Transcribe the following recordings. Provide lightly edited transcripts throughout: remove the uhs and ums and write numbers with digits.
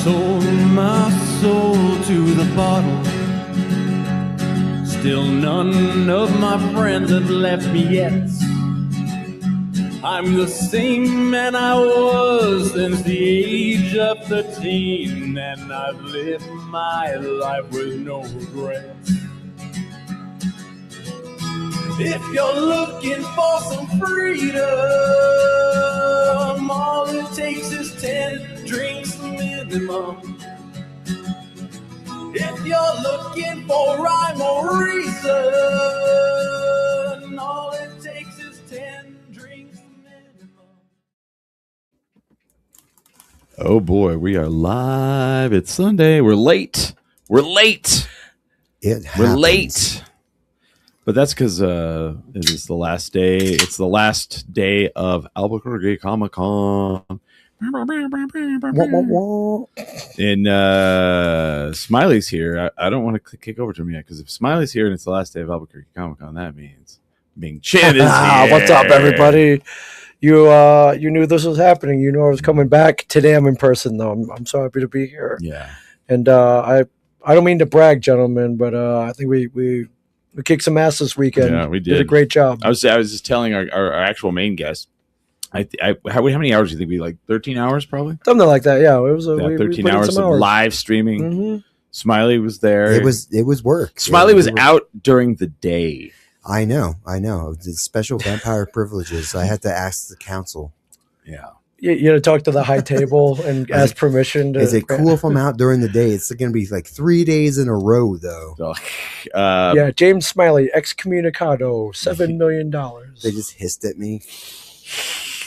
sold my soul to the bottle. Still none of my friends have left me yet. I'm the same man I was since the age of 13, and I've lived my life with no regrets. If you're looking for some freedom, all it takes is 10 drinks minimum. If you're looking for rhyme or reason, all it takes is 10 drinks minimum. Oh boy, we are live. It's Sunday. We're late. We're late. It happens. We're late. But that's because it is the last day. It's the last day of Albuquerque Comicon. And Smiley's here. I don't want to kick over to him yet, because if Smiley's here and it's the last day of Albuquerque Comicon, that means Ming Chin is here. What's up, everybody? You knew this was happening. You knew I was coming back. Today I'm in person, though. I'm so happy to be here. Yeah. And I don't mean to brag, gentlemen, but I think we kicked some ass this weekend. Yeah, we did. Did a great job. I was just telling our actual main guest. How many hours do you think we 13 hours probably? Something like that. Yeah, it was. 13 hours of live streaming. Mm-hmm. Smiley was there. It was work. Smiley was out during the day. I know. The special vampire privileges. I had to ask the council. Yeah. You to talk to the high table and ask permission. Is it cool if I'm out during the day? It's going to be like 3 days in a row, though. So, yeah, James Smiley, excommunicado, $7 million. They just hissed at me.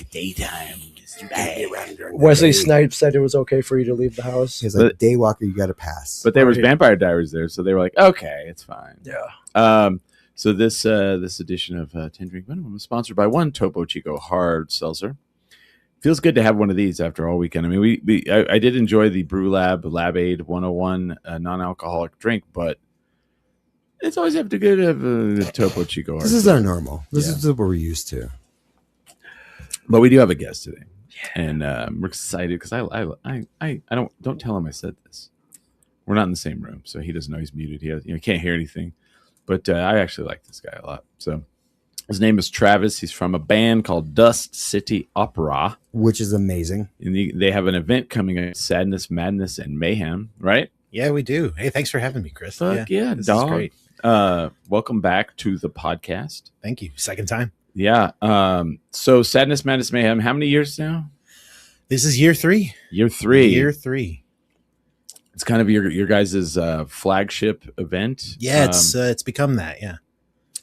Daytime. Wesley Snipes said it was okay for you to leave the house. He's like, Daywalker, you got to pass. But there was Vampire Diaries there, so they were like, okay, it's fine. Yeah. So this edition of 10 Drink Minimum is sponsored by One Topo Chico Hard Seltzer. Feels good to have one of these after all weekend. I mean, I did enjoy the Brew Lab Aid 101 non-alcoholic drink, but it's always have to get a Topo Chico Hard. This is our normal. This is what we're used to. But we do have a guest today, and we're excited because I don't tell him I said this. We're not in the same room, so he doesn't know he's muted. He can't hear anything. But I actually like this guy a lot. So his name is Travis. He's from a band called Dust City Opera, which is amazing. And they have an event coming up, Sadness, Madness, and Mayhem, right? Yeah, we do. Hey, thanks for having me, Chris. Fuck yeah, this dog. is great. Welcome back to the podcast. Thank you. Second time. Yeah. So Sadness, Madness, Mayhem. How many years now? This is year 3. Year 3. Year 3. It's kind of your guys' flagship event. Yeah, it's become that. Yeah.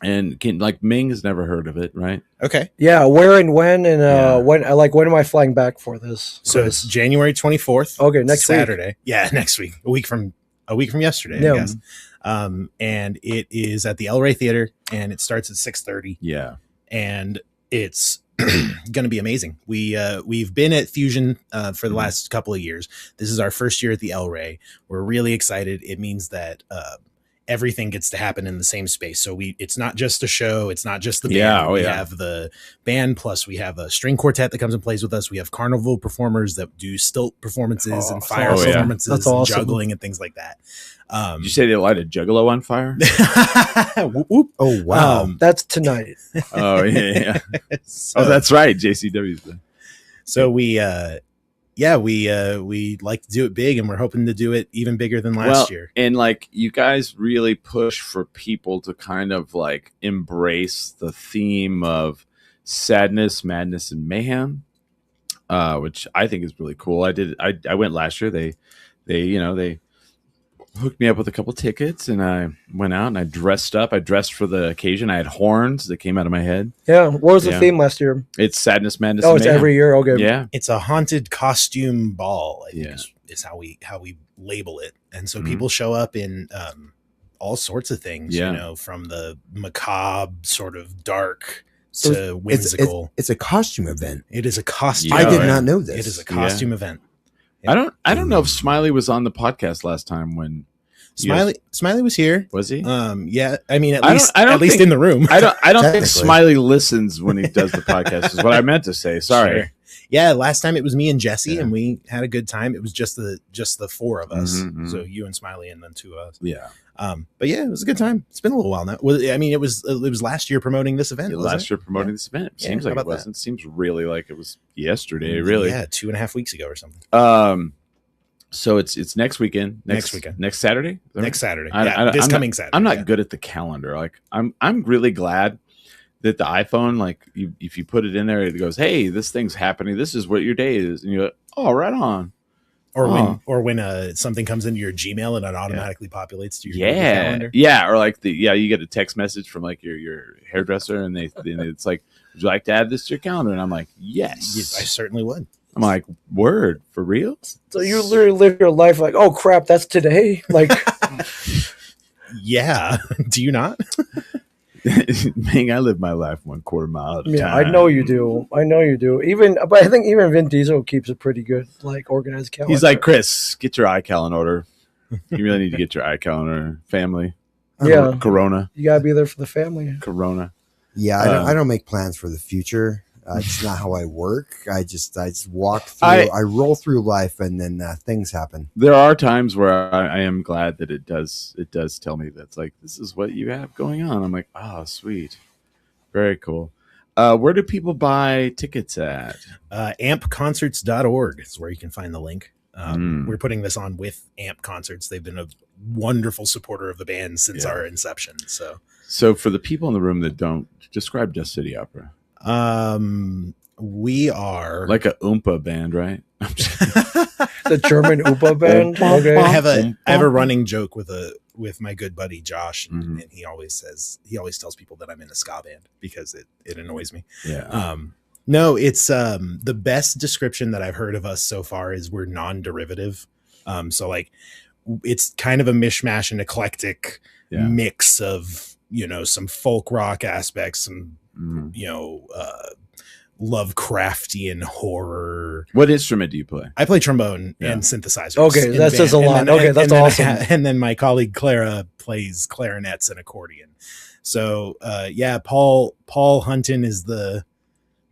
And Ming has never heard of it, right? Okay. Yeah, where and when, and when am I flying back for this? So it's January 24th. Okay, next Saturday. week. Yeah, next week. A week from yesterday, Yeah. I guess. And it is at the El Rey Theater, and it starts at 6:30. Yeah. And it's going to be amazing. We've been at Fusion for the last couple of years. This is our first year at the El Rey. We're really excited. It means that everything gets to happen in the same space. So it's not just a show. It's not just the band. We have the band, plus we have a string quartet that comes and plays with us. We have carnival performers that do stilt performances and fire performances That's and awesome. juggling and things like that. Did you say they light a juggalo on fire? Whoop, whoop. Oh, wow. That's tonight. Oh, yeah. So, Oh, that's right. JCW's there. So we like to do it big, and we're hoping to do it even bigger than last year. And you guys really push for people to kind of embrace the theme of sadness, madness, and mayhem, which I think is really cool. I went last year. They hooked me up with a couple tickets, and I went out and I dressed up. I dressed for the occasion. I had horns that came out of my head. Yeah. What was the theme last year? It's sadness, madness. Oh, and it's mayhem. every year. Okay. Yeah. It's a haunted costume ball, I think Yeah. is how we label it. And so people show up in all sorts of things, from the macabre, sort of dark to whimsical. It's a costume event. It is a costume. I did not know this. It is a costume event. I don't know if Smiley was on the podcast last time when Smiley was here. Was he? Yeah. I mean, at I least think- in the room. I don't think Technically. Smiley listens when he does the podcast is what I meant to say. Sorry. Sure. Yeah, last time it was me and Jesse, Yeah. and we had a good time. It was just the four of us. Mhm, mhm. So you and Smiley, and then two of us. Yeah. But yeah, it was a good time. It's been a little while now. Well, I mean, it was last year promoting this event. wasn't Last it? year promoting this event. Yeah, Seems how like it about that? wasn't. Seems really like it was yesterday. Really. Yeah, 2.5 weeks ago or something. So it's next weekend. Next weekend. Next Saturday. Is that Next right? Saturday. I'm coming not, Saturday. I'm not yeah. good at the calendar. Like I'm really glad that the iPhone, like if you put it in there, it goes, "Hey, this thing's happening. This is what your day is," and you're like, "Oh, right on." Or when something comes into your Gmail and it automatically populates to your Google calendar. Yeah, or like you get a text message from like your hairdresser, and it's like, "Would you like to add this to your calendar?" And I'm like, "Yes, I certainly would. I'm like, "Word, for real?" So you literally live your life like, oh crap, that's today. Like, Yeah. Do you not? Man, I live my life 1/4 mile at a yeah, time. I know you do. I know you do. But I think even Vin Diesel keeps a pretty good, like, organized calendar. He's like, "Chris, get your iCal in order. You really need to get your iCal in order. Family, yeah, Corona, you gotta be there for the family. Corona." Yeah, I don't make plans for the future. It's not how I work. I just walk through. I roll through life, and then things happen. There are times where I am glad that it does tell me that's like, this is what you have going on. I'm like, oh, sweet, very cool. Where do people buy tickets at? ampconcerts.org is where you can find the link. We're putting this on with Amp Concerts. They've been a wonderful supporter of the band since our inception. So for the people in the room that don't, describe Just City Opera. We are Like a Oompa band, right? The German Upa band. Okay. I have a running joke with my good buddy Josh, and he always tells people that I'm in a ska band because it annoys me. Yeah. No, it's the best description that I've heard of us so far is we're non-derivative. So like it's kind of a mishmash and eclectic mix of, some folk rock aspects, some Lovecraftian horror. What instrument do you play? I play trombone and synthesizers. Okay, that says a lot. Okay, that's awesome. And then my colleague Clara plays clarinets and accordion. So Paul Hunton is the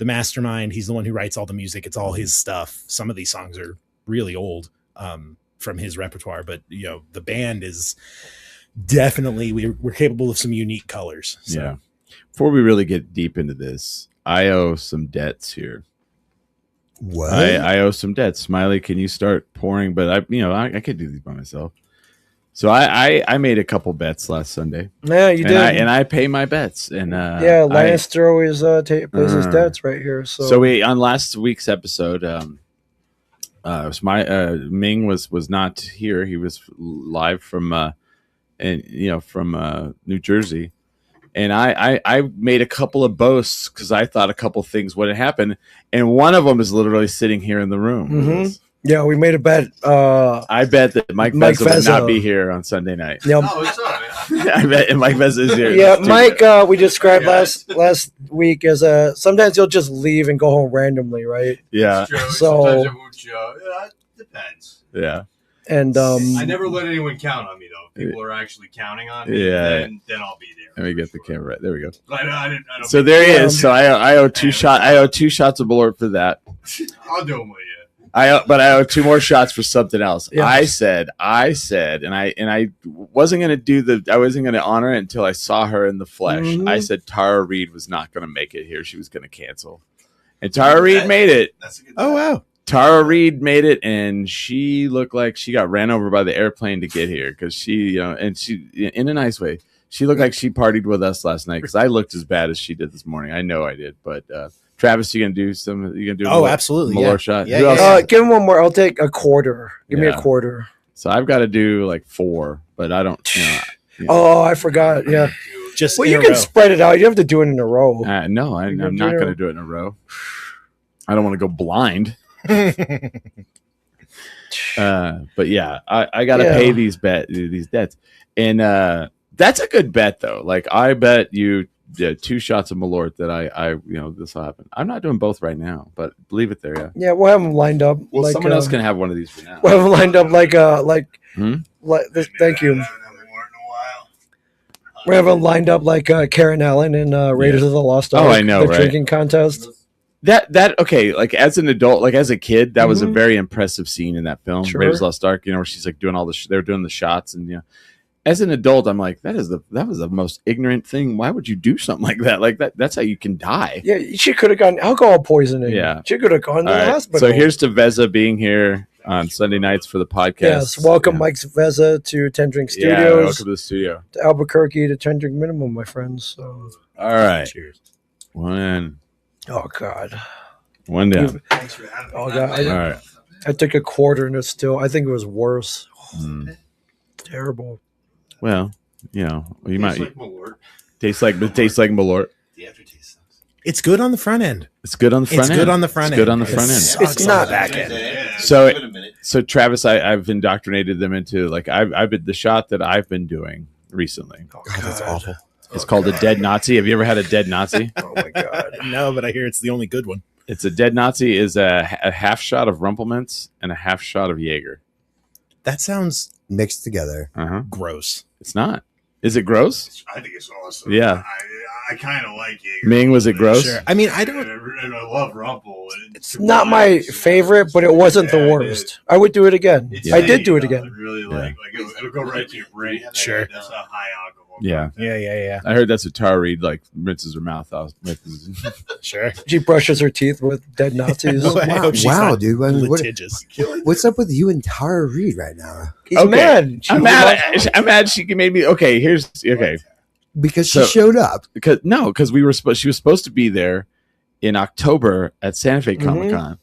mastermind. He's the one who writes all the music. It's all his stuff. Some of these songs are really old from his repertoire, but the band is definitely we're capable of some unique colors. So. Yeah. Before we really get deep into this, I owe some debts here. What? I owe some debts. Smiley, can you start pouring? But I could do these by myself. So I made a couple bets last Sunday. Yeah, you did. And I pay my bets. And Lannister always plays his debts right here. So we on last week's episode, Ming was not here. He was live from New Jersey. And I made a couple of boasts because I thought a couple things would happen, and one of them is literally sitting here in the room. Mm-hmm. Yeah, we made a bet. I bet that Mike Vezza would not be here on Sunday night. Yeah, what's up, man? I bet Mike Vezza is here. Yeah, Mike. We described last week as sometimes he'll just leave and go home randomly, right? Yeah. True. So- Sometimes it won't show. It depends. Yeah. And I never let anyone count on me though. If people are actually counting on me, Yeah. then I'll be there. Let me get the camera right. There we go. But I don't So there he is. So I owe two shots. I owe 2 shots of Malort for that. I'll do them with you. But I owe 2 more shots for something else. Yeah. I said, and I wasn't going to honor it until I saw her in the flesh. Mhm. I said Tara Reid was not going to make it here. She was going to cancel. And Tara Reid made it. That's a good. Oh wow. Tara Reid made it, and she looked like she got ran over by the airplane to get here because she, and she, in a nice way, she looked like she partied with us last night because I looked as bad as she did this morning. I know I did, but Travis, you gonna do some? You gonna do? Absolutely. Malort shot. Yeah, Who else? yeah. give him one more. I'll take a quarter. Give me a quarter. So I've got to do like 4, but I don't. Oh, I forgot. Yeah. Just Well, in you a can row. spread it out. You have to do it in a row. No, I'm gonna not do- going to do it in a row. I don't want to go blind. But yeah, I got to pay these debts, and that's a good bet though. Like I bet you 2 shots of Malort that I this will happen. I'm not doing both right now, but leave it there. Yeah. Yeah, we'll have them lined up. Well, someone else can have one of these for now. We'll have them lined up like Hmm? thank you. We have them lined up like Karen Allen and Raiders of the Lost Ark. Oh, I know, the right? drinking contest. That okay, like as an adult, like as a kid, that was a very impressive scene in that film, Sure. Raiders Lost Ark. You know, where she's like doing all the they're doing the shots, and you know, as an adult, I'm like, that was the most ignorant thing. Why would you do something like that? Like that's how you can die. Yeah, she could have gotten alcohol poisoning. Yeah. She could have gone to All the right. hospital. So here's to Veza being here on Sunday nights for the podcast. Yes, welcome Yeah. Mike Veza to Ten Drink Yeah, Studios, welcome to the studio. to Albuquerque to 10 Drink Minimum, my friends. So, All right, Cheers. one God. down. Thanks for having me. Oh, God. All right. I took a quarter and it's still, I think it was worse. Mm. Terrible. Well, you know, you might Like Malort. taste like Malort. The aftertaste sucks. It's good on the front end. It's good on the front It's end. good on the front It's good end. on the front end. It's not back Yeah, end. yeah, So- give it a minute. So Travis, I've indoctrinated them into like I've been the shot that I've been doing recently. Oh, God, that's awful. It's called a dead Nazi. Have you ever had a dead Nazi? Oh, my God. No, but I hear it's the only good one. It's a dead Nazi is a half shot of Rumpelmintz and a half shot of Jaeger. That sounds Mixed together. gross. It's not. Is it gross? I think it's awesome. Yeah. I kind of like it. Ming, was it gross? Sure. I mean, I don't. And I love Rumple. It's not my favorite, but it wasn't the worst. I would do it again. I did do it again. I really like it'll go right to your brain. Sure. That's a high alcohol. Yeah. Yeah. I heard that's what Tara Reid like rinses her mouth out with. Sure. She brushes her teeth with dead Nazis. Well, I hope she's Wow, not dude. I mean, litigious. what's up with you and Tara Reid right now? He's Okay. mad. I'm mad. I'm mad. She made me. Okay, here's okay. Because So- she showed up. Because we were supposed. She was supposed to be there in October at Santa Fe Comic Con,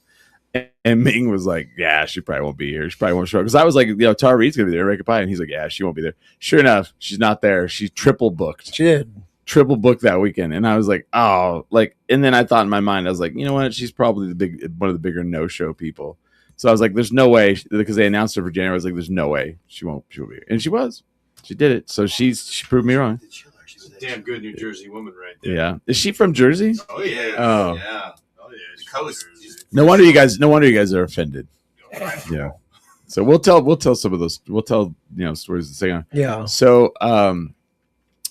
and Ming was like, "Yeah, she probably won't be here. She probably won't show up." Because I was like, "You know, Tara Reid's gonna be there, goodbye," and he's like, "Yeah, she won't be there." Sure enough, she's not there. She triple booked that weekend, and I was like, "Oh," like, and then I thought in my mind, I was like, "You know what? She's probably one of the bigger no show people." So I was like, "There's no way," because they announced her for January. I was like, "There's no way she won't be here," and she was. She did it. So she proved me wrong. She's a damn good New Jersey woman right there. Yeah. Is she from Jersey? Oh yeah. Oh. Yeah. Oh yeah. The coast. No wonder you guys are offended. Yeah. So we'll tell some of those. We'll tell stories the second. Yeah. So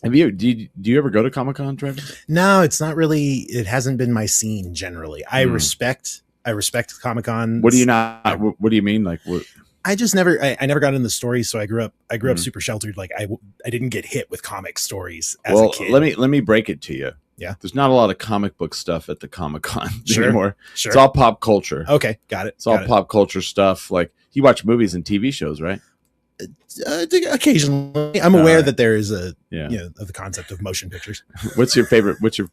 do you ever go to Comicon, Trevor? No, it's not really. It hasn't been my scene generally. I Hmm. respect Comicon. What do you not? What do you mean? Like what? I just never. I never got into the stories, so I grew up Mhm. super sheltered. Like I didn't get hit with comic stories as Well, a kid. let me break it to you. Yeah. There's not a lot of comic book stuff at the Comic-Con Sure. anymore. Sure. It's all pop culture. Okay, got it. It's all pop culture stuff. Like you watch movies and TV shows, right? Occasionally, I'm aware Alright. that there is a Yeah. of the concept of motion pictures. What's your favorite? What's your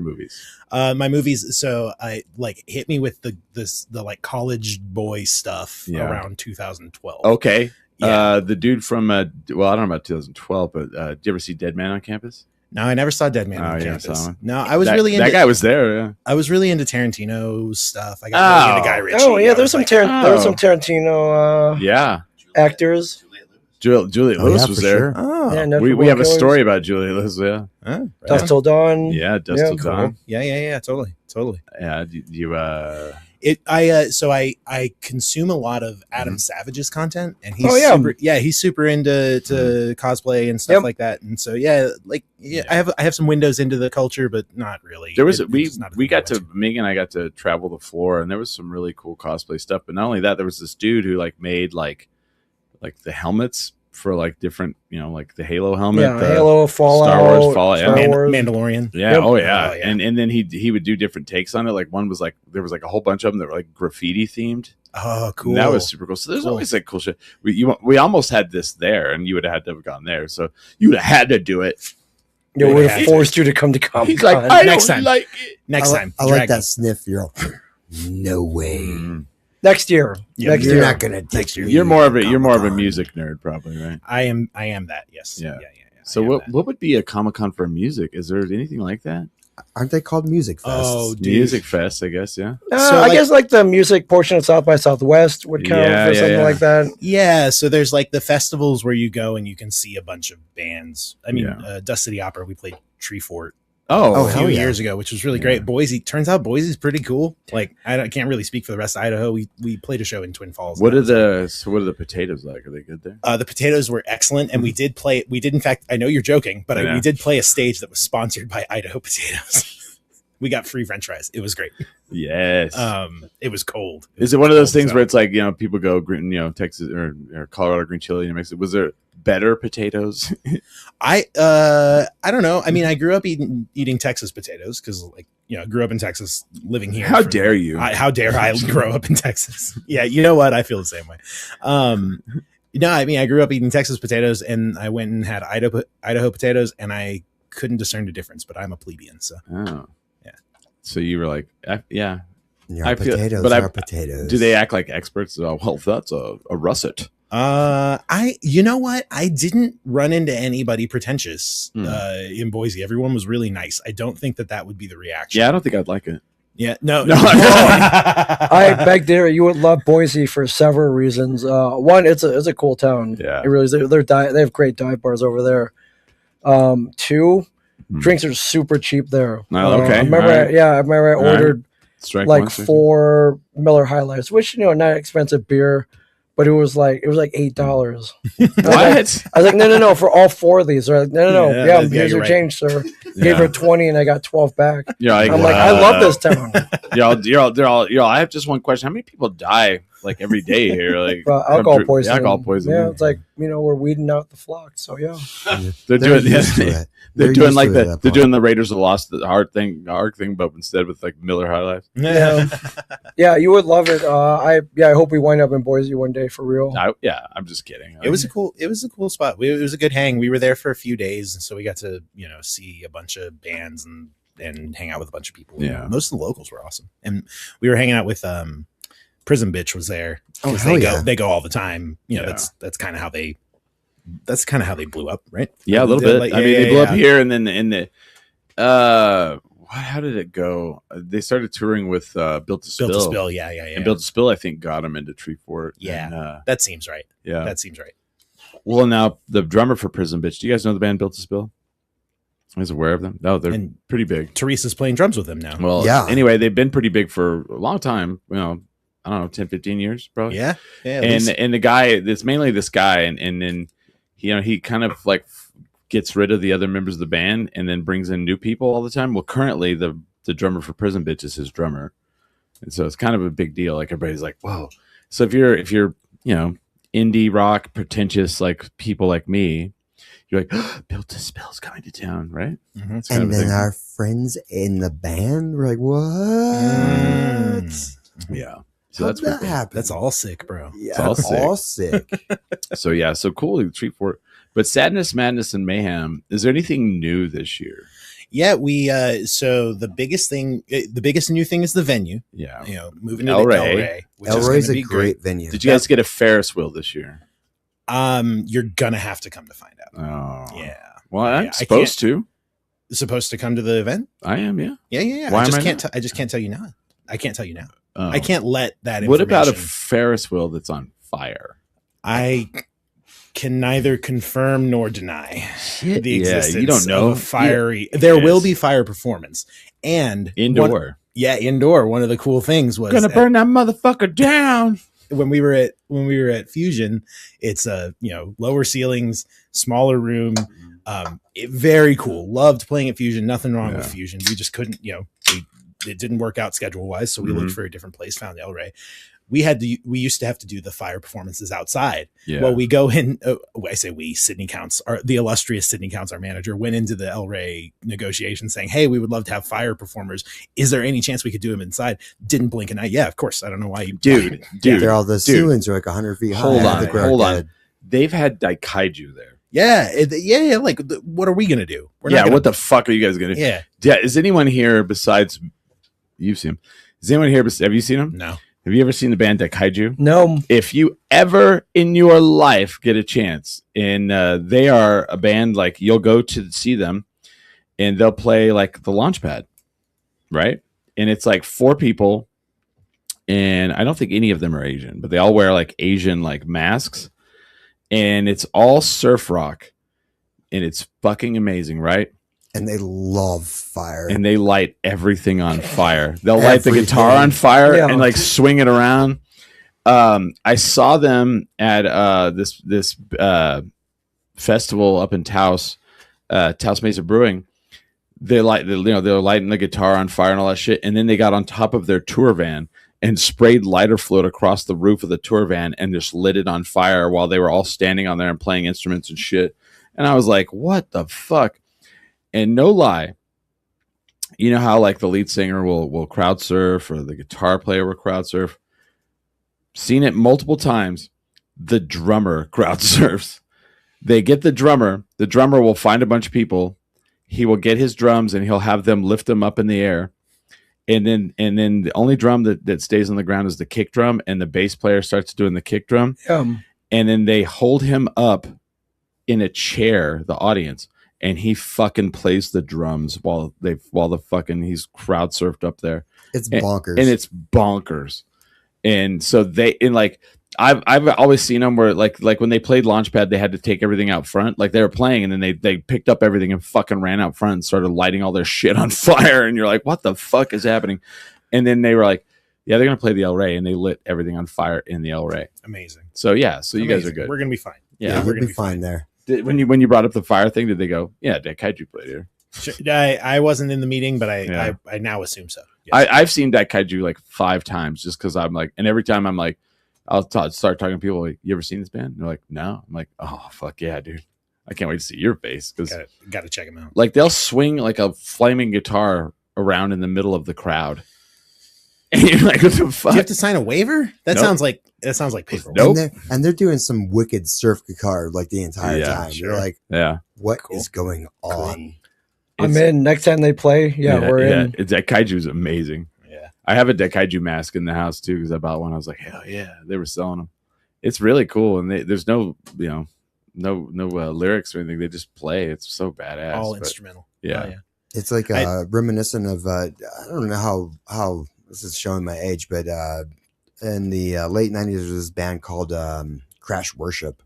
movies? My movies. So I like hit me with the like college boy stuff Yeah. around 2012. Okay. Yeah. The dude from well, I don't know about 2012, but did you ever see Dead Man on Campus? No, I never saw Dead Man Oh, on yeah, Campus. saw one. No, I was that, really into that guy was there. Yeah. I was really into Tarantino stuff. I got really into Guy Ritchie. Oh, yeah. I There's was some, like, there's some Tarantino Yeah. actors. Juliet Oh, Lewis yeah, was for there. sure. Oh, Yeah, Natural We Born have a Killers. story about Juliet Lewis. Yeah. oh, Dusk Till Dawn. Yeah. Dust Yeah, Till cool. Dawn. yeah, totally. Yeah. I consume a lot of Adam Savage's content, and he's Oh, yeah. he's super into cosplay and stuff Yep. like that. And so I have some windows into the culture, but not really. There was It's not a we thing got I to went Ming and I got to travel the floor, and there was some really cool cosplay stuff. But not only that, there was this dude who like made like the helmets for like different, like the Halo helmet, Yeah, the Halo, Fallout, Star Wars, Fallout, Star yeah. Wars. Mandalorian. Yeah. Yep. Oh yeah. Oh, yeah. And then he would do different takes on it. Like one was like there was like a whole bunch of them that were like graffiti themed. Oh, cool. And that was super cool. So there's Cool. always like cool shit. We almost had this there, and you would have had to have gone there. So you would have had to do it. They Yeah, would yeah. have forced you to come to Comic He's like, Con. I Next don't time. like it. Next time. I like Drag that me. sniff. You're all, no way. Mm. Next year. Yeah, Next You're year. not gonna ditch me. You're more of at a Comic-Con. music nerd, probably, right? I am that. Yes. Yeah. Yeah. So I am what that. what would be a Comic-Con for music? Is there anything like that? Aren't they called music fests? Oh, dude. Music fest, I guess. Yeah. So, I like- guess like the music portion of South by Southwest would count Yeah, for yeah, something yeah. like that. Yeah, so there's like the festivals where you go and you can see a bunch of bands. I mean, Yeah. Dust City Opera, we played Tree Fort Oh, a hell few yeah. years ago, which was really Yeah. great. Boise, turns out Boise's pretty cool. Like I can't really speak for the rest of Idaho. We played a show in Twin Falls. what are the potatoes like? Are they good there? The potatoes were excellent, and we did in fact, I know you're joking, but Yeah. we did play a stage that was sponsored by Idaho Potatoes. We got free French fries. It was great. Yes. It was cold. Is it one of those things where it's like, people go green, Texas or Colorado green chili and Mexico? Was there better potatoes? I don't know. I mean, I grew up eating Texas potatoes because, I grew up in Texas, living here. How dare you? How dare I grow up in Texas? Yeah, you know what? I feel the same way. No, I mean, I grew up eating Texas potatoes, and I went and had Idaho potatoes, and I couldn't discern the difference. But I'm a plebeian, so yeah. So you were like, yeah. Potatoes are potatoes. Do they act like experts? Oh, well, that's a russet. You know what? I didn't run into anybody pretentious in Boise. Everyone was really nice. I don't think that would be the reaction. Yeah, I don't think I'd like it. Yeah, no. I beg to differ. You would love Boise for several reasons. One, it's a cool town. Yeah, it really is. They have great dive bars over there. Two, drinks are super cheap there. Okay, I remember I ordered like 4 Miller High Lifes, which not expensive beer. But it was like $8. What? I was like, no, for all 4 of these. They're like, no. Yeah, here's your change, sir. Gave her 20 and I got 12 back. Yeah, I'm like, I love this town. They're all. I have just one question: how many people die like every day here? Like alcohol poisoning. Alcohol poisoning. Yeah, it's like we're weeding out the flock. So yeah, they're doing it. They're doing like they're doing the Raiders of the Lost the hard thing, but instead with like Miller High Life. Yeah, you would love it. I hope we wind up in Boise one day for real. I'm just kidding. It was a cool spot. It was a good hang. We were there for a few days, and so we got to see a bunch of bands and hang out with a bunch of people. Yeah, most of the locals were awesome, and we were hanging out with Prison Bitch was there. Oh, they go all the time. That's kind of how they. That's kind of how they blew up, right? Yeah, a little bit. They blew up here, and then in the how did it go? They started touring with Built to Spill. Built to Spill, yeah. And Built to Spill, I think, got them into Treefort. Yeah, that seems right. Yeah, that seems right. Well, now the drummer for Prison Bitch. Do you guys know the band Built to Spill? I was aware of them. No, they're pretty big. Teresa's playing drums with them now. Well, yeah. Anyway, they've been pretty big for a long time. I don't know, 10, 15 years, probably. Yeah. And the guy, it's mainly this guy, and then he kind of like gets rid of the other members of the band and then brings in new people all the time. Well, currently the drummer for Prison Bitch is his drummer, and so it's kind of a big deal. Like everybody's like, "Whoa!" So if you're indie rock pretentious like people like me, you're like, oh, Built to Spill's coming to town, right? Mm-hmm. And then our friends in the band were like, "What?" Yeah. So that's that happen. That's all sick, bro. Yeah, it's all sick. So cool. Treefort. But Sadness, Madness, and Mayhem. Is there anything new this year? Yeah, we. So the biggest new thing is the venue. Yeah, moving to El Rey. El Rey's a great venue. Did you guys get a Ferris wheel this year? You're gonna have to come to find out. Oh, yeah. Well, I'm supposed to. Supposed to come to the event? I am. Yeah. Yeah. Why I just can't tell you now. I can't tell you now. Oh. I can't let that. What about a Ferris wheel that's on fire? I can neither confirm nor deny the existence you don't know. Of a fiery. There will be fire performance and indoor. Indoor. One of the cool things was gonna burn that motherfucker down. When we were at Fusion, it's lower ceilings, smaller room, very cool. Loved playing at Fusion. Nothing wrong with Fusion. We just couldn't, it didn't work out schedule wise, so we looked for a different place. Found El Rey. We used to have to do the fire performances outside. Yeah. Well, we go in. I say we. Sydney Counts, the illustrious Sydney Counts, our manager, went into the El Rey negotiation saying, "Hey, we would love to have fire performers. Is there any chance we could do them inside?" Didn't blink an eye. Yeah, of course. I don't know why you, dude. They're all the ceilings are like 100 feet high. Hold on. They've had Daikaiju there. Yeah. Like, what are we gonna do? What the fuck are you guys gonna do? Yeah. Is anyone here besides you've seen him? Is anyone here? Have you seen him? No. Have you ever seen the band Daikaiju? No. If you ever in your life get a chance, and they are a band, like you'll go to see them, and they'll play like the Launchpad, right? And it's like 4 people, and I don't think any of them are Asian, but they all wear like Asian like masks, and it's all surf rock, and it's fucking amazing, right? And they love fire. And they light everything on fire. They'll light the guitar on fire and like swing it around. I saw them at this festival up in Taos Mesa Brewing. they're lighting the guitar on fire and all that shit, and then they got on top of their tour van and sprayed lighter fluid across the roof of the tour van and just lit it on fire while they were all standing on there and playing instruments and shit. And I was like, what the fuck? And no lie, you know how like the lead singer will crowd surf, or the guitar player will crowd surf? Seen it multiple times. The drummer crowd surfs. They get the drummer will find a bunch of people. He will get his drums and he'll have them lift them up in the air. And then the only drum that stays on the ground is the kick drum, and the bass player starts doing the kick drum. And then they hold him up in a chair, the audience, and he fucking plays the drums while he's crowd surfed up there. It's bonkers. And it's bonkers. And so I've always seen them where like when they played Launchpad, they had to take everything out front. Like they were playing, and then they picked up everything and fucking ran out front and started lighting all their shit on fire. And you're like, what the fuck is happening? And then they were like, yeah, they're gonna play the El Rey, and they lit everything on fire in the El Rey. Amazing. So yeah, so you guys are good. We're gonna be fine. Yeah, we're gonna be fine there. When you brought up the fire thing, did they go, yeah, Dead Kaiju played here? I wasn't in the meeting, but I now assume so. Yes. I've seen Dead Kaiju like 5 times just because I'm like, and every time I'm like, I'll start talking to people like, you ever seen this band? And they're like, no. I'm like, oh fuck yeah, dude! I can't wait to see your face, because gotta check them out. Like they'll swing like a flaming guitar around in the middle of the crowd, and you're like, what the fuck? Do you have to sign a waiver? That sounds like paperwork. Nope. And they're doing some wicked surf guitar like the entire time. Sure. You're like, yeah, what is going on? I'm in. Next time they play, we're in. Dead Kaiju's amazing. Yeah, I have a Dead Kaiju mask in the house too, because I bought one. I was like, hell yeah, they were selling them. It's really cool, and there's no lyrics or anything. They just play. It's so badass. All instrumental. Yeah. Oh, yeah. It's like reminiscent of I don't know how this is showing my age, but in the late 90s there was this band called Crash Worship,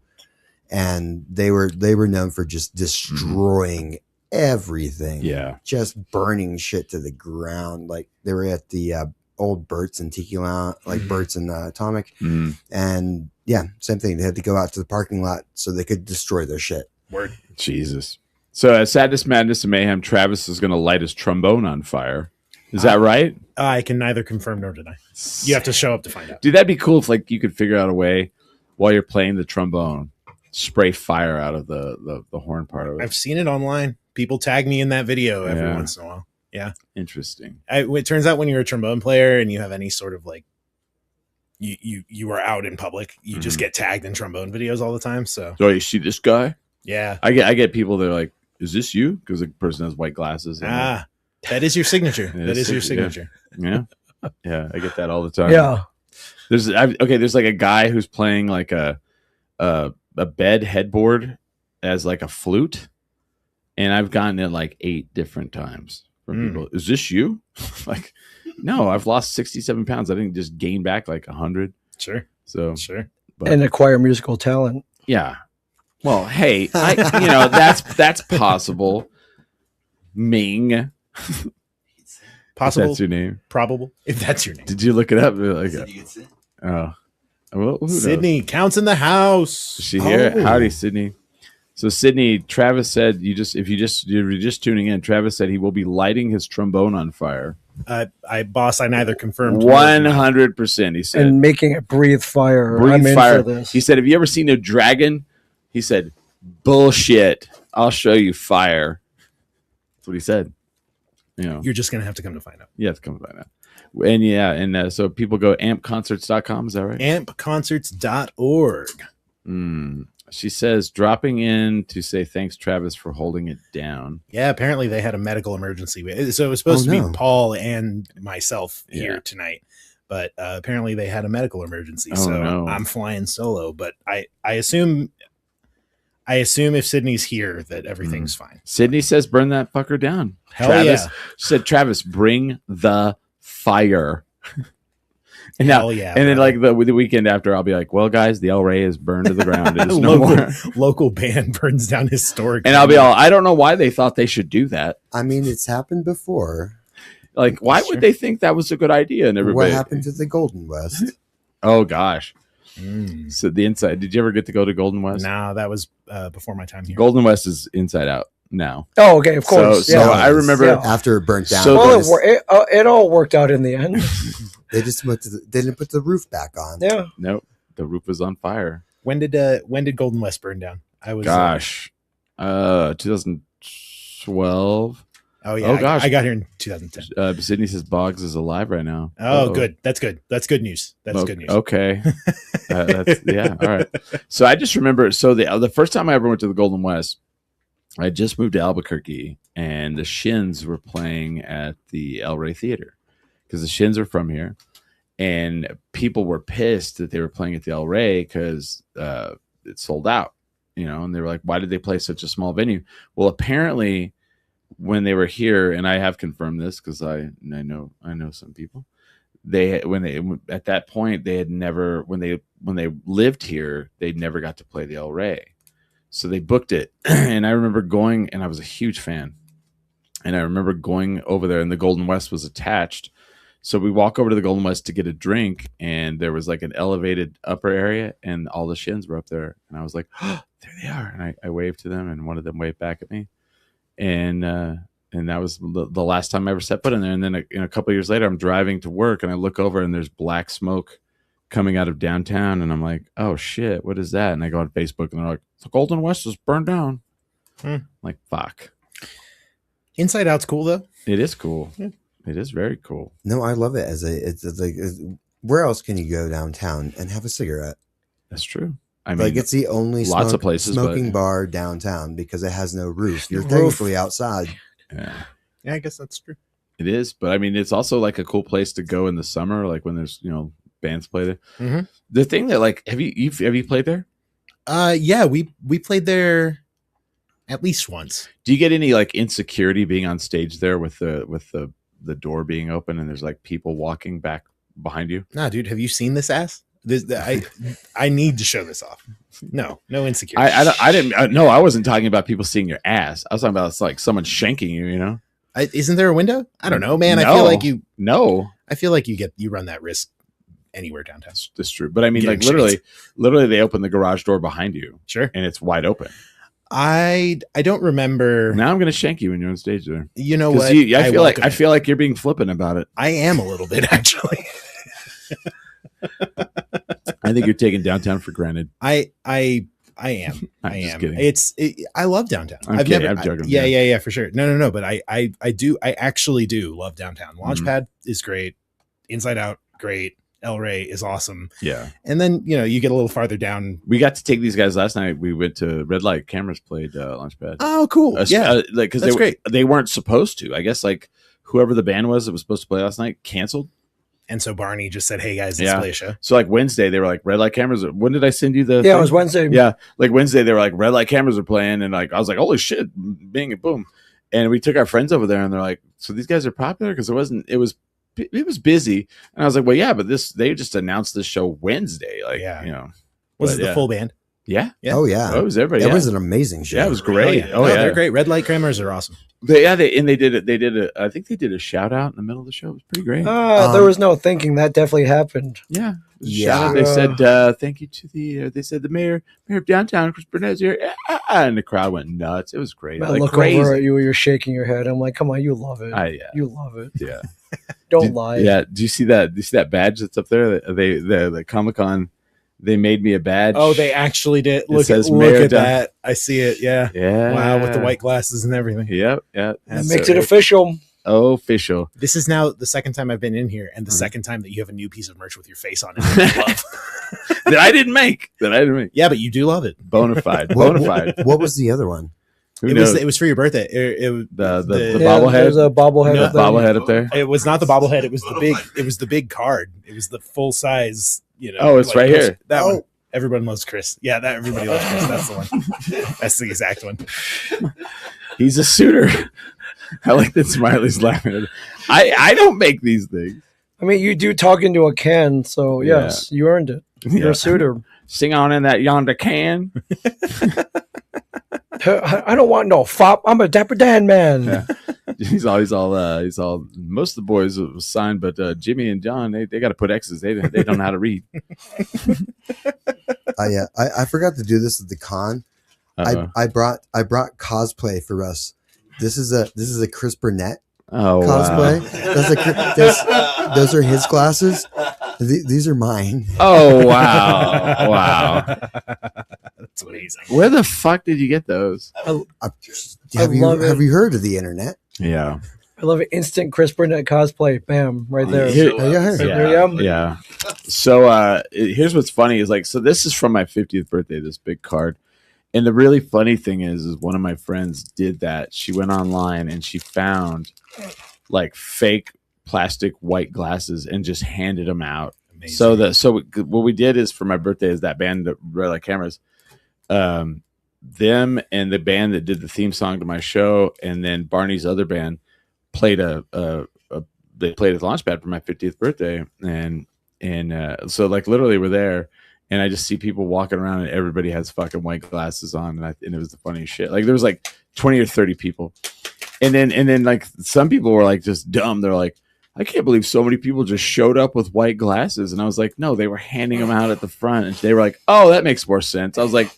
and they were known for just destroying everything. Yeah, just burning shit to the ground. Like they were at the old Burt's and Tiki Lounge, like Burt's and Atomic, and yeah, same thing. They had to go out to the parking lot so they could destroy their shit. Word. Jesus. So at Sadness, Madness, and Mayhem, Travis is going to light his trombone on fire. Is that right? I can neither confirm nor deny. You have to show up to find out. Dude, that'd be cool if like you could figure out a way while you're playing the trombone, spray fire out of the horn part of it. I've seen it online. People tag me in that video every once in a while. Yeah. Interesting. It turns out when you're a trombone player and you have any sort of like, you are out in public, you just get tagged in trombone videos all the time. So you see this guy? Yeah. I get people that are like, is this you? Because the person has white glasses. That is your signature. That is your signature. Yeah. Yeah. I get that all the time. Yeah. There's like a guy who's playing like a bed headboard as like a flute. And I've gotten it like 8 different times from people. Is this you? Like, no, I've lost 67 pounds. I didn't just gain back like 100. Sure. So sure. And acquire musical talent. Yeah. Well, hey, that's possible. Ming. Possible. If that's your name. Probable. If that's your name. Did you look it up? Like, oh. Well, Sydney counts in the house. Is she here? Oh. Howdy, Sydney. So Sydney, Travis said if you're just tuning in, Travis said he will be lighting his trombone on fire. I neither confirmed 100%. He said, and making it breathe fire. Breathe I'm fire. in for this. He said, have you ever seen a dragon? He said, bullshit. I'll show you fire. That's what he said. You're just gonna have to come to find out. You have to come to find out. And so people go ampconcerts.com. Is that right? ampconcerts.org. She says, dropping in to say thanks, Travis, for holding it down. Yeah, apparently they had a medical emergency. So it was supposed to be Paul and myself here tonight. But apparently they had a medical emergency. I'm flying solo. But I assume if Sydney's here that everything's fine. Sydney says, burn that fucker down. Hell Travis yeah. said, Travis, bring the fire. And Hell yeah, and then like the weekend after, I'll be like, well, guys, the El Rey is burned to the ground. It is no more. Local band burns down historic. And I'll be I don't know why they thought they should do that. I mean, it's happened before. Like, why would they think that was a good idea? And everybody, what happened to the Golden West? Oh gosh. So the inside. Did you ever get to go to Golden West? No, that was before my time here. Golden West is inside out. now. Oh, okay, of course. So yeah. I remember after it burnt down. So Well, it all worked out in the end. they just they didn't put the roof back on. Yeah. Nope, the roof was on fire. When did Golden West burn down? I was 2012. Oh yeah. Oh gosh, I got here in 2010. Sydney says Boggs is alive right now. Oh, good. That's good. That's good news. That's good news. Okay. Yeah. All right. So I just remember. So the first time I ever went to the Golden West, I just moved to Albuquerque, and the Shins were playing at the El Rey Theater because the Shins are from here, and people were pissed that they were playing at the El Rey because it sold out. And they were like, "Why did they play such a small venue?" Well, apparently, when they were here, and I have confirmed this because I know some people. At that point they had never when they lived here, they never got to play the El Rey, so they booked it. And I remember going, and I was a huge fan, and I remember going over there, and the Golden West was attached. So we walk over to the Golden West to get a drink, and there was like an elevated upper area, and all the Shins were up there, and I was like, "Oh, there they are!" And I waved to them, and one of them waved back at me. And that was the last time I ever set foot in there. And then a couple of years later, I'm driving to work, and I look over, and there's black smoke coming out of downtown, and I'm like, "Oh shit, what is that?" And I go on Facebook, and they're like, "The Golden West is burned down." I'm like, fuck. Inside Out's cool though. It is cool. Yeah. It is very cool. No, I love it. It's like, where else can you go downtown and have a cigarette? That's true. I mean, like, it's the only lots of places smoking bar downtown because it has no roof. You're Roof. technically outside. Yeah, I guess that's true. it is. But I mean, it's also like a cool place to go in the summer, like when there's bands play there. Mm-hmm. The thing that like, have you played there? Yeah, we played there at least once. Do you get any like insecurity being on stage there with the door being open and there's like people walking back behind you? Nah, dude, have you seen this ass? I need to show this off. No insecurity. I wasn't talking about people seeing your ass. I was talking about it's like someone shanking you. Isn't there a window? I don't know, man. No. I feel like you. No, I feel like you run that risk anywhere downtown. that's true. But I mean, like Getting literally, they open the garage door behind you. Sure. And it's wide open. I don't remember. Now I'm gonna shank you when you're on stage there. You know what? I feel like you're being flippant about it. I am a little bit actually. I think you're taking downtown for granted. I am. I just am. kidding. I love downtown. I'm kidding. I'm joking. Yeah, for sure. No. But I actually do love downtown. Launchpad is great. Inside Out, great. El Rey is awesome. Yeah. And then, you get a little farther down. We got to take these guys last night. We went to Red Light Cameras played Launchpad. Oh, cool. Yeah. Because That's great. They weren't supposed to. I guess like whoever the band was that was supposed to play last night canceled. And so Barney just said, "Hey guys, let's play a show." So like Wednesday, they were like, "Red Light Cameras." When did I send you the? Yeah, thing? it was Wednesday. Yeah, like Wednesday, they were like, "Red Light Cameras are playing," and like I was like, "Holy shit!" Bing and boom, and we took our friends over there, and they're like, "So these guys are popular?" Because it was busy, and I was like, "Well, yeah, but they just announced this show Wednesday, like Was it the full band? Yeah. Oh yeah. Oh, it was everybody. It was an amazing show. Yeah, it was great. Oh, they're great. Red Light Cameras are awesome. They did I think they did a shout out in the middle of the show. It was pretty great. There was no thinking. That definitely happened. Yeah. Yeah. They said thank you to they said the mayor of downtown, Chris Burnett here, and the crowd went nuts. It was great. I like look crazy. over at you, you're shaking your head. I'm like, come on, you love it. Yeah. You love it. Yeah. Don't lie. Yeah. Do you see that? Do you see that badge that's up there? The Comicon. They made me a badge. Oh, they actually did. Look at that. I see it. Yeah. Yeah. Wow, with the white glasses and everything. Yep. Yeah. That makes it official. Official. This is now the second time I've been in here, and the second time that you have a new piece of merch with your face on it that I love. that I didn't make. Yeah, but you do love it. Bonafide. What was the other one? It was for your birthday. The bobblehead. There's a bobblehead. No, bobblehead up there. It was not the bobblehead. It was the big. It was the big card. It was the full size. Oh, it's right here. That one. Everyone loves Chris. Yeah, everybody loves Chris. That's the one. That's the exact one. He's a suitor. I like that Smiley's laughing at it. I don't make these things. I mean, you do talk into a can, so yes, you earned it. You're a suitor. Sing on in that yonder can. I don't want no fop. I'm a Dapper Dan man. Yeah. He's all. Most of the boys was signed, but Jimmy and John, they got to put X's. They don't know how to read. I forgot to do this at the con. I brought cosplay for us. This is a Chris Burnett cosplay. Wow. Those are his glasses. These are mine. Oh wow, wow, that's amazing. Where the fuck did you get those? Have you heard of the internet? Yeah, I love it. Instant Chris Burnett cosplay. Bam, right there. Yeah. So here's what's funny is like, so this is from my 50th birthday. This big card. And the really funny thing is one of my friends did that. She went online and she found like fake plastic white glasses and just handed them out. Amazing. So what we did is for my birthday is that band, the Red Light Cameras, them and the band that did the theme song to my show, and then Barney's other band played they played at the Launchpad for my 50th birthday, and so like literally we're there. And I just see people walking around and everybody has fucking white glasses on. And it was the funniest shit. Like there was like 20 or 30 people. And then like some people were like just dumb. They're like, I can't believe so many people just showed up with white glasses. And I was like, no, they were handing them out at the front. And they were like, oh, that makes more sense. I was like,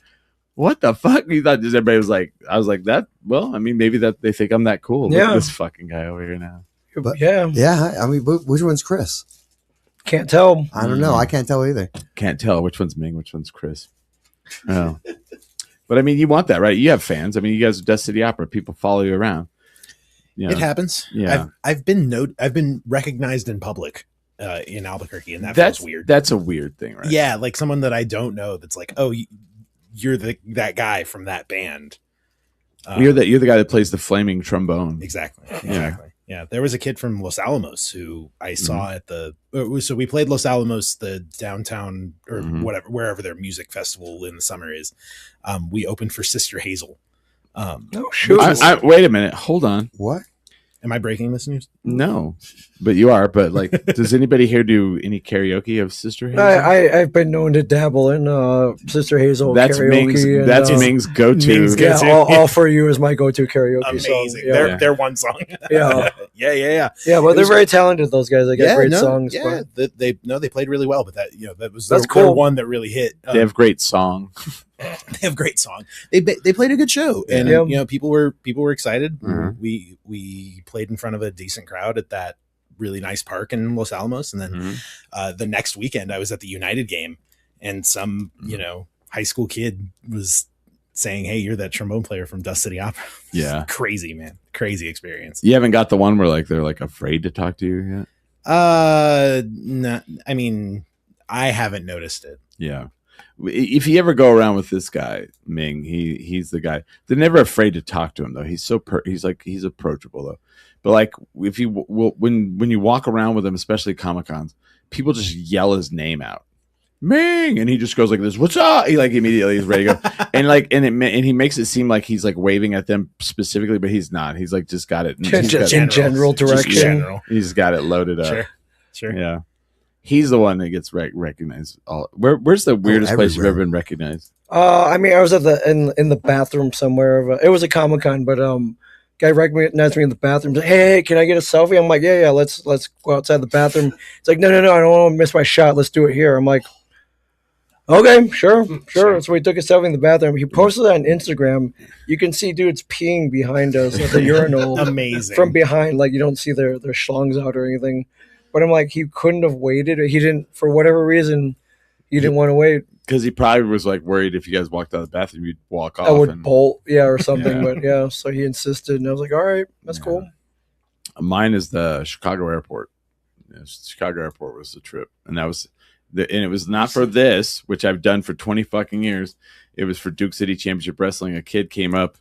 what the fuck? You thought everybody was like, I was like that. Well, I mean, maybe that they think I'm that cool. Yeah. Look at this fucking guy over here now. But, yeah. I mean, which one's Chris? Can't tell. I don't know. I can't tell either. Can't tell which one's Ming, which one's Chris. Oh. But I mean, you want that, right? You have fans. I mean, you guys are Dust City Opera. People follow you around. You know? It happens. Yeah. I've been recognized in public in Albuquerque, and that's weird. That's a weird thing, right? Yeah, like someone that I don't know. That's like, oh, you're that guy from that band. You're the guy that plays the flaming trombone. Exactly. Yeah. Yeah, there was a kid from Los Alamos who I saw at so we played Los Alamos, the downtown or wherever their music festival in the summer is. We opened for Sister Hazel. Oh, shoot. Wait a minute. Hold on. What? Am I breaking this news? No, but you are. But like, does anybody here do any karaoke of Sister Hazel? I've been known to dabble in Sister Hazel karaoke. That's Ming's go-to. Yeah, all for you is my go-to karaoke Amazing. song. Yeah. They're one song. Yeah. Yeah. Yeah, but they're very talented. Those guys. They got great songs. Yeah, but they played really well. But that was that's their cool. one that really hit. They have great song. They have great song. They played a good show, and people were excited. Mm-hmm. We played in front of a decent crowd at that really nice park in Los Alamos, and then the next weekend I was at the United game, and some high school kid was saying, "Hey, you're that trombone player from Dust City Opera." Yeah, crazy, man, crazy experience. You haven't got the one where like they're like afraid to talk to you yet? No, I mean, I haven't noticed it. Yeah. If you ever go around with this guy, Ming, he's the guy. They're never afraid to talk to him though. He's so he's approachable though. But like if you when you walk around with him, especially Comicons, people just yell his name out, Ming, and he just goes like this. What's up? He like immediately is ready to go, and he makes it seem like he's like waving at them specifically, but he's not. He's like just got it in general direction. He's got it loaded up. Sure. Yeah. He's the one that gets recognized. Where's the weirdest place you've ever been recognized? I mean, I was at in the bathroom somewhere. It was a Comic-Con, but guy recognized me in the bathroom. Like, hey, can I get a selfie? I'm like, yeah, let's go outside the bathroom. It's like, no, I don't want to miss my shot. Let's do it here. I'm like, okay, sure. So we took a selfie in the bathroom. He posted that on Instagram. You can see dudes peeing behind us at the urinal. Amazing. From behind, like you don't see their schlongs out or anything. But I'm like, he couldn't have waited. Or he didn't, for whatever reason, he didn't want to wait. Because he probably was like worried if you guys walked out of the bathroom, you'd walk off. I would bolt, or something. But so he insisted, and I was like, all right, that's cool. Mine is the Chicago airport. Chicago airport was the trip, and it was not for this, which I've done for 20 fucking years. It was for Duke City Championship Wrestling. A kid came up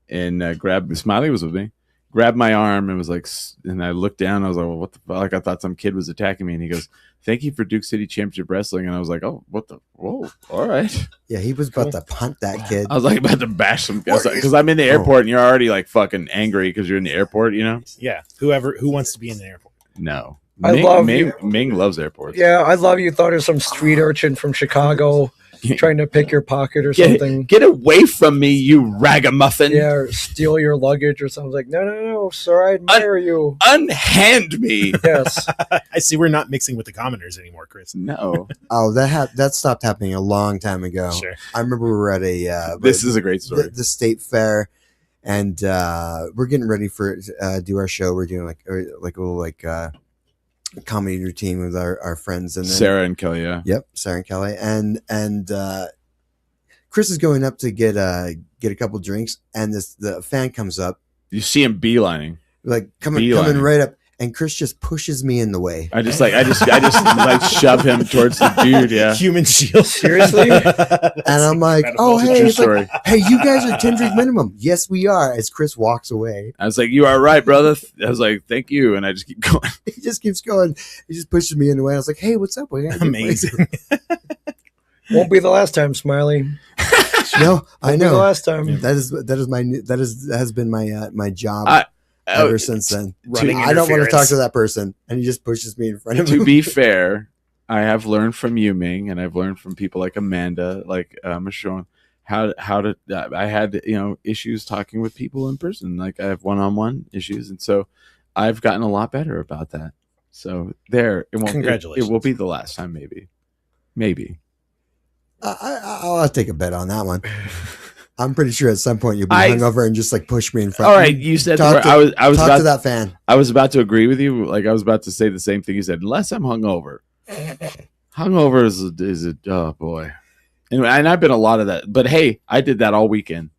and grabbed. Smiley was with me. Grabbed my arm and was like, and I looked down. I was like, well, what the fuck? Like I thought some kid was attacking me. And he goes, thank you for Duke City Championship Wrestling. And I was like, oh, what the? Whoa, all right. Yeah, he was about to punt that kid. I was like about to bash him because I'm in the airport and you're already like fucking angry because you're in the airport, you know? Yeah. Who wants to be in the airport? No. Ming loves airports. Yeah, I love you. Thought of some street urchin from Chicago trying to pick your pocket or Get, something. get away from me, you ragamuffin. Yeah, or steal your luggage or something. Like, no, sir, I admire you. Unhand me. Yes. I see we're not mixing with the commoners anymore, Chris. No. Oh, that stopped happening a long time ago. Sure. I remember we were at a This is a great story. the state fair, and we're getting ready for do our show. We're doing like a little comedy routine with our friends, and then, Sarah and Kelly, yeah. Yep, Sarah and Kelly, and Chris is going up to get a couple drinks, and the fan comes up, You see him beelining. like coming right up, and Chris just pushes me in the way. I just like shove him towards the dude, yeah. Human shield. Seriously? And I'm like, oh, It's a hey, true it's like, story. hey, you guys are 10 drink minimum. Yes, we are. As Chris walks away, I was like, you are right, brother. I was like, thank you. And I just keep going. he just keeps going. He just pushes me in the way. I was like, hey, what's up? Amazing. Won't be the last time, Smiley. No, I Won't be the know. last time. That has been my job ever since then. Running I don't want to talk interference. to that person, and he just pushes me in front of To him. be fair, I have learned from you, Ming, and I've learned from people like Amanda, like Michonne, how to. I had issues talking with people in person. Like I have one-on-one issues, and so I've gotten a lot better about that. So there, it won't. Congratulations. It will be the last time, maybe. I'll take a bet on that one. I'm pretty sure at some point you'll be I- hungover and just like push me in front. All right, you said Talk to- I was Talk about to that fan. I was about to agree with you. Like I was about to say the same thing you said. Unless I'm hungover. Hungover is a oh boy. Anyway, and I've been a lot of that. But hey, I did that all weekend.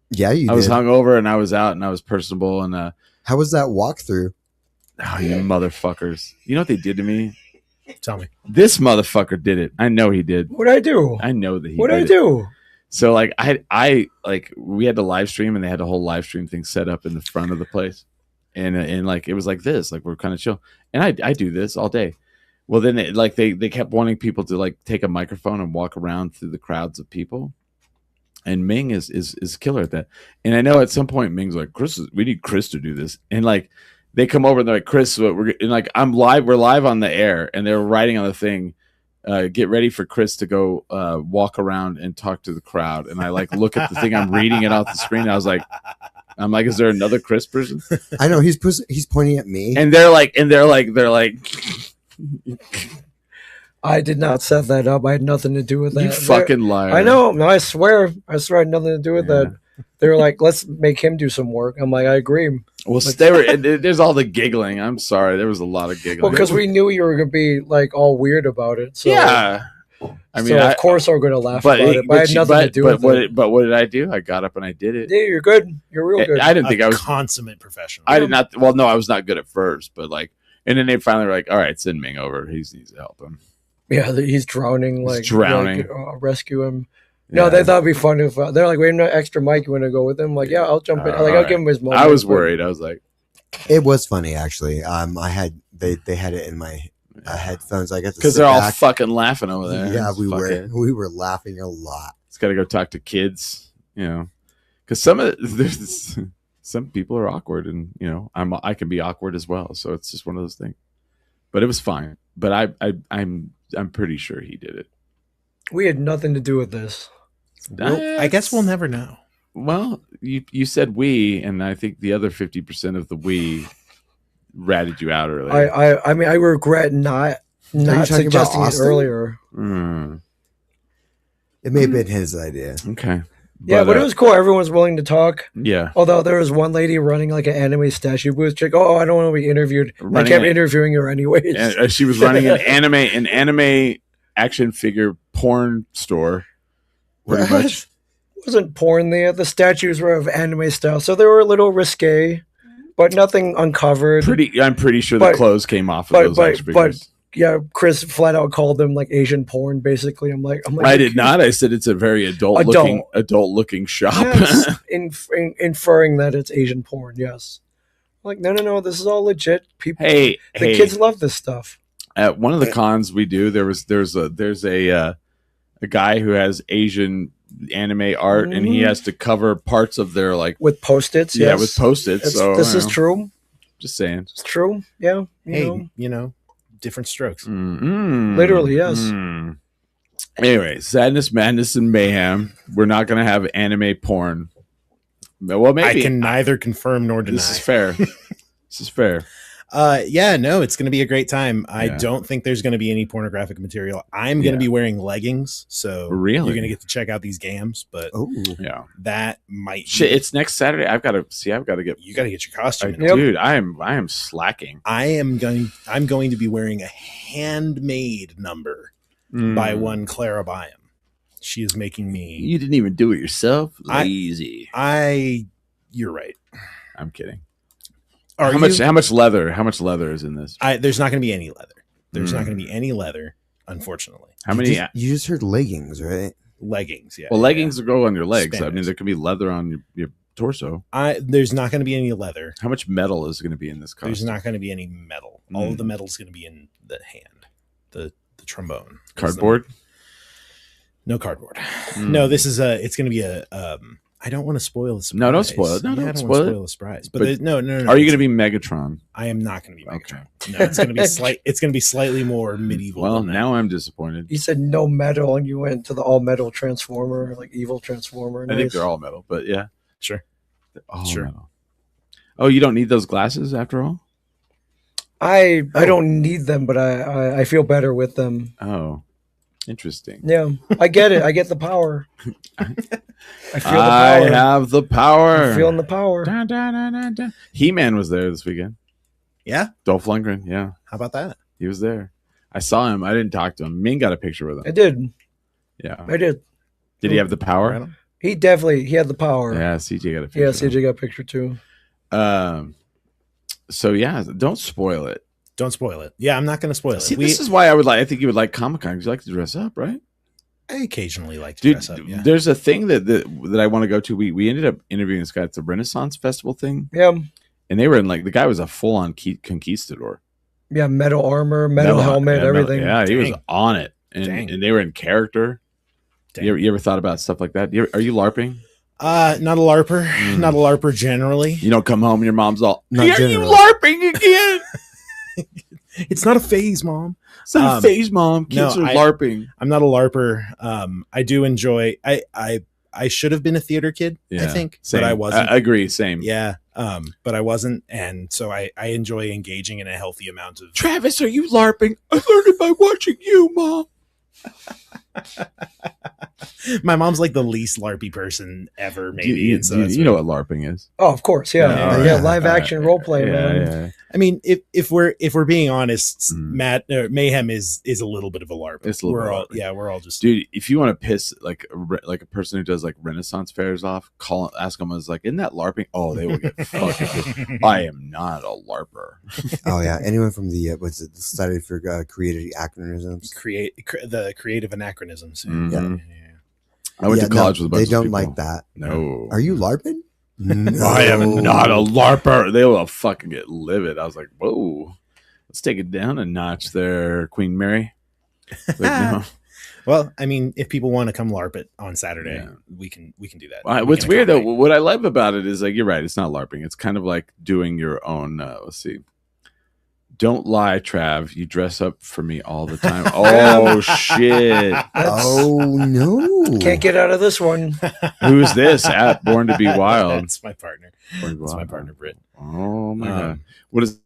Yeah, you I was did. hungover and I was out and I was personable and How was that walkthrough? oh, you motherfuckers. You know what they did to me? Tell me. This motherfucker did it. I know he did. What'd I do? I know that he What'd I did it. do? So like I like we had the live stream and they had a whole live stream thing set up in the front of the place. And like it was like this, like we're kind of chill. And I do this all day. Well, then they kept wanting people to like take a microphone and walk around through the crowds of people. And Ming is killer at that. And I know at some point Ming's like, we need Chris to do this. And like they come over and they're like, Chris, we're live on the air, and they're writing on the thing. Get ready for Chris to go walk around and talk to the crowd. And I like look at the thing, I'm reading it off the screen. And I was like, is there another Chris person? I know he's pointing at me. And they're like, I did not set that up. I had nothing to do with that. you fucking liar. I know. No, I swear I had nothing to do with that. They were like, let's make him do some work. I'm like, I agree. Well, there's all the giggling. I'm sorry. There was a lot of giggling. Well, because we knew you were going to be like all weird about it. So, yeah. I mean, of course, we're going to laugh but about it. But I had nothing to do with it. But what did I do? I got up and I did it. Yeah, you're good. You're real good. I didn't think I was. Consummate professional. I did not. Well, no, I was not good at first, but like, and then they finally were like, "All right, send Ming over. He needs to help him." Yeah, he's drowning. He's Like drowning. Like, rescue him. No, they thought it'd be fun if they're like, "Wait, no extra mic. You want to go with him?" Like, yeah, I'll jump in. Like, I'll give him his moment. I was worried. I was like, It was funny actually. I had they had it in my headphones. I got to because sit they're all back. fucking laughing over there. Yeah, It's we fuckhead. were laughing a lot. It's got to go talk to kids, because there's some people are awkward, and I can be awkward as well. So it's just one of those things. But it was fine. But I'm pretty sure he did it. We had nothing to do with this. I guess we'll never know. Well, you said we, and I think the other 50% of the we ratted you out earlier. I mean, I regret not talking about suggesting it Austin? earlier. It may have been his idea. Okay. Yeah, but it was cool. Everyone's willing to talk. Yeah. Although there was one lady running like an anime statue booth. Chick, I don't want to be interviewed. I kept interviewing her anyways. And she was running an anime action figure porn store. Pretty much. It wasn't porn there. The statues were of anime style, so they were a little risque, but nothing uncovered. I'm pretty sure the clothes came off of those action figures. Yeah, Chris flat out called them like Asian porn. Basically, I'm like, I did not. I said it's a very adult looking shop. Yes, inferring that it's Asian porn. Yes, I'm like no, this is all legit. People, the kids love this stuff. At one of the cons we do, there's a guy who has Asian anime art, and he has to cover parts of their like with post-its. Yeah, yes. with post-its. So this is true. Just saying, it's true. Yeah, you know, different strokes. Mm-hmm. Literally, yes. Anyway, Sadness, Madness, and Mayhem. We're not going to have anime porn. Well, maybe. I can neither confirm nor deny. This is fair. This is fair. Yeah, no, it's going to be a great time. I Yeah. don't think there's going to be any pornographic material. I'm going to be wearing leggings, so Really? you're going to get to check out these gams. But Oh, Yeah. that might Shit, it's next Saturday. I've got to get. you got to get your costume. in. Dude, I am slacking. I'm going to be wearing a handmade number by one Clara Byam. She is making me. You didn't even do it yourself. I- Lazy. You're right. I'm kidding. Are How much? you- How much leather? How much leather is in this? There's not going to be any leather. There's not going to be any leather, unfortunately. How many? You just heard leggings, right? Leggings, yeah. Well, leggings go on your legs. I mean, Spandex. there could be leather on your torso. There's not going to be any leather. How much metal is going to be in this costume? There's not going to be any metal. All of the metal's going to be in the hand, the trombone. Cardboard? No cardboard. No, this is it's going to be a. I don't want to spoil the surprise. No, don't spoil it. No, Yeah, don't I don't spoil want it. to spoil the surprise. But, But no. Are you going to be Megatron? I am not going to be Okay. Megatron. No, it's going to be It's going to be slightly more medieval. Well, than that. now I'm disappointed. You said no metal, and you went to the all metal Transformer, like evil Transformer. I think Nice. they're all metal, but yeah. Sure. They're all Sure. metal. Oh, you don't need those glasses after all? I don't need them, but I feel better with them. Oh, interesting. Yeah, I get it. I get the power. I feel the I power. have the power. I'm feeling the power. Dun, dun, dun, dun, dun. He-Man was there this weekend. Yeah. Dolph Lundgren, yeah. How about that? He was there. I saw him. I didn't talk to him. Ming got a picture with I him. did. Yeah. I did. Did he have the power? Right on. He had the power. Yeah, CJ got a picture. Yeah, with him. CJ got a picture too. So yeah, don't spoil it. Don't spoil it. Yeah, I'm not going to spoil See, it. this is why I think you would like Comic-Con because you like to dress up, right? I occasionally like to Dude, dress up. Yeah. there's a thing that I want to go to. We ended up interviewing this guy at the Renaissance Festival thing, Yeah, and they were in the guy was a full on conquistador, yeah, metal armor, metal helmet, yeah, everything. Yeah, he was Dang. on it, Dang. and they were in character. Dang. You ever thought about stuff like that? Are you LARPing? Not a LARPer. Not a LARPer generally. You don't come home and your mom's all, Not "Are you generally. LARPing again?" It's not a phase, Mom. It's not a phase, mom. Kids no, are I- LARPing. I'm not a LARPer. I do enjoy. I should have been a theater kid. I think, same. but I wasn't. I agree. Same. Yeah. But I wasn't, and so I enjoy engaging in a healthy amount of. Travis, are you LARPing? I learned it by watching you, Mom. My mom's like the least LARPy person ever, maybe. You, and so you, that's you know what LARPing is. Oh, of course, yeah, Yeah, yeah, all right. live action role play, Yeah, man. yeah. I mean, if we're being honest, Mm. Mayhem is a little bit of a LARP. It's a little we're bit all LARPing. we're all just Dude, if you want to piss like a person who does like Renaissance fairs off, ask them, "Is like, isn't that LARPing?" Oh, they will get fucking. I am not a LARPer. Oh yeah, anyone from the what's it? The Society for Creative Acronyms. the creative anachronisms. Mhm. I went Yeah, to college no, with a bunch they don't of people. like that. No. Are you LARPing? No. I am not a LARPer. They will fucking get livid. I was like, whoa, let's take it down a notch there, Queen Mary. Like, no. Well, I mean, if people want to come LARP it on Saturday, Yeah. we can do that. What's We can weird though, accommodate. what I love about it is like you're right. It's not LARPing. It's kind of like doing your own. Let's see. Don't lie, Trav. You dress up for me all the time. Oh shit! Oh no! Can't get out of this one. Who's this at Born to Be Wild? That's my partner. Born to Be That's my Wild. partner, Britt. Oh my Um, god! What does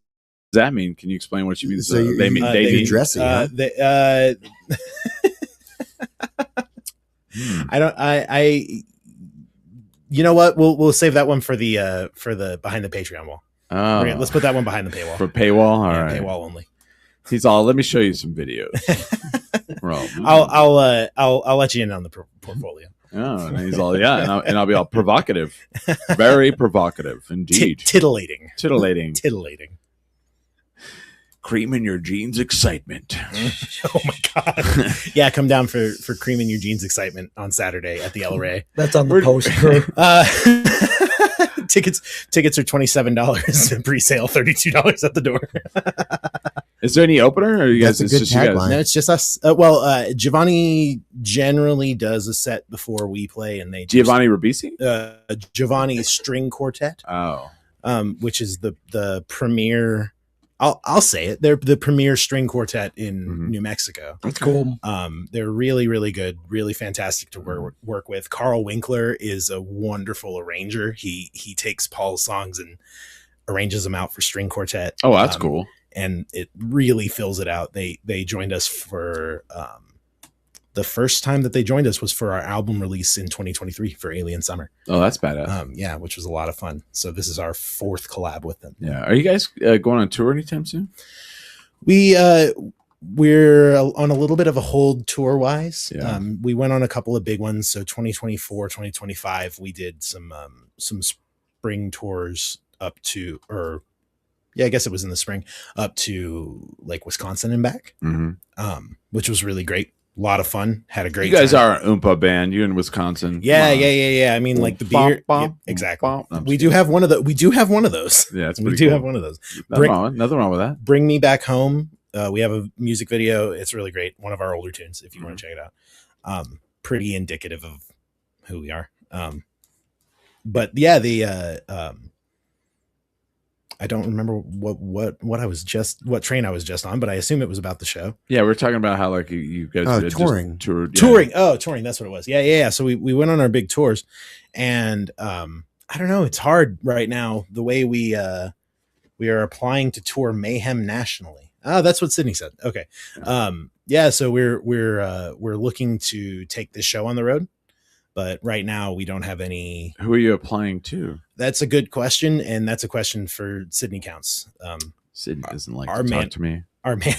that mean? Can you explain what you mean? So you- they mean you- they you mean dressing, huh? Hmm. I don't. I. You know what? We'll save that one for the behind the Patreon wall. Oh, Let's put that one behind the paywall. for paywall. All Yeah, right. paywall only. He's all. Let me show you some videos. We're all, I'll let you in on the portfolio. Oh, and he's all yeah, and I'll be all provocative, very provocative indeed, Titillating. titillating, cream in your jeans, excitement. Oh my god! Yeah, come down for Cream in Your Jeans excitement on Saturday at the El Rey. That's on the poster. Tickets are $27 pre-sale, $32 at the door. Is there any opener, or you guys? That's a It's good just you guys. tagline. No, it's just us. Giovanni generally does a set before we play, and they do Giovanni Ribisi. Giovanni's String Quartet, Oh, which is the premier I'll say it. They're the premier string quartet in Mhm. New Mexico. That's cool. They're really, really good, really fantastic to work with. Carl Winkler is a wonderful arranger. He takes Paul's songs and arranges them out for string quartet. Oh, that's cool. And it really fills it out. They joined us for the first time that they joined us was for our album release in 2023 for Alien Summer. Oh, that's badass. Yeah, which was a lot of fun. So this is our 4th collab with them. Yeah. Are you guys going on tour anytime soon? We're on a little bit of a hold tour wise. Yeah. We went on a couple of big ones. So 2024, 2025, we did some spring tours up to, or yeah, I guess it was in the spring, up to like Wisconsin and back, which was really great. A lot of fun. Had a great You guys time. are an Oompa band. You're in Wisconsin. Yeah. I mean, like the beer. Exactly. We do have one of the. We do have one of those. Yeah, that's we pretty do cool. have one of those. Nothing wrong with that. Bring Me Back Home. We have a music video. It's really great. One of our older tunes, if you want to check it out. Pretty indicative of who we are. But yeah, I don't remember what train I was just on, but I assume it was about the show. Yeah, we're talking about how like you guys did touring. Toured. Yeah. Touring. Oh, touring. That's what it was. Yeah. So we went on our big tours, and I don't know. It's hard right now. The way we are applying to tour Mayhem nationally. Oh, that's what Sydney said. Okay. Yeah. So we're looking to take this show on the road, but right now we don't have any. Who are you applying to? That's a good question, and that's a question for Sydney Counts. Sydney doesn't like our to man- talk to me. Our man.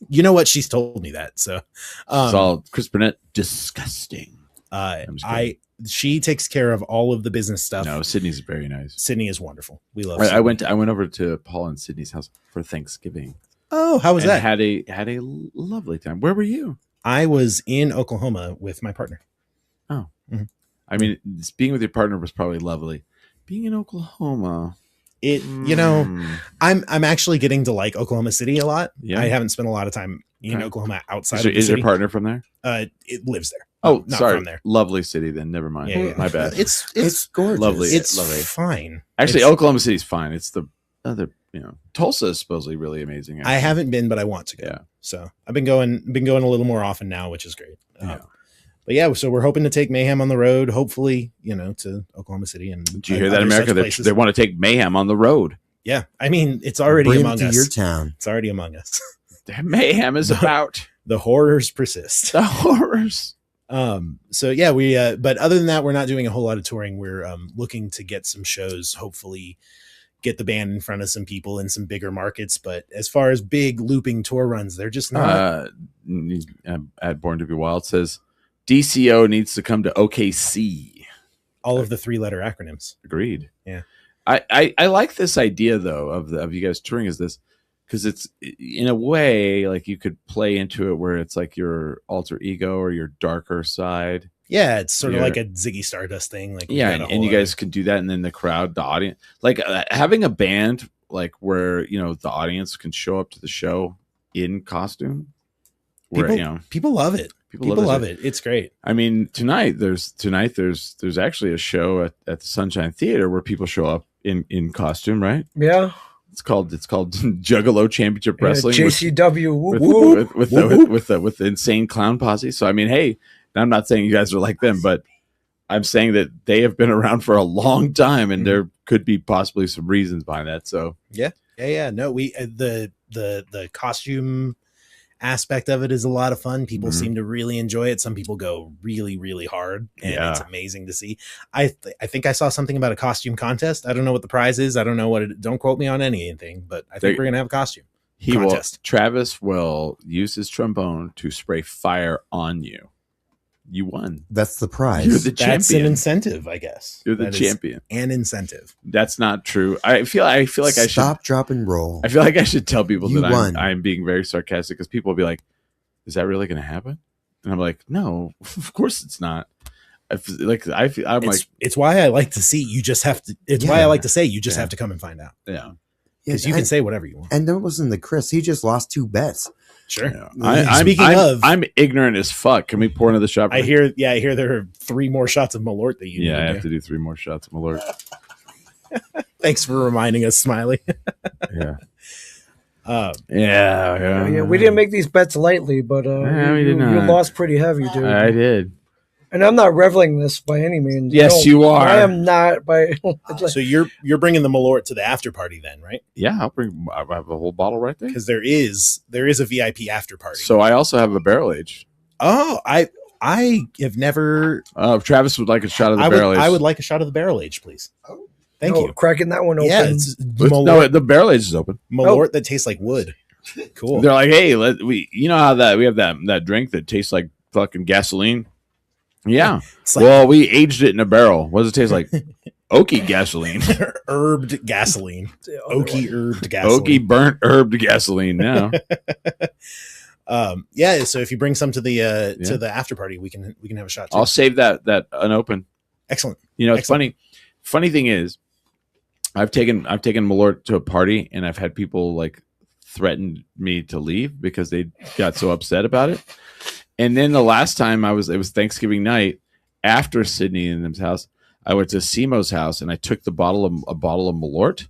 You know what? She's told me that. So It's all Chris Burnett. Disgusting. She takes care of all of the business stuff. No, Sydney's very nice. Sydney is wonderful. We love. I Sydney. went over to Paul and Sydney's house for Thanksgiving. Oh, how was and that? Had a lovely time. Where were you? I was in Oklahoma with my partner. Oh, Mhm. I mean, being with your partner was probably lovely. Being in Oklahoma, I'm actually getting to like Oklahoma City a lot. Yeah. I haven't spent a lot of time in Oklahoma outside of the is city. your partner from there? It lives there. Oh, not sorry. from there. Lovely city. Then never mind. Yeah. My bad. It's gorgeous. lovely. It's lovely. fine. Actually, It's- Oklahoma City's fine. It's the other. Tulsa is supposedly really amazing. I haven't been, but I want to go. Yeah. So I've been going a little more often now, which is great. Yeah. But yeah, so we're hoping to take Mayhem on the road, hopefully, to Oklahoma City. And Did you hear that, other America? such They places. want to take Mayhem on the road. Yeah, I mean, it's already Bring among it to us. your town. It's already among us. Mayhem is about The horrors persist. the horrors. So yeah, but other than that, we're not doing a whole lot of touring. We're looking to get some shows, hopefully get the band in front of some people in some bigger markets. But as far as big looping tour runs, they're just not. At Born to Be Wild says DCO needs to come to OKC. All of the 3-letter acronyms. Agreed. Yeah. I like this idea though of you guys touring as this, because it's in a way like you could play into it where it's like your alter ego or your darker side. Yeah, it's sort of Yeah. like a Ziggy Stardust thing. Like we've Yeah, got a and you whole guys could do that, and then the crowd, the audience, like having a band like where the audience can show up to the show in costume. Where people love it. People love it. It's great. I mean, tonight there's actually a show at the Sunshine Theater where people show up in costume, right? Yeah. It's called Juggalo Championship Wrestling JCW. Whoop, whoop. with the Insane Clown Posse. So I mean, hey, I'm not saying you guys are like them, but I'm saying that they have been around for a long time, and there could be possibly some reasons behind that. So Yeah. No, we the costume aspect of it is a lot of fun. People seem to really enjoy it. Some people go really, really hard, and it's amazing to see. I think I saw something about a costume contest. I don't know what the prize is. I don't know what it. Don't quote me on anything, but I think we're gonna have a costume contest. Travis will use his trombone to spray fire on you. You won. That's the prize. You're the That's an champion. incentive, I guess. You're the That is champion. an incentive. That's not true. I feel like I should Stop, drop, and roll. I feel like I should tell people You that won. I'm being very sarcastic, because people will be like, "Is that really going to happen?" And I'm like, "No, of course it's not." It's why I like to see. You just have to. It's why I like to say you just have to come and find out, yeah. because you can say whatever you want. And don't listen to Chris. He just lost 2 bets. Sure. Yeah. I'm ignorant as fuck. Can we pour another shot? I hear there are 3 more shots of Malort that you need Yeah, I to have to do 3 more shots of Malort. Thanks for reminding us, Smiley. Yeah. Yeah, we didn't make these bets lightly, but we you did not. lost pretty heavy, dude. I did. And I'm not reveling this by any means. Yes, you are. I am not. By So you're bringing the Malort to the after party then, right? Yeah, I have a whole bottle right there. Because there is a VIP after party. So I also have a barrel age. Oh, I have never. Travis would like a shot of the barrel age. I would like a shot of the barrel age, please. Thank you. Cracking that one open. Yeah, it's no, the barrel age is open. Malort that tastes like wood. Cool. They're like, hey, you know how that we have that drink that tastes like fucking gasoline. Yeah. It's like, well, we aged it in a barrel. What does it taste like? Oaky gasoline. Herbed gasoline. Oaky herbed gasoline. Oaky burnt herbed gasoline now. Yeah, so if you bring some to the after party, we can have a shot too. I'll save that unopened. Excellent. You know, it's funny. Funny thing is, I've taken Malort to a party and I've had people like threaten me to leave because they got so upset about it. And then the last time it was Thanksgiving night after Sydney and them's house, I went to Simo's house and I took a bottle of Malort,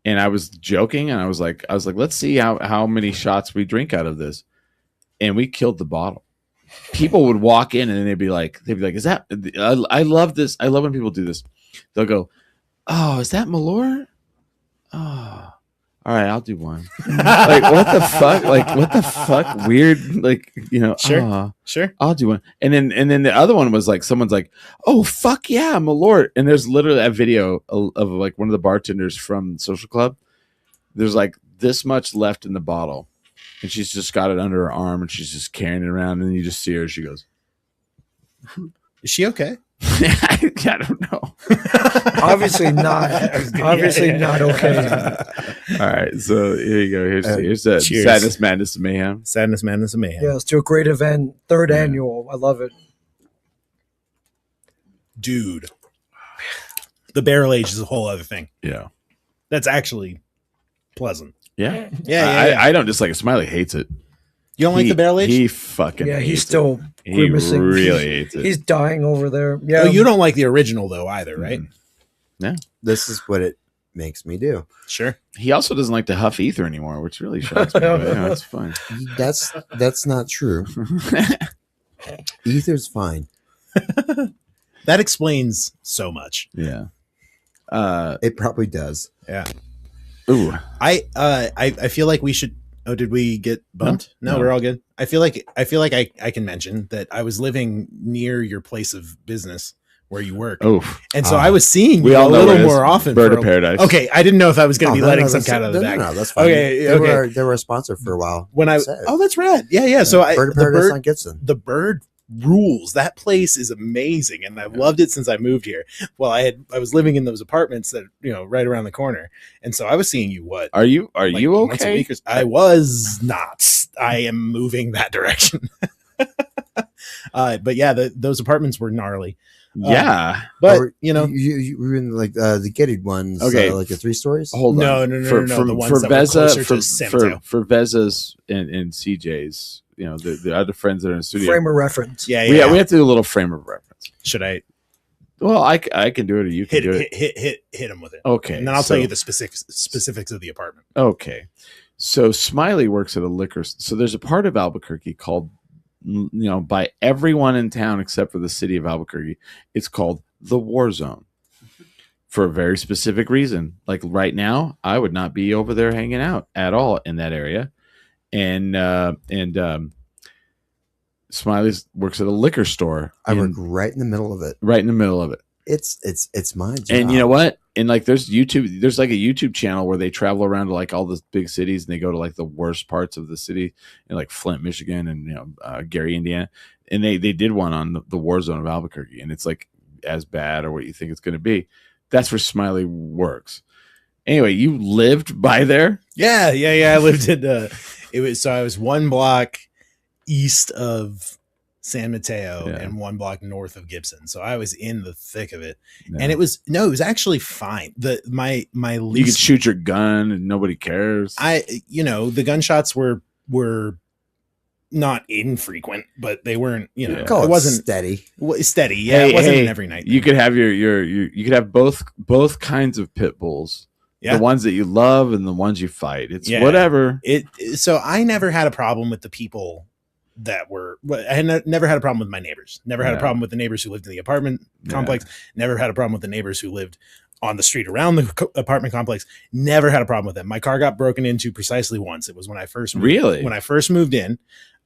and I was joking and I was like, let's see how many shots we drink out of this, and we killed the bottle. People would walk in and they'd be like, is that? I love this. I love when people do this. They'll go, oh, is that Malort? Oh. All right, I'll do one. Like, what the fuck? Like, what the fuck? Weird. Like, you know, Sure. I'll do one. And then the other one was like, someone's like, oh, fuck yeah, Malort. And there's literally a video of like one of the bartenders from Social Club. There's like this much left in the bottle. And she's just got it under her arm and she's just carrying it around. And you just see her. She goes, is she okay? I don't know. Obviously not. Obviously not okay. All right, so here you go. Here's the cheers. Sadness, Madness, and Mayhem. Sadness, Madness, and Mayhem. Yeah, let's do a great event. Third annual. I love it. Dude. The barrel age is a whole other thing. Yeah. That's actually pleasant. Yeah. Yeah. I don't dislike it. Smiley hates it. You don't like the barrel age? He fucking Yeah, he's hates still it. grimacing. He really hates it. He's dying over there. Yeah. Oh, you don't like the original though either, right? This is what it makes me do. Sure. He also doesn't like to huff ether anymore, which really shocks me. But, yeah, that's fine. That's not true. Ether's fine. That explains so much. Yeah. It probably does. Yeah. Ooh. I feel like we should. Oh, did we get bumped? No, we're all good. I feel like I can mention that I was living near your place of business where you work. Oh. And so I was seeing we you all a know little where it is. more often. Bird of Paradise. Okay, I didn't know if I was going to be letting some cat out of the bag. No, that's fine. Okay, They were a sponsor for a while. That's rad. Yeah. So Bird of Paradise on Gibson. The bird rules. That place is amazing, and I've loved it since I moved here. Well, I was living in those apartments that right around the corner, and so I was seeing you. What are you once a okay? week I was not. I am moving that direction. But yeah, those apartments were gnarly. Yeah, but you were in like the gated ones. Okay, like the 3 stories. Hold on. No. The ones that were closer to San Mateo. For Veza's and CJ's. The other friends that are in the studio. Frame of reference. Yeah. We have to do a little frame of reference. Should I? Well, I can do it, or you can do it. Hit him with it. Okay, and then I'll tell you the specifics of the apartment. Okay, so Smiley works at a liquor. So there's a part of Albuquerque called, by everyone in town except for the city of Albuquerque, it's called the War Zone. For a very specific reason. Like right now, I would not be over there hanging out at all in that area. And Smiley works at a liquor store. I work right in the middle of it. Right in the middle of it. It's my job. And you know what? And like there's like a YouTube channel where they travel around to like all the big cities and they go to like the worst parts of the city in like Flint, Michigan and Gary, Indiana. And they did one on the war zone of Albuquerque, and it's like as bad or what you think it's going to be. That's where Smiley works. Anyway, you lived by there? Yeah. I lived in I was 1 block east of San Mateo and 1 block north of Gibson. So I was in the thick of it. No. And it was actually fine. My least, you could shoot your gun and nobody cares. The gunshots were not infrequent, but they weren't, it wasn't steady. Steady. Yeah. It wasn't every night. You could have you could have both kinds of pit bulls The ones that you love and the ones you fight. It's whatever. So I never had a problem with the people that were. I had never had a problem with my neighbors. Never had a problem with the neighbors who lived in the apartment complex. Never had a problem with the neighbors who lived on the street around the apartment complex. Never had a problem with them. My car got broken into precisely once. It was when I first moved in,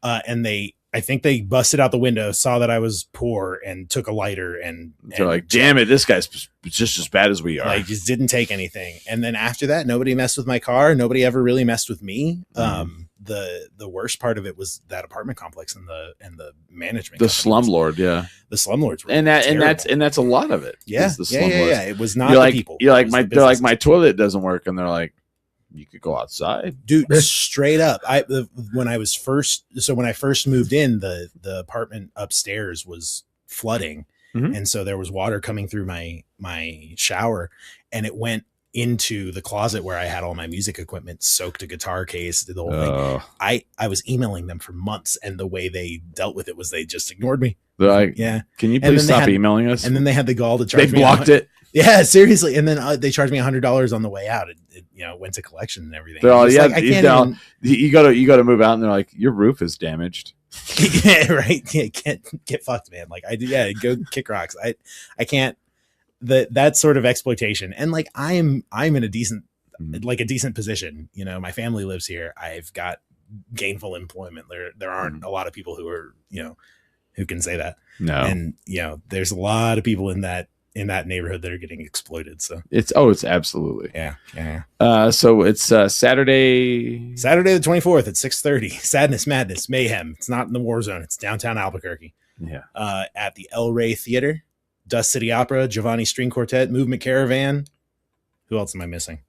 and I think they busted out the window, saw that I was poor, and took a lighter. And they're like, damn it, this guy's just as bad as we are. Like, just didn't take anything. And then after that, nobody messed with my car. Nobody ever really messed with me. The worst part of it was that apartment complex and the management. The slumlord, the slumlords, and that's a lot of it. Yeah, the slumlords. yeah. It was not the people. You're like they're like, my toilet doesn't work, and they're like, you could go outside, dude. Straight up. When I first moved in, the apartment upstairs was flooding, and so there was water coming through my shower, and it went into the closet where I had all my music equipment, soaked a guitar case, did the whole thing. I was emailing them for months, and the way they dealt with it was they just ignored me. They're like, can you please stop emailing us? And then they had the gall to charge me. They blocked it. Yeah, seriously. And then they charged me $100 on the way out. It went to collection and everything. They're all, you got to move out, and they're like, your roof is damaged. Yeah, right. Yeah, get fucked, man. Like, go kick rocks. I can't. That sort of exploitation. And like, I'm in a decent position. My family lives here. I've got gainful employment. There aren't a lot of people who are, who can say that. No. And there's a lot of people in that neighborhood that are getting exploited. So it's absolutely. Yeah. So it's Saturday the 24th at 6:30. Sadness, Madness, Mayhem. It's not in the war zone. It's downtown Albuquerque. Yeah. At the El Rey Theater, Dust City Opera, Giovanni String Quartet, Movement Caravan. Who else am I missing?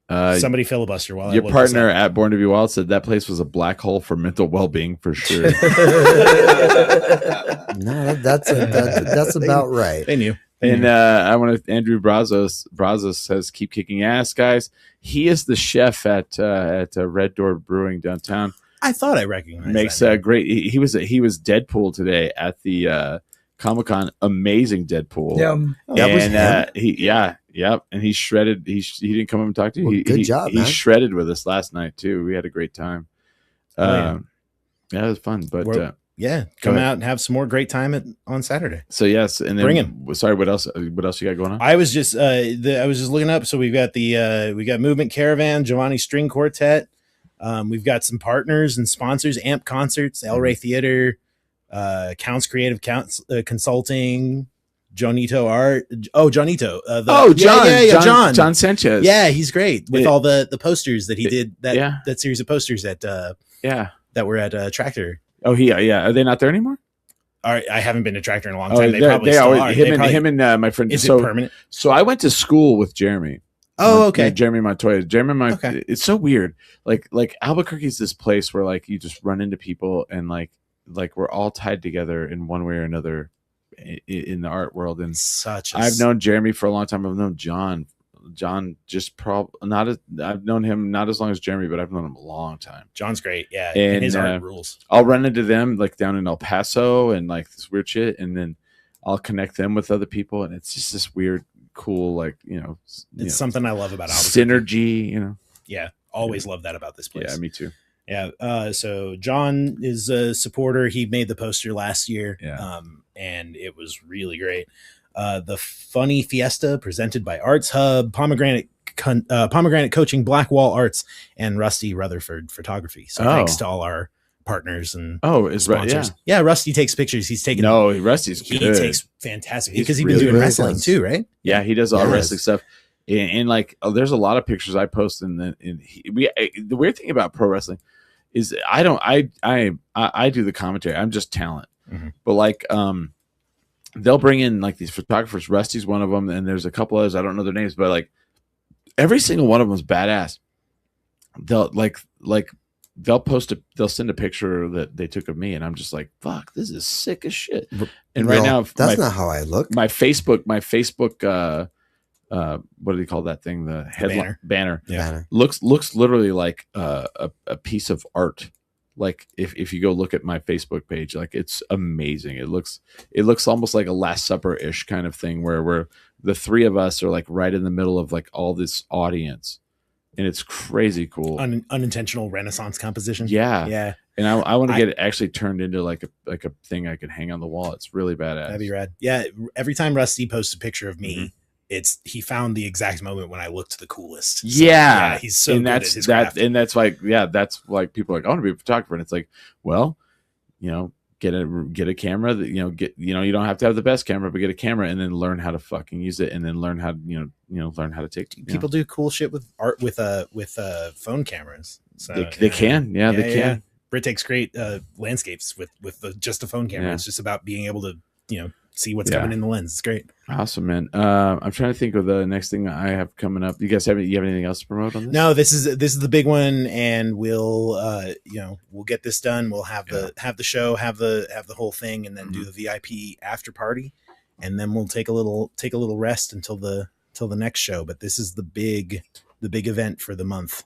Somebody filibuster while your partner at Born to Be Wild said that place was a black hole for mental well-being for sure. No, that's about right. They knew. And Andrew Brazos says, keep kicking ass, guys. He is the chef at Red Door Brewing downtown. I thought I recognized. Makes a great. He was Deadpool today at the Comicon. Amazing Deadpool. And he shredded. He didn't come up and talk to you. Well, good job, man. He shredded with us last night too. We had a great time. Yeah, it was fun. But come out and have some more great time on Saturday. So yes, and then bring him. Sorry, what else? What else you got going on? I was just looking up. So we've got we got Movement Caravan, Giovanni String Quartet. We've got some partners and sponsors: Amp Concerts, El Rey Theater, Counts Creative Consulting, Jonito Art. John Sanchez. Yeah, he's great with all the posters that he did. That series of posters that were at Tractor. Oh, are they not there anymore? All right, I haven't been to Tractor in a long time. They probably still are. Him and my friend. Is it permanent? So I went to school with Jeremy. Oh, okay. Jeremy Montoya. Okay. It's so weird. Like Albuquerque is this place where like you just run into people and like we're all tied together in one way or another in the art world. And I've known Jeremy for a long time. I've known John just I've known him not as long as Jeremy, but I've known him a long time. John's great. Yeah. And his art rules. I'll run into them like down in El Paso and like this weird shit. And then I'll connect them with other people. And it's just this weird, cool, like, it's something I love about Albuquerque. Synergy, Yeah. Always love that about this place. Yeah, me too. Yeah. So John is a supporter. He made the poster last year. Yeah. And it was really great. The Funny Fiesta presented by Arts Hub, Pomegranate Coaching, Black Wall Arts, and Rusty Rutherford Photography. So thanks to all our partners and sponsors. Yeah, Rusty takes pictures. He's taking. No, Rusty's good. He takes fantastic because he's been doing wrestling too, right? Yeah, he does all wrestling stuff. And like, there's a lot of pictures I post the weird thing about pro wrestling is I do the commentary. I'm just talent. Mm-hmm. But like, they'll bring in like these photographers. Rusty's one of them, and there's a couple others. I don't know their names, but like every single one of them is badass. They'll send a picture that they took of me, and I'm just like, fuck, this is sick as shit. And right now, that's not how I look. My Facebook, what do you call that thing? The headline banner. Yeah. Banner. Looks literally like a piece of art. Like if you go look at my Facebook page, like it's amazing. It looks almost like a Last Supper ish kind of thing where the three of us are like right in the middle of like all this audience, and it's crazy cool. Unintentional Renaissance composition. Yeah. Yeah. And I want to get it actually turned into like a thing I can hang on the wall. It's really badass. That'd be rad. Yeah. Every time Rusty posts a picture of me, he found the exact moment when I looked the coolest. So, yeah. He's so and good that's at his that, craft. and that's like, that's like people are like, I want to be a photographer, and it's like, well, get a camera that you don't have to have the best camera, but get a camera and then learn how to fucking use it, and then learn how to learn how to take people do cool shit with art with phone cameras. So they can. They can. Britt takes great landscapes with just a phone camera. Yeah. It's just about being able to see what's coming in the lens. It's great. Awesome, man. I'm trying to think of the next thing I have coming up. You guys have anything else to promote on this? No, this is the big one, and we'll we'll get this done. We'll have the show, have the whole thing, and then do the VIP after party, and then we'll take a little rest until the next show. But this is the big event for the month.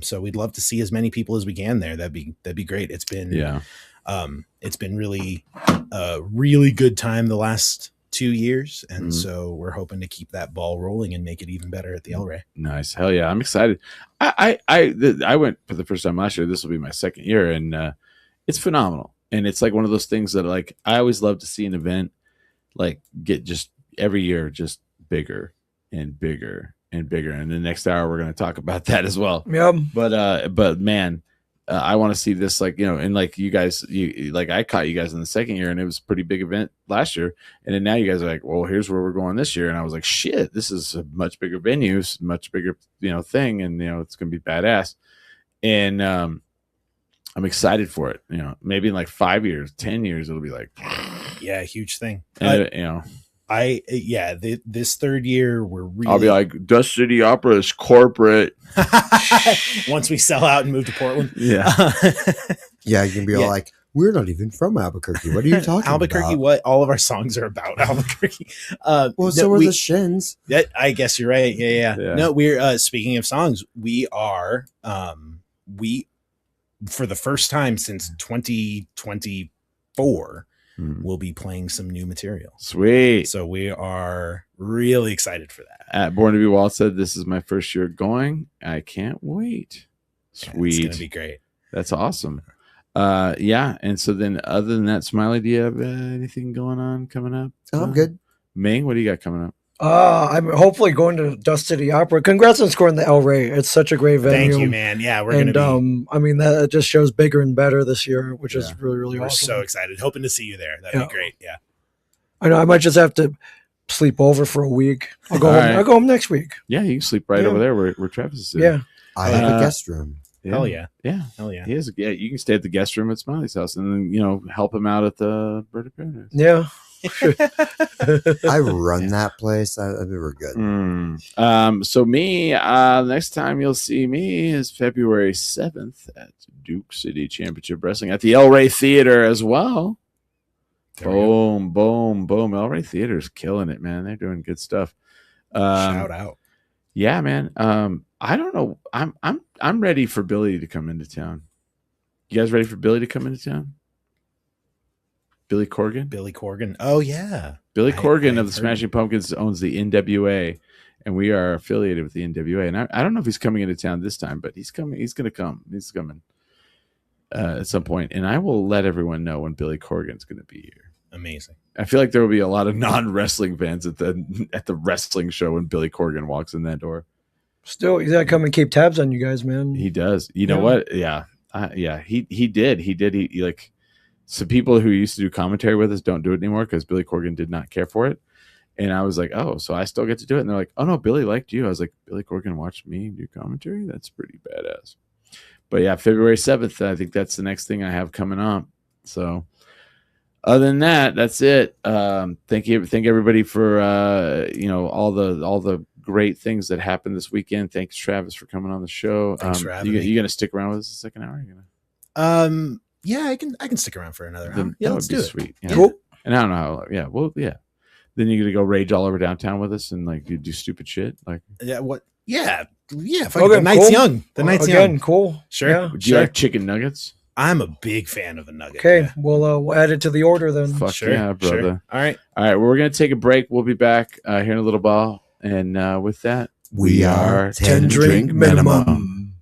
So we'd love to see as many people as we can there. That'd be great. It's been it's been really a really good time the last 2 years, and so we're hoping to keep that ball rolling and make it even better at the El Rey. Nice. Hell yeah, I'm excited. I went for the first time last year. This will be my second year, and it's phenomenal. And it's like one of those things that like I always love to see an event like get just every year just bigger and bigger and bigger. And the next hour we're going to talk about that as well. Yeah. But man, I want to see this and like you guys, I caught you guys in the second year, and it was a pretty big event last year. And then now you guys are like, well, here's where we're going this year. And I was like, shit, this is a much bigger venue, much bigger, thing. And, it's going to be badass. And, I'm excited for it. Maybe in like 5 years, 10 years, it'll be like, yeah, huge thing. And, this third year we're really. I'll be like, Dust City Opera is corporate. Once we sell out and move to Portland. Yeah. Yeah, you can be all like, we're not even from Albuquerque. What are you talking Albuquerque, about? what? All of our songs are about Albuquerque. Well, so are the Shins. I guess you're right. Yeah. No, we're speaking of songs, we are for the first time since 2024, we'll be playing some new material. Sweet. So we are really excited for that. At Born to Be Wild said, this is my first year going. I can't wait. Sweet. It's going to be great. That's awesome. Yeah. And so then other than that, Smiley, do you have anything going on coming up? I'm good. Ming, what do you got coming up? I'm hopefully going to Dust City Opera. Congrats on scoring the El Rey. It's such a great venue. Thank you, man. Yeah, we're going to be. I mean, that just shows bigger and better this year, which is really, really we're awesome. So excited. Hoping to see you there. That'd be great. Yeah. I know. I might just have to sleep over for a week. I'll go home. Right. I'll go home next week. Yeah, you can sleep right over there where Travis is. Yeah. I have a guest room. Hell yeah. Yeah. Hell yeah. He is. Yeah, you can stay at the guest room at Smiley's house and then, help him out at the Bird of Paradise. Yeah. I run that place. We're good. So me, next time you'll see me is February 7th at Duke City Championship Wrestling at the El Rey Theater as well. Boom, boom, boom. El Rey Theater's killing it, man. They're doing good stuff. Shout out. Yeah, man. I don't know. I'm ready for Billy to come into town. You guys ready for Billy to come into town? Billy Corgan. Oh yeah. Billy Corgan of the Smashing Pumpkins owns the NWA, and we are affiliated with the NWA. And I don't know if he's coming into town this time, but he's coming. He's going to come. He's coming at some point, and I will let everyone know when Billy Corgan's going to be here. Amazing. I feel like there will be a lot of non-wrestling fans at the wrestling show when Billy Corgan walks in that door. Still, he's got to come and keep tabs on you guys, man. He does. You know what? Yeah. He did. He like. Some people who used to do commentary with us don't do it anymore because Billy Corgan did not care for it. And I was like, oh, so I still get to do it. And they're like, oh, no, Billy liked you. I was like, Billy Corgan watched me do commentary? That's pretty badass. But yeah, February 7th, I think that's the next thing I have coming up. So other than that, that's it. Thank everybody for, all the great things that happened this weekend. Thanks, Travis, for coming on the show. Thanks for having me. You going to stick around with us the second hour? Yeah, I can stick around for another hour. Yeah, let's do it. Sweet. Yeah. Cool. And I don't know how. Yeah. Well, yeah. Then you're gonna go rage all over downtown with us and like you do stupid shit. Like what? Yeah. Okay, the night's young. The night's young. Cool. Sure. Yeah, Would you like chicken nuggets? I'm a big fan of a nugget. Okay, yeah. we'll add it to the order then. Fuck Sure, yeah, brother. sure. All right. All right, well, we're going to take a break. We'll be back here in a little while. And with that, We are 10 drink minimum.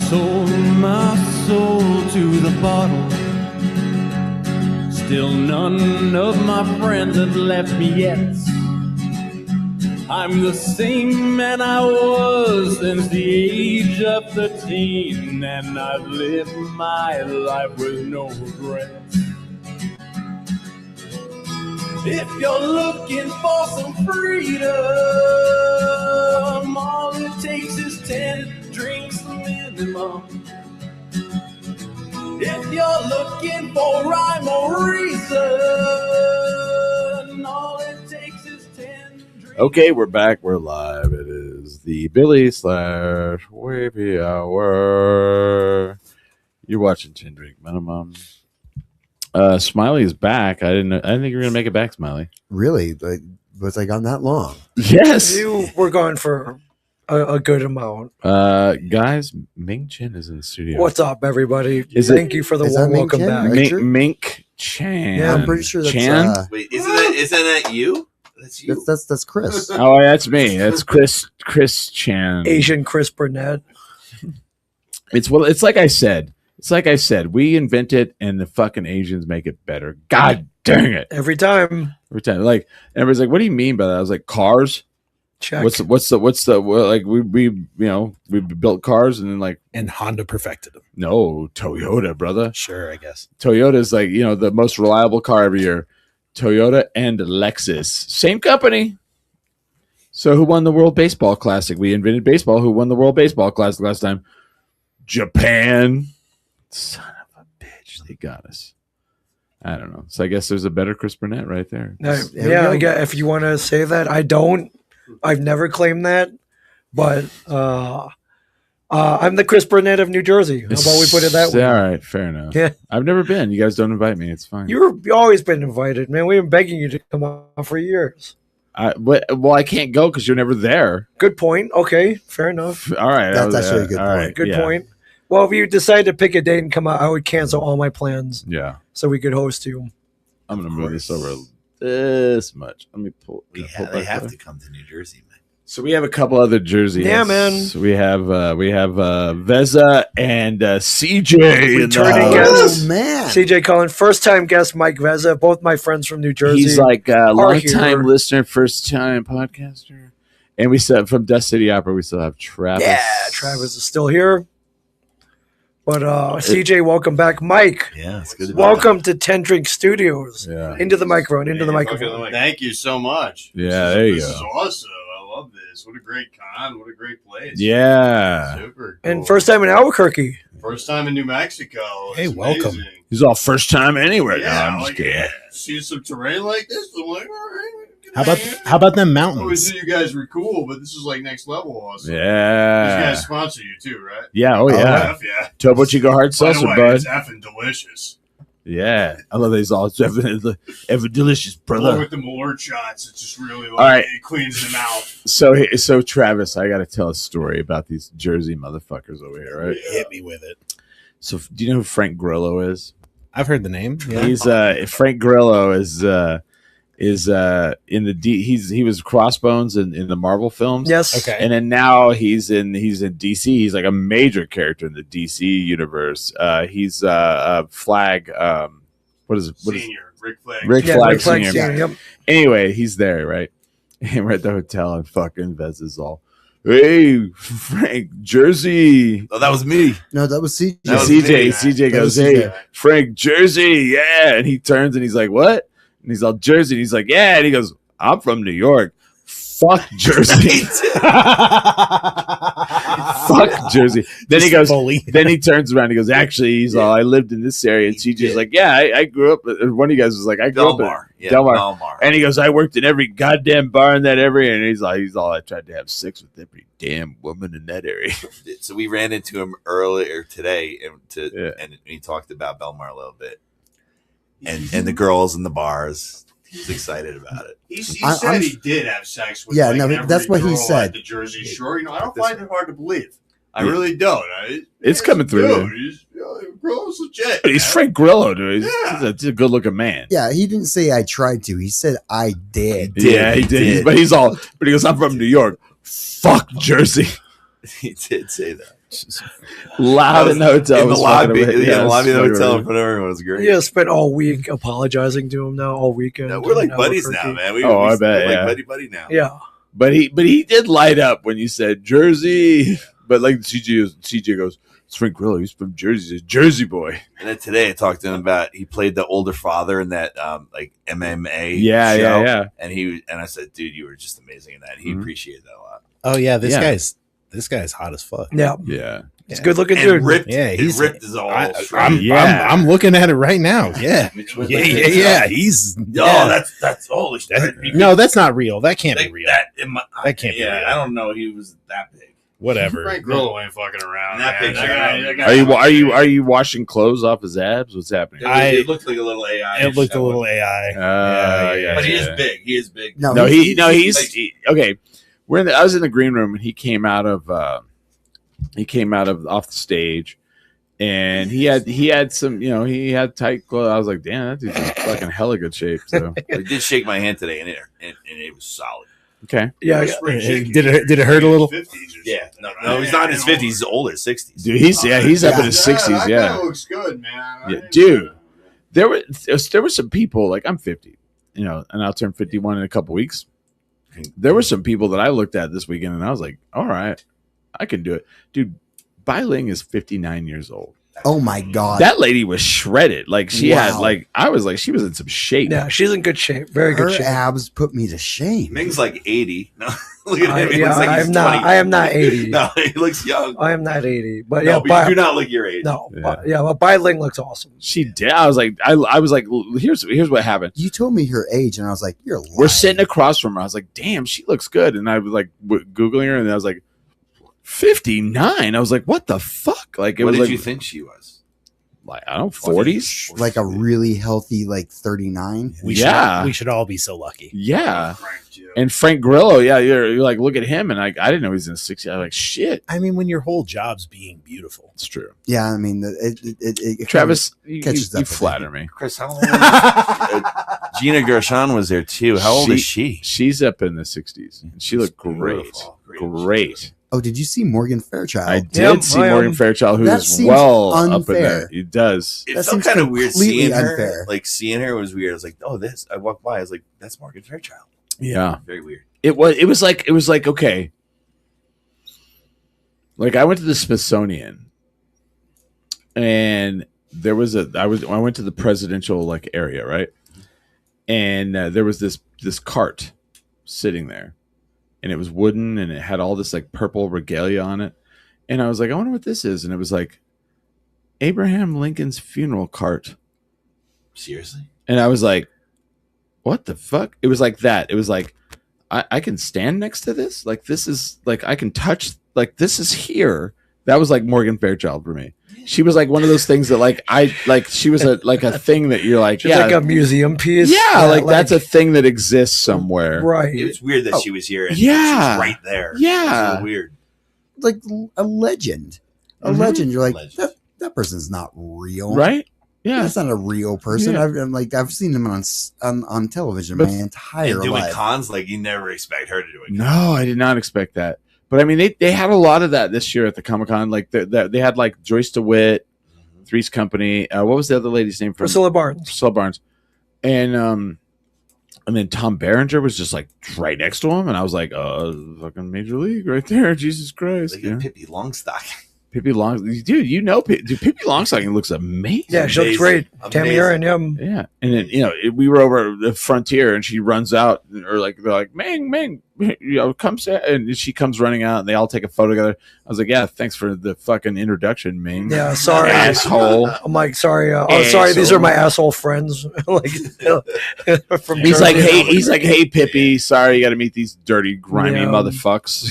sold my soul to the bottle. Still none of my friends have left me yet. I'm the same man I was since the age of 13, and I've lived my life with no regrets. If you're looking for some freedom, all it takes is 10 drinks minimum. If you're looking for rhyme or reason, all it takes is 10 drinks. Okay, we're back. We're live. It is the Billy / Wavy Hour. You're watching 10 Drink Minimum. Smiley is back. I didn't think you were gonna make it back, Smiley. Really? Like, was I gone that long? Yes. You were gone for a good amount. Guys, Ming Chen is in the studio. What's up, everybody? Is Thank you for the is warm that Ming welcome Chen? back. Right? Sure. Mink Chan. Yeah, I'm pretty sure that's Chan. Wait, isn't that you? That's you. that's Chris. Oh, that's me. That's Chris Chan. Asian Chris Burnett. It's like I said. It's like I said. We invent it, and the fucking Asians make it better. God dang it! Every time. Every time, like everybody's like, "What do you mean by that?" I was like, "Cars." Check. What's the like we built cars and then like And Honda perfected them. no Toyota, brother. Sure, I guess. Toyota is like the most reliable car every year. Toyota and Lexus, same company. So who won the World Baseball Classic? We invented baseball. Who won the World Baseball Classic last time? Japan. Son of a bitch, they got us. I don't know. So I guess there's a better Chris Burnett right there. Yeah, I guess if you want to say that, I don't. I've never claimed that, but I'm the Chris Burnett of New Jersey. How about we put it that way? All right, fair enough. Yeah. I've never been. You guys don't invite me. It's fine. You've always been invited, man. We've been begging you to come out for years. Well, I can't go because you're never there. Good point. Okay, fair enough. All right, That's actually a good all point. right, Good yeah. point. Well, if you decide to pick a date and come out, I would cancel all my plans Yeah, so we could host you. I'm gonna move this over this much. Let me pull. They back have there. to come to New Jersey, man. So we have a couple other jerseys. Yeah, man. So we have Veza and CJ in the Returning house. guest. Oh man, CJ Cullen, first time guest Mike Veza, both my friends from New Jersey. He's like a long here. time listener, first time podcaster. And we still from Dust City Opera. We still have Travis. Yeah, Travis is still here. But CJ, welcome back. Mike, Yeah, it's good to be welcome to 10 Drink Studios. Yeah. Into the microphone, into the microphone. back. Thank you so much. Yeah, there you This go. is awesome. I love this. What a great con. What a great place. Yeah. Super cool. And first time in Albuquerque. First time in New Mexico. Hey, It's welcome. amazing. He's all first time anywhere. Yeah, No, I'm just like, kidding. yeah. See some terrain like this. I'm like, all right. How about them I always mountains? knew you guys were cool, but this is like next level awesome. These Yeah. guys sponsor you too, right? Yeah. Oh, yeah. Yeah. Topo Chico Hard By the Seltzer, way, bud. it's effing delicious. Yeah. I love these all. Ever delicious, Along brother. with the Malort shots, it's just really like, All right. it cleans them out. So Travis, I got to tell a story about these Jersey motherfuckers over here, right? Hit me with it. So do you know who Frank Grillo is? I've heard the name. Yeah. He's Frank Grillo is in the he was Crossbones in the Marvel films. Yes. Okay. And then now he's in DC. He's like a major character in the DC universe. He's Flag. What is Senior, Rick Flag. Rick Yeah, Flag Rick Flag Senior. Senior, yep. Anyway, he's there, right? And we're at the hotel, and fucking Vez is all, "Hey, Frank, Jersey." Oh, that was me. no, that was CJ. That was CJ, me, CJ That goes, was "Hey, CJ. Frank, Jersey, yeah." And he turns and he's like, "What?" And he's all, "Jersey." And he's like, "Yeah." And he goes, "I'm from New York. Fuck Jersey." Fuck Jersey. Then he goes, Fully. then he turns around and he goes, "Actually," he's all, "I lived in this area." And CJ's like, "Yeah, I grew up." One of you guys was like, "I grew up Delmar. in Delmar." Delmar. And he goes, "I worked in every goddamn bar in that area." And he's all, "I tried to have sex with every damn woman in that area." So we ran into him earlier today, Yeah. and he talked about Belmar a little bit, and the girls in the bars. He's excited about it. He I- said I'm- he did have sex with Yeah, like, no, every that's what he girl said. at the Jersey Shore. I don't find it hard to believe. I Yeah. really don't. It's coming through, Dude, he's, girl's legit. But he's man. Frank Grillo, dude. Yeah. He's a good looking man. Yeah, he didn't say I tried to. He said I did. Yeah, he did. But he's all, but he goes, "I'm from New York. Fuck Jersey." He did say that. Loud in the hotel. In the was lobby, fucking- yeah, the lobby of the fucking hotel in amazing. front of everyone was great. Yeah, spent all week apologizing to him now, all weekend. No, we're like in buddies Albuquerque. now, man. We, Oh, we, I bet, we're yeah. like buddy now. Yeah. But he did light up when you said Jersey. But like CJ goes, it's Frank Grillo. He's from Jersey. He's a Jersey boy. And then today I talked to him about he played the older father in that like MMA Yeah, show. yeah. And I said, dude, you were just amazing in that. He Mhm. appreciated that a lot. Oh yeah, this Yeah. guy's hot as fuck. Yeah. Yeah. He's a good looking And dude. ripped, Yeah, he's ripped his all. I'm looking at it right now. Yeah, yeah. He's That's holy shit. no, that's not real. That can't be Like, real. that can't be real. I don't know. He was that big. Whatever. Frank Grillo ain't fucking around. That man. picture, That guy- Are you washing clothes off his abs? What's happening? It looked like a little AI. It looked a little AI. Yeah, But he is yeah. big. He is big. No, No, he's like- okay. I was in the green room and he came out of off the stage, and he had some, he had tight clothes. I was like, damn, that dude's in fucking hella good shape. So He did shake my hand today, and it was solid. okay, Yeah. Did it hurt a little? 50s or Yeah, something. no, he's not in his 50s. He's older, 60s. dude, he's up in his 60s. That Yeah, guy looks good, man. Yeah, dude. there were some people, like, I'm 50, and I'll turn 51 in a couple weeks. There were some people that I looked at this weekend, and I was like, all right, I can do it, dude. Bai Ling is 59 years old. Oh my god. That lady was shredded. Like, she had, Wow. like, I was like, she was in some shape. Yeah, she's in good shape. Very Her good shape. abs put me to shame. Ming's like 80. No, look at him. He Yeah, looks like he's I'm not. 20. I am not 80. No, he looks young. I am not 80. But No, yeah, but Bai, you do not look your age. no, Yeah. but Bai Ling looks awesome. She did. I was like, I was like, here's what happened. You told me her age, and I was like, "You're lying." We're sitting across from her. I was like, damn, she looks good. And I was like, Googling her, and I was like, 59. I was like, what the fuck? Like, it What was did like, you think she was? like, I don't know, 40s. like a really healthy, like 39. We should all be so lucky. Yeah. Frank, Joe. And Frank Grillo, yeah, you're like, look at him, and I didn't know he was in 60s. I was like, shit, I mean, when your whole job's being beautiful. it's true. Yeah, I mean, it Travis, you catches up with flatter me. Chris, how old is Gina Gershon was there too. How old is she? She's up in the 60s. And she looked great. Beautiful. Great. Oh, did you see Morgan Fairchild? I did Yep, see I, Morgan Fairchild, who that is seems well up in unfair. there. He does. It That felt seems kind of weird completely seeing her. unfair. Like seeing her was weird. I was like, oh, this. I walked by. I was like, that's Morgan Fairchild. Yeah. Very weird. It was like okay. Like, I went to the Smithsonian, and I went to the presidential, like, area, right? And there was this cart sitting there, and it was wooden, and it had all this, like, purple regalia on it. And I was like, I wonder what this is. And it was like Abraham Lincoln's funeral cart. Seriously? And I was like, what the fuck? It was like that. It was like, I can stand next to this? Like, this is, like, I can touch, like, this is here. That was like Morgan Fairchild for me. She was like one of those things that, like, she was a thing that you're like, She's yeah. like a museum piece. Yeah, like, that's a thing that exists somewhere. right. It was weird that Oh, she was here and yeah. she was right there. Yeah. It was a little weird. Like a legend. A Mhm. legend. You're like, Legend. that person's not real. Right? Yeah. That's not a real person. Yeah. I've seen him on television But- my entire And doing life. cons, like, you never expect her to do it. No, I did not expect that. But I mean, they had a lot of that this year at the Comicon. Like, they had, like, Joyce DeWitt, Three's Company. What was the other lady's name? Priscilla Barnes. Priscilla Barnes. And then Tom Berenger was just, like, right next to him. And I was like, fucking Major League right there. Jesus Christ. Like you know? Pippi Longstocking. Pippi Longstocking. Dude, Pippi Longstocking looks amazing. Yeah, she looks Amazing. great. Tammy Amazing. Aaron, Yeah, and then we were over the frontier, and she runs out, or like they're like, "Ming, come say," and she comes running out, and they all take a photo together. I was like, "Yeah, thanks for the fucking introduction, Ming." Yeah, sorry. asshole. I'm like, sorry. Sorry, these are my asshole friends. Like, from He's Jersey. like, "Hey, Pippi, sorry, you got to meet these dirty, grimy Yeah. motherfuckers."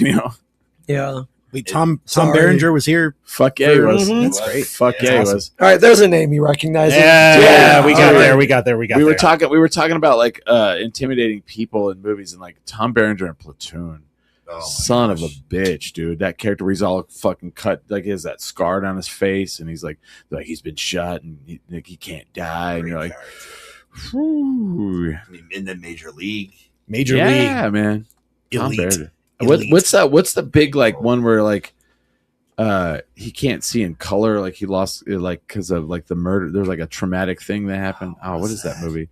Yeah. Wait, Tom Sorry. Berenger was here. Fuck yeah, he was. Mhm. That's great. Fuck Yeah, yeah, awesome. he was. All right, there's a name you recognize. Yeah, we got All there. right. We got there. We were talking about, like, intimidating people in movies, and, like, Tom Berenger in Platoon. Oh, my Son of a gosh. bitch, dude. That character where he's all fucking cut, like, he has that scar down his face, and he's like he's been shot, and he can't die, and Great you're like, character. whew. I mean, in the Major League. Major Yeah, man. Tom Elite. Berenger. Elite. What's the big, like, one where, like, he can't see in color. Like he lost like because of like the murder. There's like a traumatic thing that happened. Oh, what is that movie?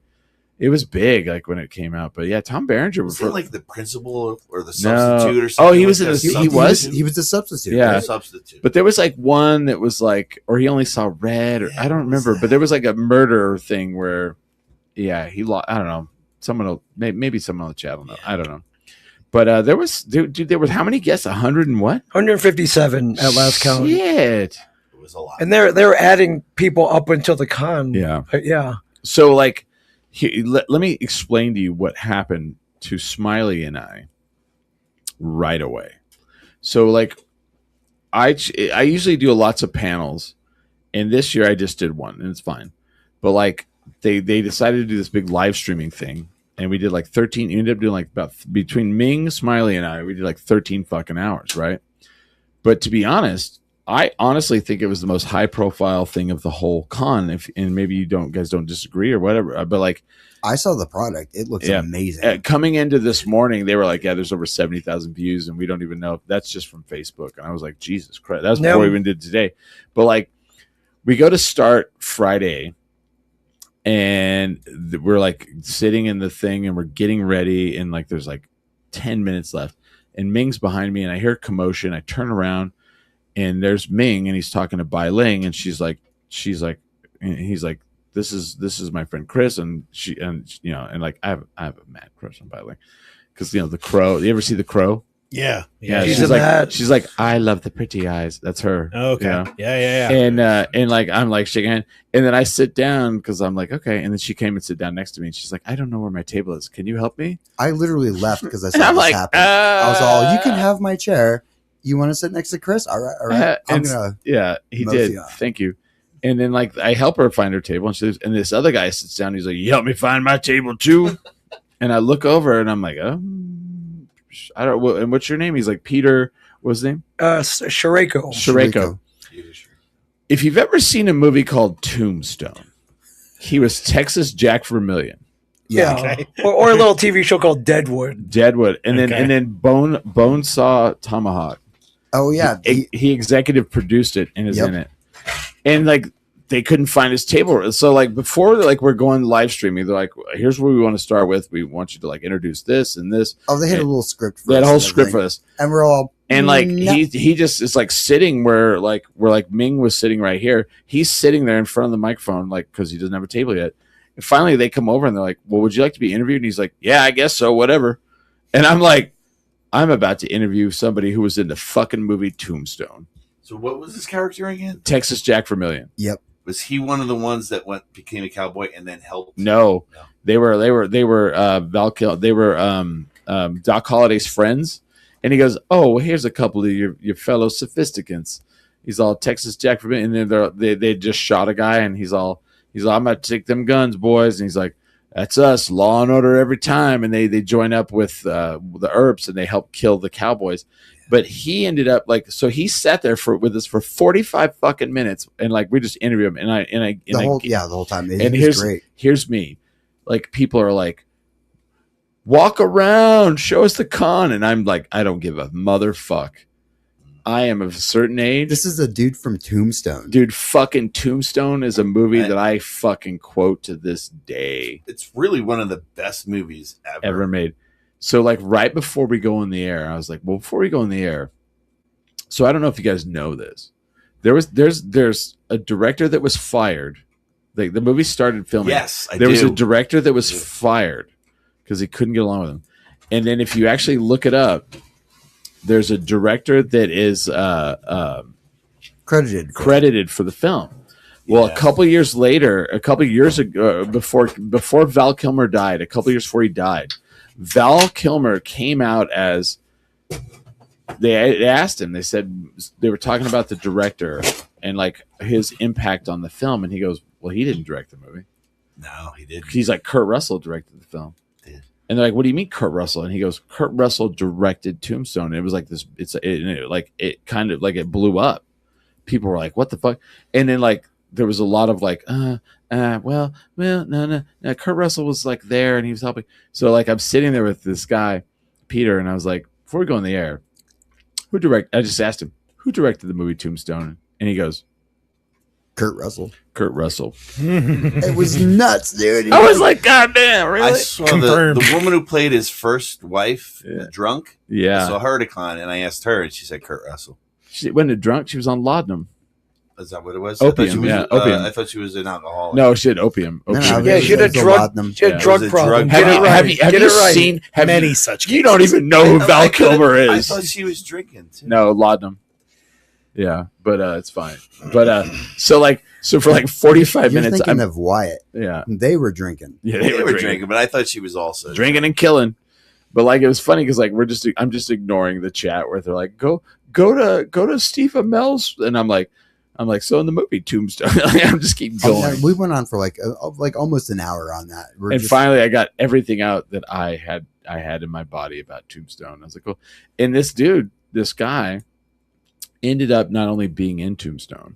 It was big like when it came out. But yeah, Tom Berenger Was it like the principal or the substitute or Oh, something? he was like in that? the- he was? He was the substitute. Yeah. right? Substitute. But there was like one that was like, or he only saw red, or Yeah, I don't what was remember. that? But there was like a murder thing where, yeah, he lost. I don't know. Someone will maybe someone on the chat will know. I don't know. But there was dude. There was how many guests? 100 and what? 157 at last count. Shit. It was a lot. And they're adding people up until the con. Yeah. Yeah. So like, let me explain to you what happened to Smiley and I right away. So like, I usually do lots of panels, and this year I just did one, and it's fine. But like, they decided to do this big live streaming thing, and we did like 13. You ended up doing like about between Ming, Smiley, and I, we did like 13 fucking hours, right? But to be honest, I honestly think it was the most high profile thing of the whole con. And maybe you guys don't disagree or whatever, but like, I saw the product. It looks amazing. coming into this morning, they were like, yeah, there's over 70,000 views, and we don't even know if that's just from Facebook. And I was like, Jesus Christ, that was before we even did today. But like, we go to start Friday, and we're like sitting in the thing, and we're getting ready, and like there's like 10 minutes left, and Ming's behind me, and I hear commotion. I turn around, and there's Ming, and he's talking to Bai Ling, and she's like, and he's like, this is my friend Chris, and and like I have a mad crush on Bai Ling because the Crow. You ever see the Crow? Yeah. She's like, I love the pretty eyes. That's her. Oh, okay. You know? Yeah. And like I'm like shaking hand, and then I sit down because I'm like, okay. And then she came and sit down next to me, and she's like, I don't know where my table is. Can you help me? I literally left because I And saw I'm this like, happen. I was all, you can have my chair. You want to sit next to Chris? All right. I'm gonna. Yeah, he mosey did. on. Thank you. And then like I help her find her table, and and this other guy sits down. He's like, you help me find my table too. And I look over, and I'm like, I don't. And what's your name? He's like, Peter. What's his name? Shareko. Shareko. If you've ever seen a movie called Tombstone, he was Texas Jack Vermillion. Yeah. Okay. or a little TV show called Deadwood. Deadwood, and Okay. then Bonesaw Tomahawk. Oh yeah, He executive produced it and is Yep. in it. And like they couldn't find his table. So like before like we're going live streaming, they're like, here's where we want to start with. We want you to like introduce this and this. oh they had a little script. For They had a us whole and script for everything. this. and we're all And like no. he just is like sitting where Ming was sitting right here. He's sitting there in front of the microphone, like because he doesn't have a table yet. And finally they come over and they're like, well, would you like to be interviewed? And he's like, yeah, I guess so, whatever. And I'm like, I'm about to interview somebody who was in the fucking movie Tombstone. So what was his character again? Texas Jack Vermillion. Was he one of the ones that became a cowboy and then helped? No. No. They were Doc Holliday's friends. And he goes, oh, well, here's a couple of your fellow sophisticants. He's all Texas Jack Vermillion. And then they just shot a guy, and he's all, I'm going to take them guns, boys. And he's like, that's us, law and order every time. And they join up with the Earps, and they help kill the cowboys. But he ended up like, so he sat there with us for 45 fucking minutes, and like we just interviewed him, the whole time. and He's great. here's me, like people are like, walk around, show us the con, and I'm like, I don't give a motherfuck. I am of a certain age. This is a dude from Tombstone. Dude, fucking Tombstone is a movie that I fucking quote to this day. It's really one of the best movies Ever made. So like right before we go in the air, I was like, well, before we go in the air, so I don't know if you guys know this. There's a director that was fired. Like the movie started filming. Yes, there was a director that was fired because he couldn't get along with him. And then if you actually look it up, there's a director that is credited for the film. Well, a couple years ago, before Val Kilmer died, a couple years before he died, Val Kilmer came out as they asked him. They said they were talking about the director and like his impact on the film, and he goes, "Well, he didn't direct the movie. No, he didn't. He's like Kurt Russell directed the film." And they're like, "What do you mean, Kurt Russell?" And he goes, "Kurt Russell directed Tombstone." And it was like this. It kind of like it blew up. People were like, "What the fuck?" And then like there was a lot of like, well, no. Kurt Russell was like there, and he was helping. So like I'm sitting there with this guy, Peter, and I was like, before we go in the air, I just asked him, who directed the movie Tombstone? And he goes, Kurt Russell. Kurt Russell. It was nuts, dude. I was like, God damn, really? I saw Confirmed. the woman who played his first wife, drunk. I Yeah. saw her at a con, and I asked her, and she said Kurt Russell. She wasn't drunk. She was on laudanum. Is that what it was? Opium, I thought she was, yeah, opium. I thought she was an alcoholic. No, she had opium. No, Opium. Yeah, she had a drug. She had Yeah. a drug It was a problem. drug Get it problem. right. Have you Get it right. seen Many such You don't even know who Val Kilmer I is. thought she was drinking too. No, laudanum. Yeah, but it's fine. But so for like 45 You're minutes, thinking of Wyatt. yeah, They were drinking. yeah, They were drinking, but I thought she was also drinking and killing. But like it was funny because like I'm just ignoring the chat where they're like go to Steve Amell's, and I'm like so in the movie Tombstone. I'm just keep Oh, going. yeah, we went on for like almost an hour on that. And finally I got everything out that I had in my body about Tombstone. I was like, cool. And this guy ended up not only being in Tombstone,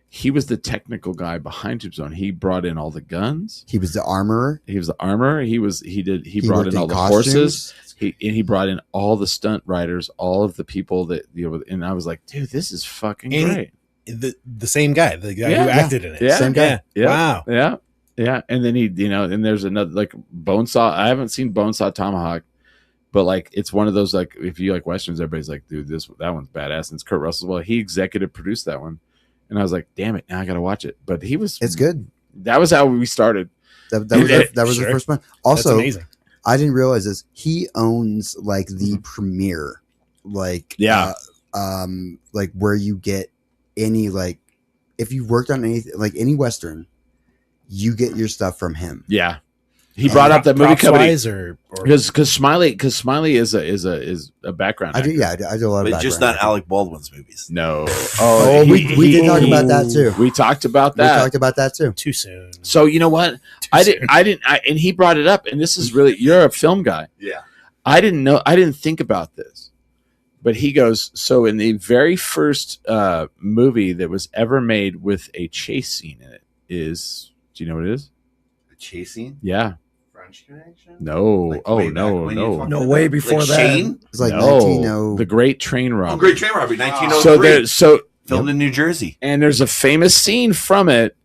he was the technical guy behind Tombstone. He brought in all the guns. he was the armorer. He was the armor. He brought worked in all the costumes. horses. He brought in all the stunt riders, all of the people that and I was like, dude, this is fucking great. The same guy, the guy Yeah. who acted in it. Yeah. Same guy. Yeah. Wow. Yeah. Yeah. And then and there's another like Bonesaw. I haven't seen Bonesaw Tomahawk, but like it's one of those like if you like westerns, everybody's like, dude, that one's badass. And it's Kurt Russell. Well, he executive produced that one. And I was like, damn it, now I gotta watch it. But It's good. That was how we started. That was Sure. the first one. That's Also, amazing. I didn't realize this. He owns like the premiere, like Yeah. like where you get any like if you worked on anything like any western, you get your stuff from him. Yeah. He brought up that movie Props company wise or because Smiley is a background I do. actor. Yeah, I do a lot of but just background not acting. Alec Baldwin's movies. No. Oh, we did talk about that too. We talked about We that. talked about that too. too soon. So you know what? And he brought it up, and this is really you're a film guy. Yeah. I didn't think about this. But he goes, so in the very first movie that was ever made with a chase scene in it is, do you know what it is? The chasing Yeah. French Connection? No. Like, Oh, way back no, when you no. fucking- No, way before like that. Shane? It's like No. 1900. The Great Train Robbery. Oh, Great Train Robbery, 1903. So filmed in New Jersey. and there's a famous scene from it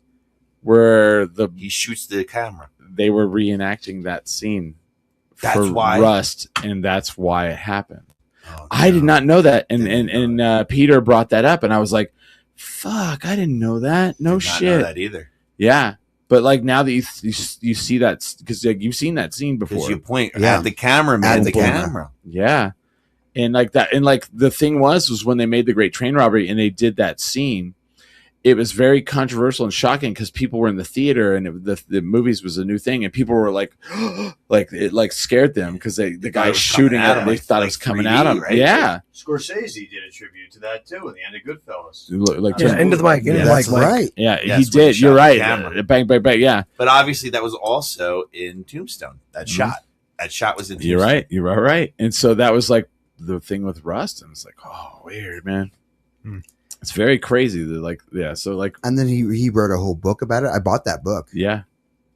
where He shoots the camera. they were reenacting that scene That's for why? Rust, and that's why it happened. Oh, I did not know that, Didn't and know Peter brought that up, and I was like, "Fuck, I didn't know that. No Did not shit." know that either. Yeah, but like now that you see that because like, you've seen that scene Because before, you point Yeah. at the cameraman, At at the the camera. camera. yeah, and like that, and like the thing was when they made the Great Train Robbery and they did that scene. It was very controversial and shocking because people were in the theater and the movies was a new thing and people were like, like it like scared them because the thought it guy was shooting coming at it, him, they like- thought it like was coming 3D, at him. right? Yeah, Scorsese did a tribute to that too in the end of Goodfellas. like Yeah, into the mic. Into Yeah, the That's mic, Mike. right. yeah, Yes, he when he did. You're shot the right. camera. Bang, bang, bang. Yeah, But obviously, that was also in Tombstone. That shot. That shot was in Tombstone. you're right. You're right. And so that was like the thing with Rust, and it's like, oh, weird, man. It's very crazy. That like, yeah. So like, And then he wrote a whole book about it. I bought that book. yeah.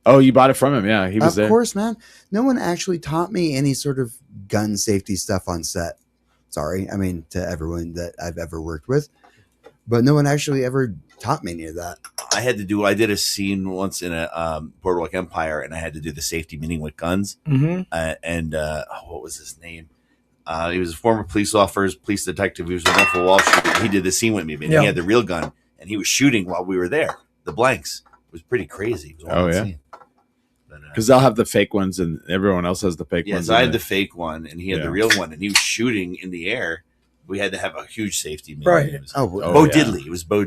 Oh, you bought it from him? Yeah, he was Of there. course, man. No one actually taught me any sort of gun safety stuff on set. Sorry, I mean to everyone that I've ever worked with, but no one actually ever taught me any of that. I did a scene once in a Boardwalk Empire, and I had to do the safety meeting with guns. Mm-hmm. What was his name? He was a former police officer, police detective. He was with Uncle Wall Street. He did the scene with me, but Yeah. he had the real gun, and he was shooting while we were there. The blanks. It was pretty crazy. It was a Oh, wild yeah. scene. But, Because they'll have the fake ones, and everyone else has the fake yeah, ones. so I in had the there. fake one, and he had Yeah. the real one, and he was shooting in the air. We had to have a huge safety meeting. Right. It was Oh, Bo yeah. Diddley. It was Bo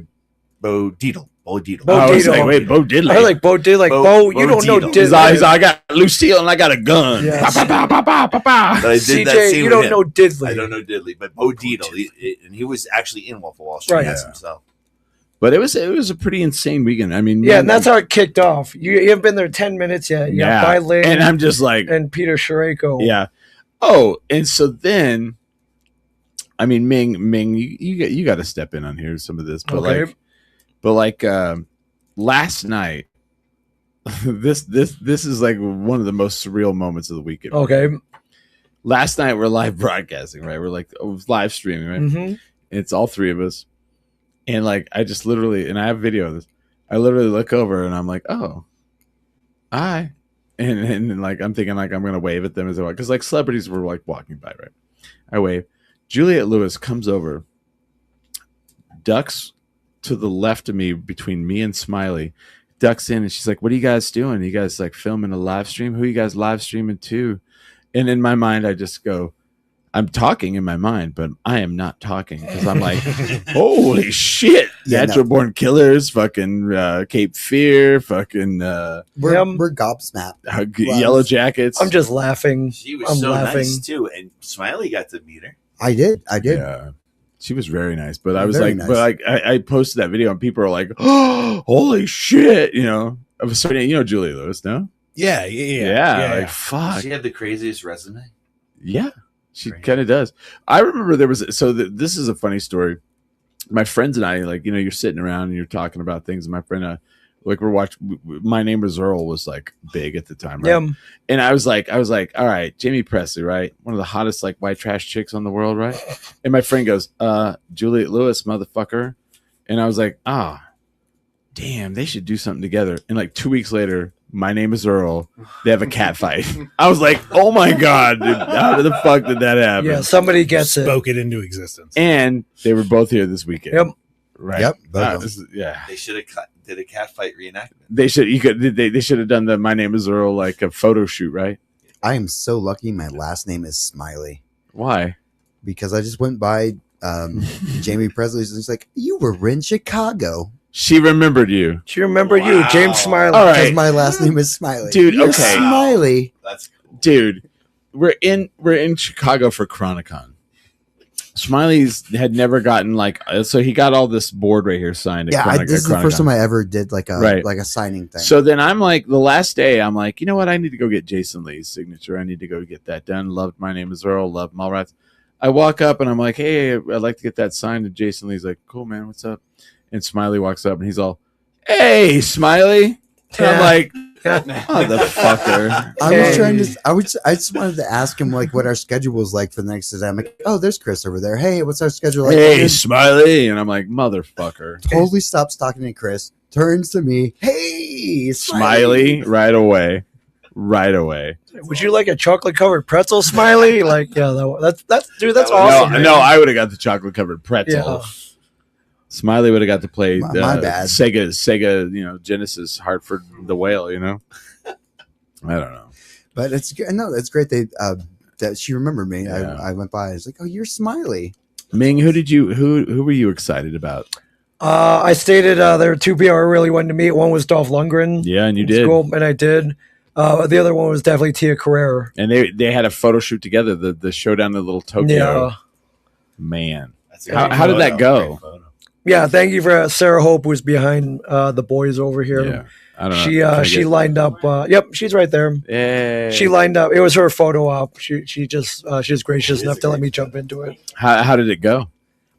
Deedle. Bo Deedle. Bo Oh, I was Diddley. like, wait, Bo Diddley. I like Bo did like Bo- Bo. Bo You don't know Diddle. He's all, Diddley. I got Lucille and I got a gun. Yeah. Pa, pa, pa, pa, pa, pa. But I did that CJ, scene you with don't him. know Diddley. I don't know Diddley, but Bo Deedle, and he was actually in Wolf of Wall Street Right. as himself. But it was a pretty insane weekend. I mean, Yeah, man, and that's how it kicked off. You haven't been there 10 minutes yet. You yeah. got Lin And I'm just like, and Peter Shareko. yeah. Oh, and so then, I mean, Ming, you got to step in on here some of this, but Okay. last night, this is like one of the most surreal moments of the weekend. Okay. Last night we're live broadcasting, right? We're like live streaming, right? Mm-hmm. It's all three of us. And like, I just literally, and I have video of this. I literally look over and I'm like, oh, hi. And like, I'm thinking like, I'm going to wave at them as well. Cause like celebrities were like walking by, right? I wave. Juliette Lewis comes over, ducks to the left of me between me and Smiley, ducks in, and she's like, what are you guys doing? You guys like filming a live stream? Who are you guys live streaming to? And in my mind, I just go, I'm talking in my mind, but I am not talking because I'm like, holy shit. Yeah, Natural Born Killers, fucking Cape Fear, fucking we're gobsmacked. Yellow Jackets. I'm just laughing. She was I'm so laughing. nice too, and Smiley got to meet her. I did. Yeah. She was very nice, but I was Very like, nice. but like, I posted that video and people are like, oh, holy shit, you know. I was starting, you know, Julia Lewis, no? Yeah. Like, fuck. Does she have the craziest resume? Yeah, she Right. kind of does. I remember there was this is a funny story. My friends and I, like, you know, you're sitting around and you're talking about things. And my friend, like, we're watching. My Name Was Earl was like big at the time, right? Yeah. And I was like, all right, Jamie Presley, right? One of the hottest like white trash chicks on the world, right? And my friend goes, Juliette Lewis, motherfucker. And I was like, damn, they should do something together. And like 2 weeks later, My Name Is Earl, they have a cat fight. I was like, oh my God, dude, how the fuck did that happen? Yeah, somebody gets it. Spoke it into existence. And they were both here this weekend. Yep. Right. Yep, both of them. This is- yeah. They should have did a cat fight reenactment. They should have done the My Name Is Earl like a photo shoot, right? I am so lucky my last name is Smiley Why? because I just went by Jamie Presley's and it's like, you were in Chicago. She remembered you. Do you remember you, James Smiley? All Because right. my last name is Smiley. Dude, You're okay. Smiley. That's Dude, we're in Chicago for Comicon. Smiley's had never gotten like so he got all this board right here signed. At Yeah, Chronicon. this is the first time I ever did like a signing thing. So then I'm like, the last day, I'm like, you know what? I need to go get Jason Lee's signature. I need to go get that done. Loved My Name Is Earl. Loved Mallrats. I walk up and I'm like, hey, I'd like to get that signed. And Jason Lee's like, cool, man. What's up? And Smiley walks up and he's all, hey, Smiley. And I'm like, motherfucker. I just wanted to ask him like what our schedule was like for the next day. I'm like, oh, there's Chris over there. Hey, what's our schedule like? Hey, And Smiley. And I'm like, motherfucker. totally stops talking to Chris, turns to me, hey, Smiley right away. Right away. Would you like a chocolate covered pretzel, Smiley? Like, yeah, that's dude, that's awesome. No, I would have got the chocolate covered pretzel. Yeah. Smiley would have got to play My bad. Sega, you know, Genesis, Hartford the Whale, you know. I don't know. But it's good. No, it's great that she remembered me. Yeah. I went by. I was like, oh, you're Smiley. Ming, who were you excited about? I stated there were two people I really wanted to meet. One was Dolph Lundgren. Yeah, and you It's did. cool, and I did. The other one was definitely Tia Carrere. And they had a photo shoot together, the showdown in Little Tokyo. Yeah. Man. That's a How- great how did that photo. go? Great photo. Yeah, thank you for Sarah Hope, who's behind the boys over here. Yeah. I don't know. She lined up. Yep, she's right there. Hey. She lined up. It was her photo op. She was gracious enough to let me jump into it. How did it go?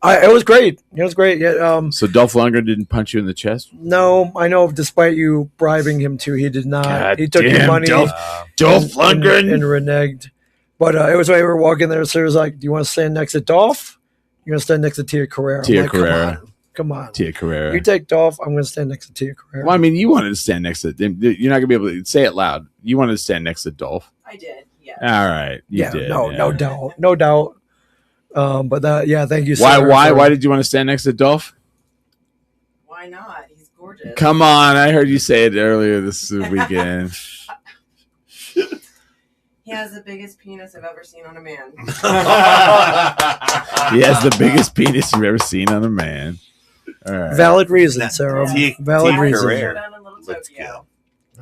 It was great. It was great. Yeah. So Dolph Lundgren didn't punch you in the chest? No, I know. Despite you bribing him to, he did not. God He took your damn, money. Dolph and Lundgren. reneged. But it was when we were walking there. So it was like, "Do you want to stand next to Dolph? You're gonna stand next to Tia Carrere." I'm Tia like, Carrere. Come on. Tia Carrere. You take Dolph. I'm gonna stand next to Tia Carrere. Well, I mean, you wanted to stand next to them. You're not gonna be able to say it loud. You wanted to stand next to Dolph. I did, yeah. All right, you Yeah, did. no yeah. doubt, no doubt. But that, yeah, thank you. Why? Sarah, Why? for- Why did you want to stand next to Dolph? Why not? He's gorgeous. Come on, I heard you say it earlier this weekend. He has the biggest penis I've ever seen on a man. He has the biggest penis you've ever seen on a man. All right. Valid reason, That- Sarah. Tia- Valid Tia reason. Carrere. Showdown in Little Looks Tokyo.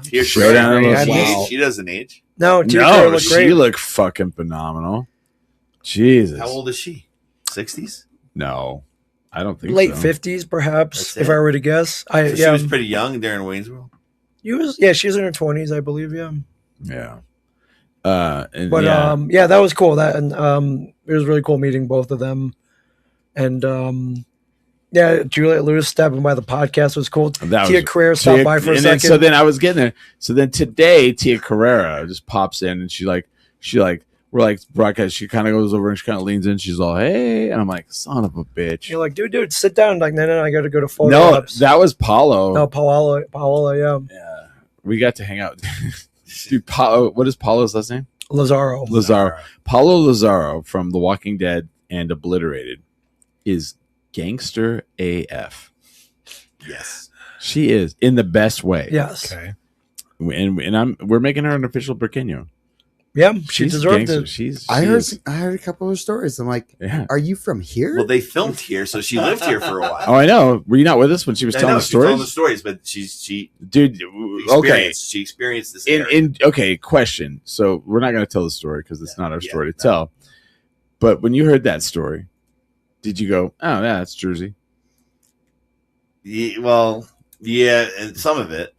Tia Showdown in Carrere. Little She- Tokyo. She doesn't age. No, Tia Carrere No, looked she great. looked fucking phenomenal. Jesus. How old is she? 60s? No, I don't think Late so. 50s, perhaps, That's if it. I were to guess. So she was pretty young during Wayne's World. She's in her 20s, I believe. Yeah, Yeah. And but yeah. that was cool. That and it was really cool meeting both of them. And yeah, Juliette Lewis stopping by the podcast was cool. That Tia was- Carrere stopped by for a and then, second. so then I was getting there. So then today, Tia Carrere just pops in and she like, we're like broadcast. She kind of goes over and she kind of leans in. She's all, "Hey," and I'm like, "Son of a bitch." You're like, dude, sit down. Like, no, I got to go to photo No, ops. that was Paulo. No, Paola, yeah. Yeah, we got to hang out. Dude, Paulo, what is Paulo's last name? Lazaro. Paulo Lazaro from The Walking Dead and Obliterated is gangster AF. Yes. She is in the best way. Yes. Okay. And we're making her an official Briqueño. Yeah, she She's deserved gangster. it. I heard a couple of stories. I'm like, Yeah. are you from here? Well, they filmed here, so she lived here for a while. Oh, I know. Were you not with us when she was I telling know, the she's telling the stories? stories, but she Dude, okay. she experienced this. Okay, question. So we're not going to tell the story because it's not our Yeah, story to no. tell. But when you heard that story, did you go, "Oh, yeah, that's Jersey"? Yeah, and some of it.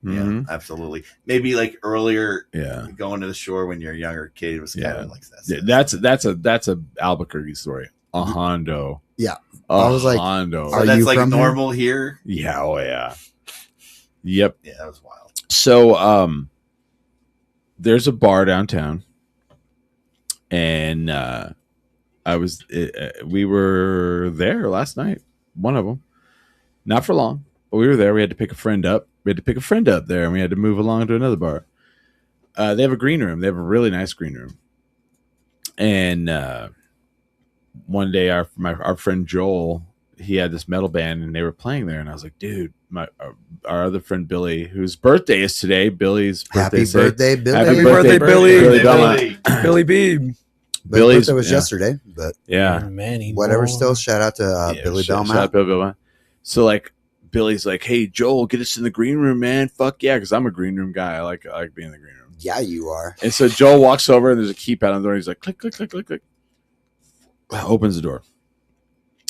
Mhm. Yeah, absolutely. Maybe like earlier, Yeah. going to the shore when you're a younger kid was kind of like Yeah, that. that's a Albuquerque story. A Hondo. Yeah. A I was like, Hondo. are So that's you like from here? normal here. Yeah. Oh yeah. Yep. Yeah, that was wild. So there's a bar downtown, and we were there last night. One of them, not for long, but we were there. We had to pick a friend up. There, and we had to move along to another bar. They have a green room. They have a really nice green room. And one day, our friend Joel, he had this metal band, and they were playing there. And I was like, dude, our other friend Billy, whose birthday is today. Billy's birthday. Happy birthday, Billy. Happy Happy birthday, Billy. Billy Belmont. Billy B. But Billy's- birthday was yeah. yesterday, but Yeah. Many whatever. more. Still, shout out to Billy shout Belmont. out Billy Belmont. So like Billy's like, "Hey Joel, get us in the green room, man. Fuck yeah," because I'm a green room guy. I like being in the green room. Yeah, you are. And so Joel walks over and there's a keypad on the door. He's like, click, click, click, click, click. Opens the door.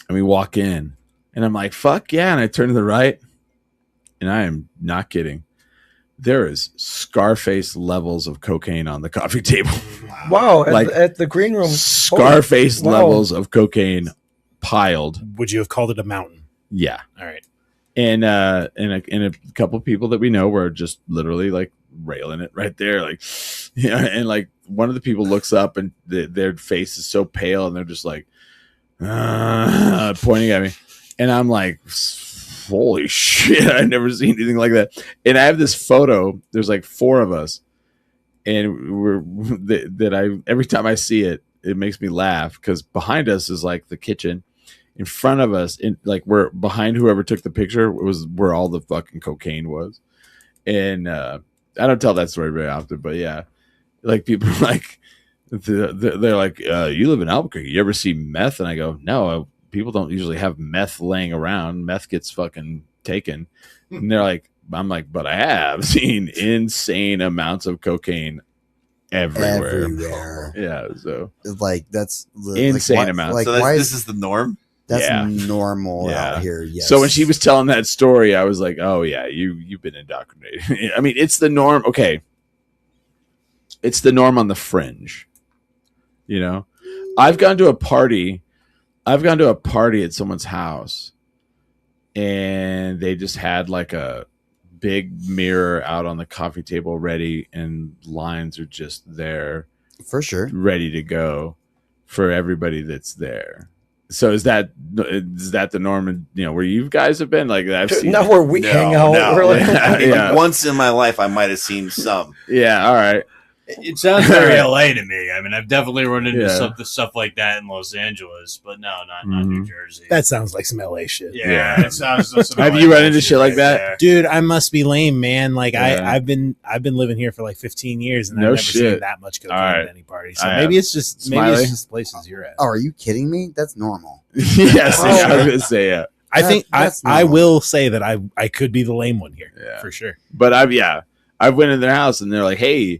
And we walk in. And I'm like, fuck yeah. And I turn to the right. And I am not kidding. There is Scarface levels of cocaine on the coffee table. Wow, Like, at the green room. Scarface wow. levels of cocaine piled. Would you have called it a mountain? Yeah. All right. And a couple of people that we know were just literally like railing it right there, like, yeah. And like one of the people looks up and their face is so pale and they're just like pointing at me, and I'm like, holy shit, I've never seen anything like that. And I have this photo. There's like four of us, and every time I see it, it makes me laugh because behind us is like the kitchen. In front of us, in like we're behind whoever took the picture was where all the fucking cocaine was. And I don't tell that story very often, but yeah, like people are like they're like, you live in Albuquerque, you ever see meth? And I go, no, people don't usually have meth laying around. Meth gets fucking taken. And they're like, I'm like, but I have seen insane amounts of cocaine everywhere. Yeah, so Like that's insane like, amount. Like So why this is the norm. that's Yeah. normal Yeah. out here. Yes. So when she was telling that story, I was like, "Oh yeah, you've been indoctrinated." I mean, it's the norm. Okay, it's the norm on the fringe. You know, I've gone to a party at someone's house, and they just had like a big mirror out on the coffee table ready, and lines are just there, for sure. ready to go for everybody that's there. So is that the norm? Where you guys have been? Like I've seen. Not where we hang out. No. We're like, Yeah. I mean, once in my life, I might have seen some. Yeah. All right. It sounds very LA to me. I mean, I've definitely run into Yeah. stuff like that in Los Angeles, but no, not New Mhm. Jersey. That sounds like some LA shit. yeah, it sounds. Have you run into shit like that? Dude, I must be lame, man. Like Yeah. I've been living here for like 15 years and No I've never shit. seen that much cocaine All right. at any party. So I maybe have. it's just Smiley? places you're at. Oh, are you kidding me? That's normal. Yes. Oh. I was gonna say yeah. I think that's I normal. will say that I could be the lame one here. Yeah. For sure. But I've went in their house and they're like, hey,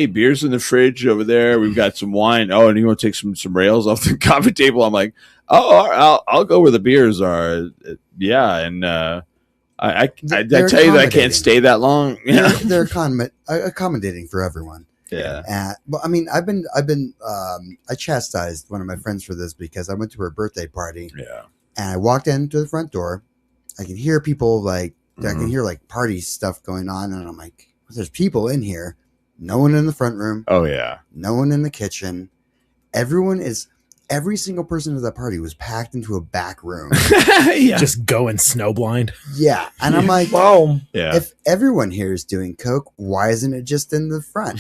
beer's in the fridge over there. We've got some wine. Oh, and you want to take some rails off the coffee table? I'm like, oh, I'll go where the beers are. Yeah, and I tell They're you that I accommodating. can't stay that long. Yeah, They're accommodating for everyone. yeah. Well, I mean, I chastised one of my friends for this because I went to her birthday party Yeah. and I walked into the front door. I could hear people I Mhm. can hear like party stuff going on, and I'm like, there's people in here. No one in the front room. Oh yeah. No one in the kitchen. Every single person at that party was packed into a back room. Yeah. Just going snowblind. Yeah. And I'm like, Wow. Yeah. if everyone here is doing coke, why isn't it just in the front?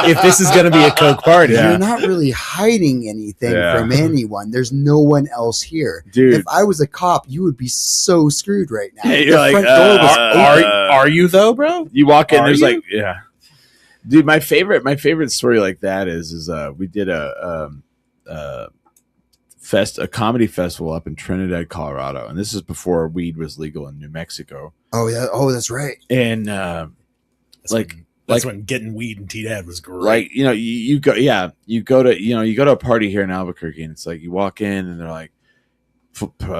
If this is going to be a Coke party, Yeah. You're not really hiding anything Yeah. from anyone. There's no one else here. Dude. If I was a cop, you would be so screwed right now. Yeah, The you're like, front door was open. are you though, bro? You walk in, Are there's you? like, yeah, dude. My favorite story like that is we did a comedy festival up in Trinidad, Colorado, and this is before weed was legal in New Mexico. Oh yeah. Oh, that's right. And That's when getting weed and T-Dad was great. like you go to a party here in Albuquerque, and it's like you walk in and they're like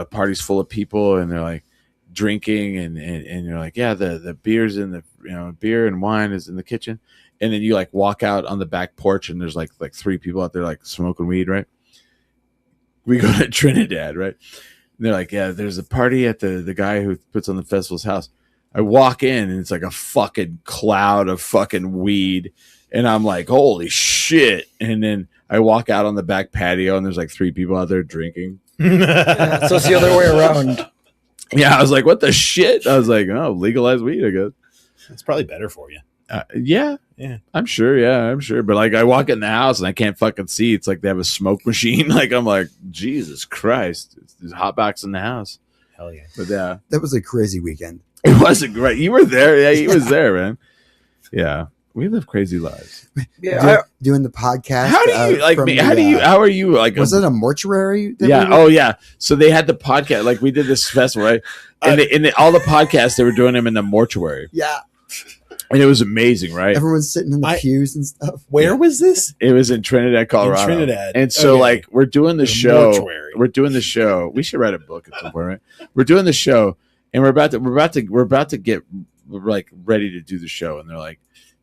party's full of people, and they're like drinking, and you're like, yeah, the beer's in the beer and wine is in the kitchen, and then you like walk out on the back porch, and there's like 3 people out there like smoking weed, right? We go to Trinidad, right? And they're like, yeah, there's a party at the guy who puts on the festival's house. I walk in and it's like a fucking cloud of fucking weed, and I'm like, holy shit. And then I walk out on the back patio, and there's like 3 people out there drinking. Yeah, so it's the other way around. Yeah, I was like, what the shit? I was like, oh, legalize weed, I guess. It's probably better for you. Yeah, I'm sure. But like, I walk in the house and I can't fucking see. It's like they have a smoke machine. Like, I'm like, Jesus Christ, there's hot box in the house. Hell yeah. But yeah, That was a crazy weekend. it wasn't great. You were there. Yeah, he was there, man. Yeah, we live crazy lives. Yeah, Doing the podcast. How do you like from me? the, How are you like? Was it a mortuary? that Yeah. we were- Oh yeah. So they had the podcast. Like we did this festival, right? And all the podcasts they were doing them in the mortuary, Yeah. and it was amazing, right? Everyone's sitting in the I- pews and stuff. Where was this? It was in Trinidad, Colorado. Trinidad. And so Okay. like we're doing the The show. mortuary. We're doing the show. We should write a book at some point, right? We're doing the show, and we're about to get like ready to do the show, and they're like,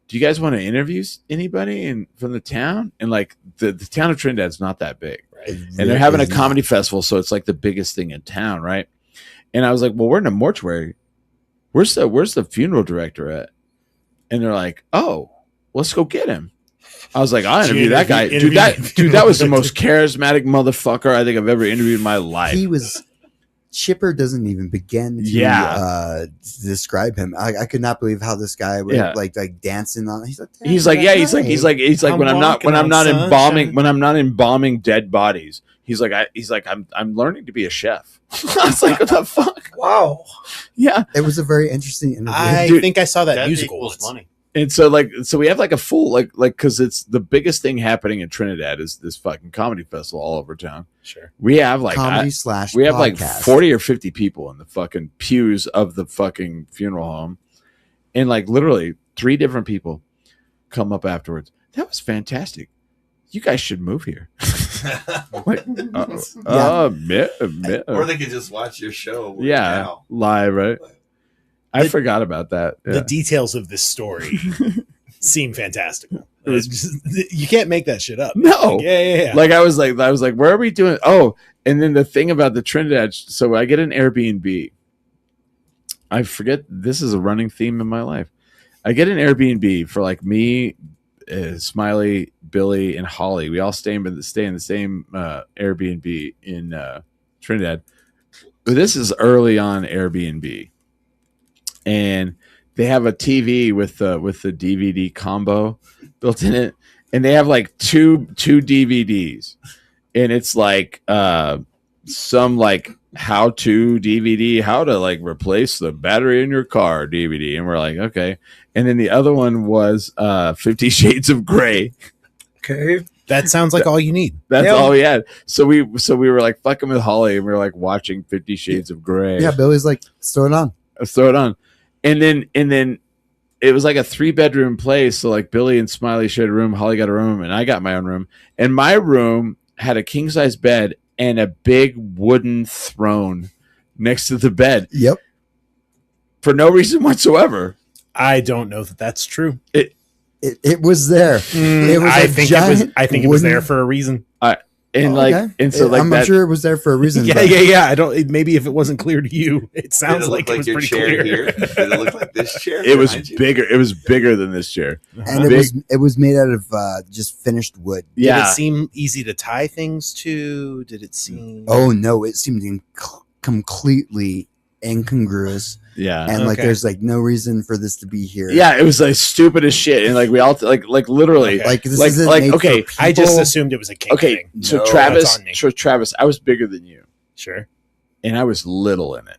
do you guys want to interview anybody from the town? And like the town of Trinidad's not that big. And they're having a comedy festival, so it's like the biggest thing in town, right? And I was like, well, we're in a mortuary. Where's the funeral director at? And they're like, oh, let's go get him. I was like, I'll interview that guy. Dude, that was the most charismatic motherfucker I think I've ever interviewed in my life. He was. Chipper doesn't even begin to describe him. I could not believe how this guy was like dancing on. He's like when I'm not embalming dead bodies. He's like I'm learning to be a chef. I was like, what the fuck? wow. Yeah. It was a very interesting interview. I Dude, think I saw that That musical equals once. money. And so we have like a full like because it's the biggest thing happening in Trinidad is this fucking comedy festival all over town. Sure. We have like Comedy we have like podcast. 40 or 50 people in the fucking pews of the fucking funeral home, and like literally 3 different people come up afterwards. That was fantastic. You guys should move here. Like, Or they could just watch your show. yeah, now. live, right? I forgot about that. The Yeah. details of this story seem fantastical. You can't make that shit up. No. Yeah. Like I was like, where are we doing? Oh, and then the thing about the Trinidad. So I get an Airbnb. I forget. This is a running theme in my life. I get an Airbnb for like me, Smiley, Billy, and Holly. We all stay in the same Airbnb in Trinidad. This is early on Airbnb, and they have a TV with the DVD combo built in it, and they have like two DVDs, and it's like some like how-to DVD, how to like replace the battery in your car DVD, and we're like, okay. And then the other one was 50 Shades of Grey. Okay. That sounds like all you need. That's Yeah. all we had. So we were like fucking with Holly, and we were like watching 50 Shades of Grey. Yeah, Billy's like, let's throw it on. Let's throw it on. And then it was like a 3-bedroom place. So like Billy and Smiley shared a room, Holly got a room, and I got my own room. And my room had a king size bed and a big wooden throne next to the bed Yep. for no reason whatsoever. I don't know that that's true. It was there. It was I a think giant it was there wooden- for a reason. And and so I'm that, sure it was there for a reason. Yeah, but I don't. Maybe if it wasn't clear to you, it sounds Did it like look it was your pretty chair clear. here? Did it look like this chair? it was behind you? bigger. It was bigger than this chair. And Big- it was made out of just finished wood. Did Yeah. it seem easy to tie things to? Did it seem? Oh no, it seemed completely incongruous, Yeah. and like Okay. there's like no reason for this to be here. Yeah, it was like stupid as shit, and like we all like literally Okay. like this like- isn't like, made okay, for I just people. assumed it was a kink okay. thing. So No, Travis, that's on me. Travis, I was bigger than you, Sure. and I was little in it,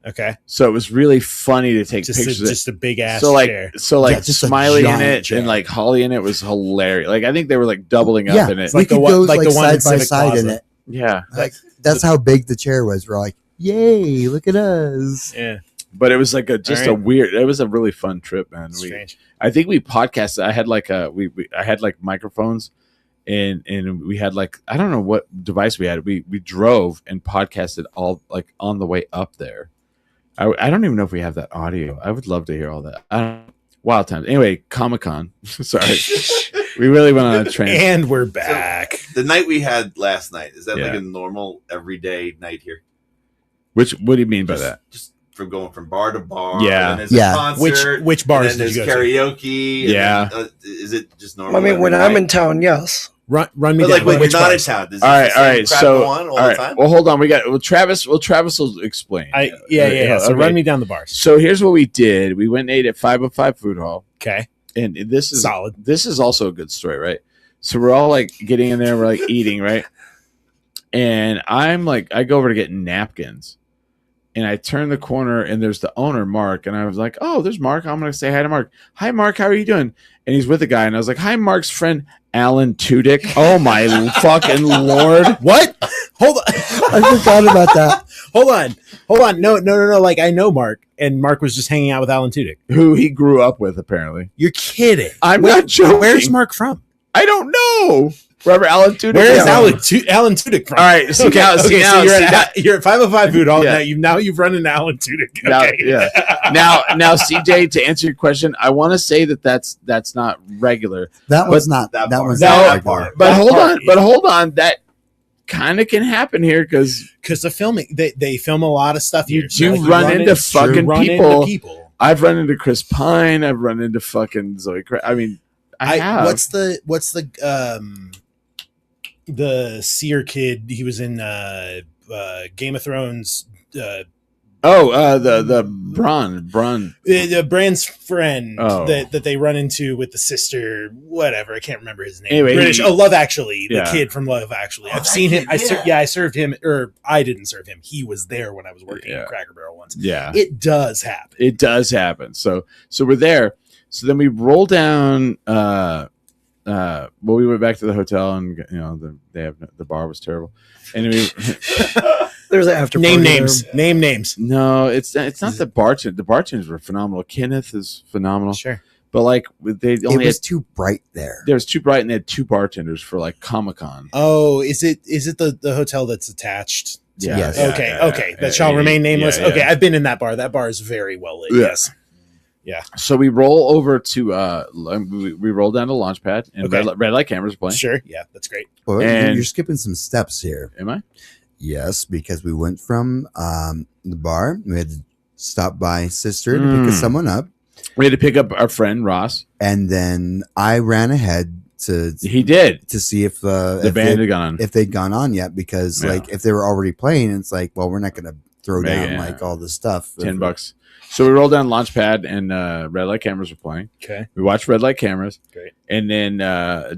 Okay. so it was really funny to take Just pictures. of it. just a big ass So like chair. Yeah, just a Smiley in giant it chair. and like Holly in it was hilarious. Like I think they were like doubling up Yeah, in it. It's we like the could one- go like like the one in side by Civic side in Plaza. it. Yeah, Like that's how big the chair was. We're like, yay, look at us. Yeah. but it was like a just a Alright. weird. It was a really fun trip, man. Strange. I think we podcasted. I had like I had like microphones, and we had like I don't know what device we had. We drove and podcasted all like on the way up there. I don't even know if we have that audio. I would love to hear all that. I don't, wild times. Anyway, Comicon. Sorry, we really went on a train. And we're back. The night we had last night, is that Yeah. like a normal everyday night here? What do you mean by that? Just from going from bar to bar. Yeah. And there's Yeah. a concert. Which bars and then did you there's go to? karaoke. and Yeah. then, is it just normal? I mean, when every I'm night? in town, yes. Run me But down. like when you're which not in bars? town, does All right, the all same right. crap So go on all all the right. time? Well, hold on. We got Travis will explain. Yeah. So Okay. run me down the bars. So here's what we did. We went and ate at 505 Food Hall. Okay. And this is Solid. This is also a good story, right? So we're all like getting in there, we're like eating, right? And I'm like, I go over to get napkins, and I turn the corner, and there's the owner, Mark, and I was like, "Oh, there's Mark. I'm gonna say hi to Mark. Hi, Mark. How are you doing?" And he's with a guy, and I was like, "Hi, Mark's friend, Alan Tudyk." Oh my fucking lord! What? Hold on. I forgot about that. Hold on. No. Like I know Mark, and Mark was just hanging out with Alan Tudyk. Who he grew up with, apparently. You're kidding. I'm Wait, not joking. Where's Mark from? I don't know. Wherever Alan Tudyk. Where is is. Alan Tudyk from? All right. See now. so you're at 505 Food Hall. Yeah. Now you've run into Alan Tudyk. Now, Okay. yeah. Now, CJ, to answer your question, I want to say that's not regular. That one's not. that That part. one's That not. part. regular. But That hold part, on. But hold on. That kind of can happen here because Because the filming, they film a lot of stuff You here. do So run into you fucking run people. Into people. I've run into Chris Pine. I've run into fucking Zoe. I mean, I have. What's the seer kid? He was in Game of Thrones. the Bron. Brand's friend Oh. that they run into with the sister, whatever. I can't remember his name. Anyway, British. Love Actually, the Yeah. kid from Love Actually. I've that seen him. kid, yeah. I served him, or I didn't serve him. He was there when I was working Yeah. at Cracker Barrel once. Yeah, It does happen. it does happen. So we're there. So then we roll down. Well, we went back to the hotel, and the bar was terrible. And we There's an after Name party names. there. Name names. no, it's not the bartender. The bartenders were phenomenal. Kenneth is phenomenal, Sure. but like they It only had was too bright there. there was too bright, and they had two bartenders for like Comicon. Oh, is it the hotel that's attached? to- Yeah, Yes. yeah, Okay. yeah, Okay. yeah, That shall yeah, remain nameless. yeah, yeah. Okay. I've been in that bar. That bar is very well lit. Yeah. Yes. So we roll over to we roll down to Launchpad, and Okay. red light cameras are playing. Sure. Yeah. That's great. Well, And- you're skipping some steps here. Am I? Yes, because we went from the bar. We had to stop by Sister to pick someone up, We had to pick up our friend Ross. and then I ran ahead to He did. see if The if band they- had gone on. if they'd gone on yet, because Yeah. like if they were already playing, it's like, well, we're not going to throw down Yeah. like all this stuff. $10. So we rolled down Launchpad, and red light cameras were playing. Okay. We watched red light cameras. Great. And then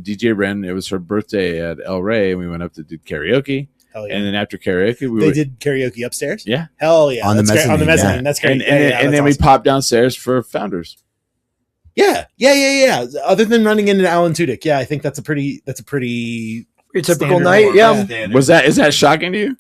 DJ Ren, it was her birthday at El Rey, and we went up to do karaoke. Hell yeah. And then after karaoke, They did karaoke upstairs? Yeah. Hell yeah. On the That's great. On the mezzanine, mezzanine. That's great. And, Yeah, yeah, and that's then we awesome. popped downstairs for Founders. Yeah. Other than running into Alan Tudyk, yeah, I think that's a pretty Your typical Standard night, norm, yeah. Standard. Is that shocking to you?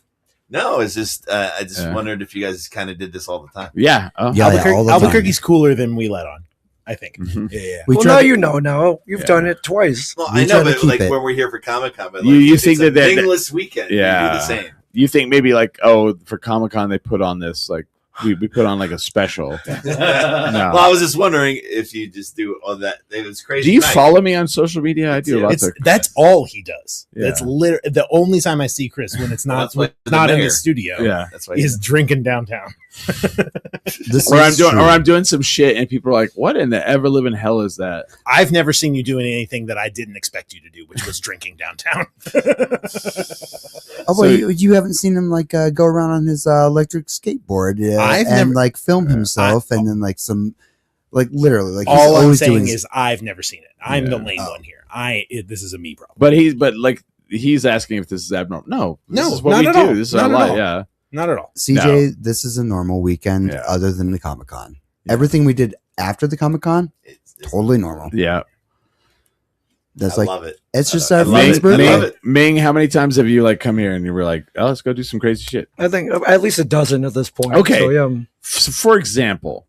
No, it's just I just Yeah. wondered if you guys kind of did this all the time. Yeah. Oh. Yeah, all the time. Albuquerque's cooler than we let on, I think. Mhm. Yeah. We Well, tried now to- you know. Now you've Yeah. done it twice. Well, We I try know, to but keep like it. when we're here for Comic-Con, but You it's think a that- wingless weekend. Yeah. We do the same. You think maybe like, oh, for Comic-Con they put on this like we put on like a special. Well, I was just wondering if you just do all that. It was crazy. Do you night. follow me on social media? I do lots of. That's all he does. Yeah. That's literally the only time I see Chris when it's not Well, that's why not the in mayor. the studio. Yeah. That's why He's drinking downtown. This Or is true. I'm doing some shit and people are like, "What in the ever living hell is that?" I've never seen you doing anything that I didn't expect you to do, which was drinking downtown. Oh, well, you haven't seen him like go around on his electric skateboard I've and never- like film himself and then like some like literally like he's All I'm always saying doing is I've never seen it. I'm the Yeah. lame one here. This is a me problem. But he's asking if this is abnormal. No, this No, is what not we at do. all. This is Not our at life. all. Yeah. Not at all. CJ. This is a normal weekend Yeah. other than the Comic-Con. Yeah. Everything we did after the Comic-Con, It's totally normal. Yeah. That's I like love it. it's just I our love friend's it. I love birthday. it. Ming, how many times have you like come here and you were like, "Oh, let's go do some crazy shit"? I think at least a dozen at this point. Okay. So, yeah. So for example,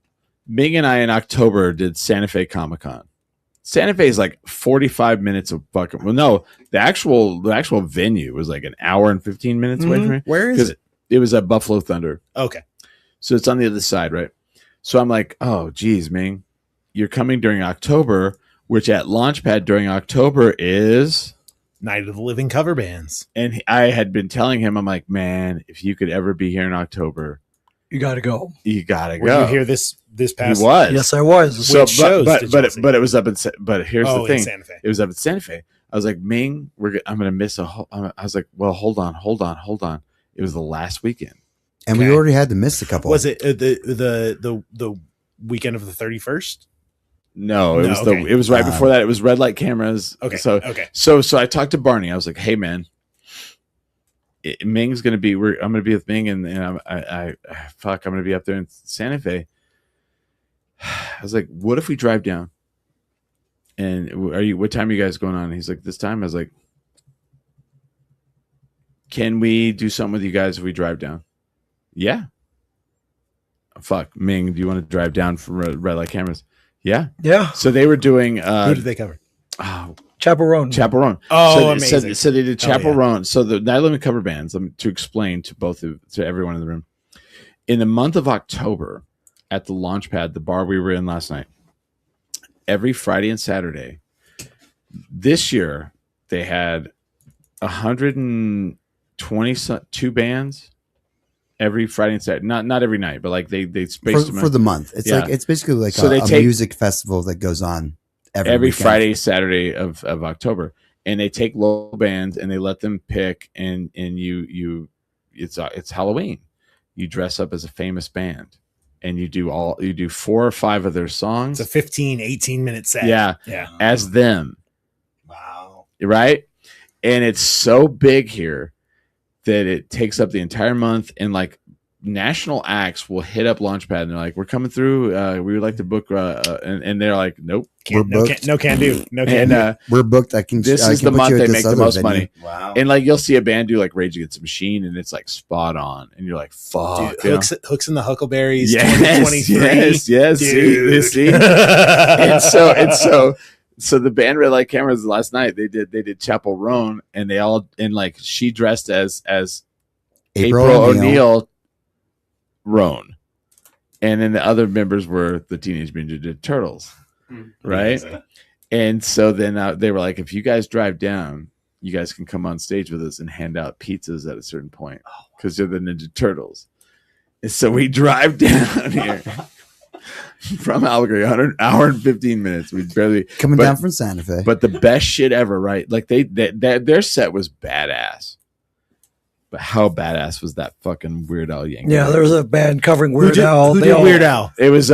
Ming and I in October did Santa Fe Comic Con. Santa Fe is like 45 minutes of fucking. Well, no, the actual venue was like an hour and 15 minutes away from me. Where is 'Cause it? It was at Buffalo Thunder. Okay. So it's on the other side, right? So I'm like, oh, geez, Ming, you're coming during October, which at Launchpad during October is. Night of the Living cover bands. And I had been telling him, I'm like, man, if you could ever be here in October, You got to go. you gotta Were go. you here this past? He was. Yes, I was. So, Which shows did y'all see? but it was up in. But here's Oh, the in thing. Santa Fe. It was up in Santa Fe. I was like, Ming, I'm gonna miss I was like, well, hold on. It was the last weekend. And Okay. we already had to miss a couple. Was it the weekend of the 31st? No, it No, was okay. it was right before that. It was red light cameras. Okay. So I talked to Barney. I was like, hey man, Ming's gonna be. I'm gonna be with Ming, and I'm gonna be up there in Santa Fe. I was like, what if we drive down? And what time are you guys going on? And he's like, this time. I was like, can we do something with you guys if we drive down? Yeah. Fuck, Ming, do you want to drive down from red light cameras? Yeah. Yeah. So they were doing Who did they cover? Chaperone. Chaperone. Oh, so, amazing. So they did Hell yeah. Chaperone. So the Night Living cover bands, to explain to everyone in the room, in the month of October at the Launchpad, the bar we were in last night, every Friday and Saturday, this year they had 122 bands every Friday and Saturday. Not every night, but like they spaced them for the month. It's Yeah. like it's basically like So they a take- music festival that goes on every weekend. Friday, Saturday of October, and they take local bands and they let them pick, and it's Halloween. You dress up as a famous band, and you do 4 or 5 of their songs. It's a 15, 18-minute set. Yeah, Yeah. as them, Wow. right? And it's so big here that it takes up the entire month, and like national acts will hit up Launchpad and they're like, we're coming through, we would like to book and they're like, nope. We're No booked. can do. And We're booked. I can. this I is can the put month you at they this make the other most venue. money. Wow. And like you'll see a band do like Rage Against the Machine and it's like spot on, and you're like, fuck. Dude, you know? hooks and the Huckleberries. Yes, 2023. yes. Dude. See? and so the band Red Light Cameras last night they did Chapel Roan, and they all, and like she dressed as April O'Neil Roan, and then the other members were the Teenage Mutant Ninja Turtles, right? And so then they were like, if you guys drive down, you guys can come on stage with us and hand out pizzas at a certain point because they're the Ninja Turtles. And so we drive down here from Albuquerque, 100 hour and 15 minutes. We barely coming but- down from Santa Fe. but the best shit ever, right? Like their set was badass. But how badass was that fucking Weird Al Yankovic? Yeah, there was a band covering Who Weird did, Al. who They did all- Weird Al? It was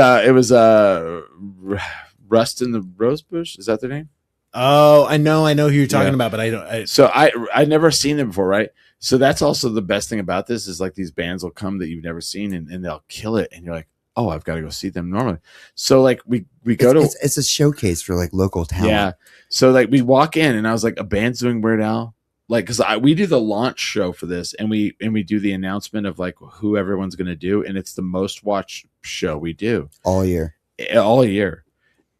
Rust in the Rosebush. Is that their name? Oh, I know who you're talking Yeah. about, but I don't. So I'd never seen them before, right? So that's also the best thing about this is like these bands will come that you've never seen and they'll kill it, and you're like, oh, I've got to go see them normally. So like we go to it's a showcase for like local talent. yeah. So like we walk in and I was like, a band's doing Weird Al, like because we do the launch show for this and we do the announcement of like who everyone's gonna do, and it's the most watched show we do all year. all year,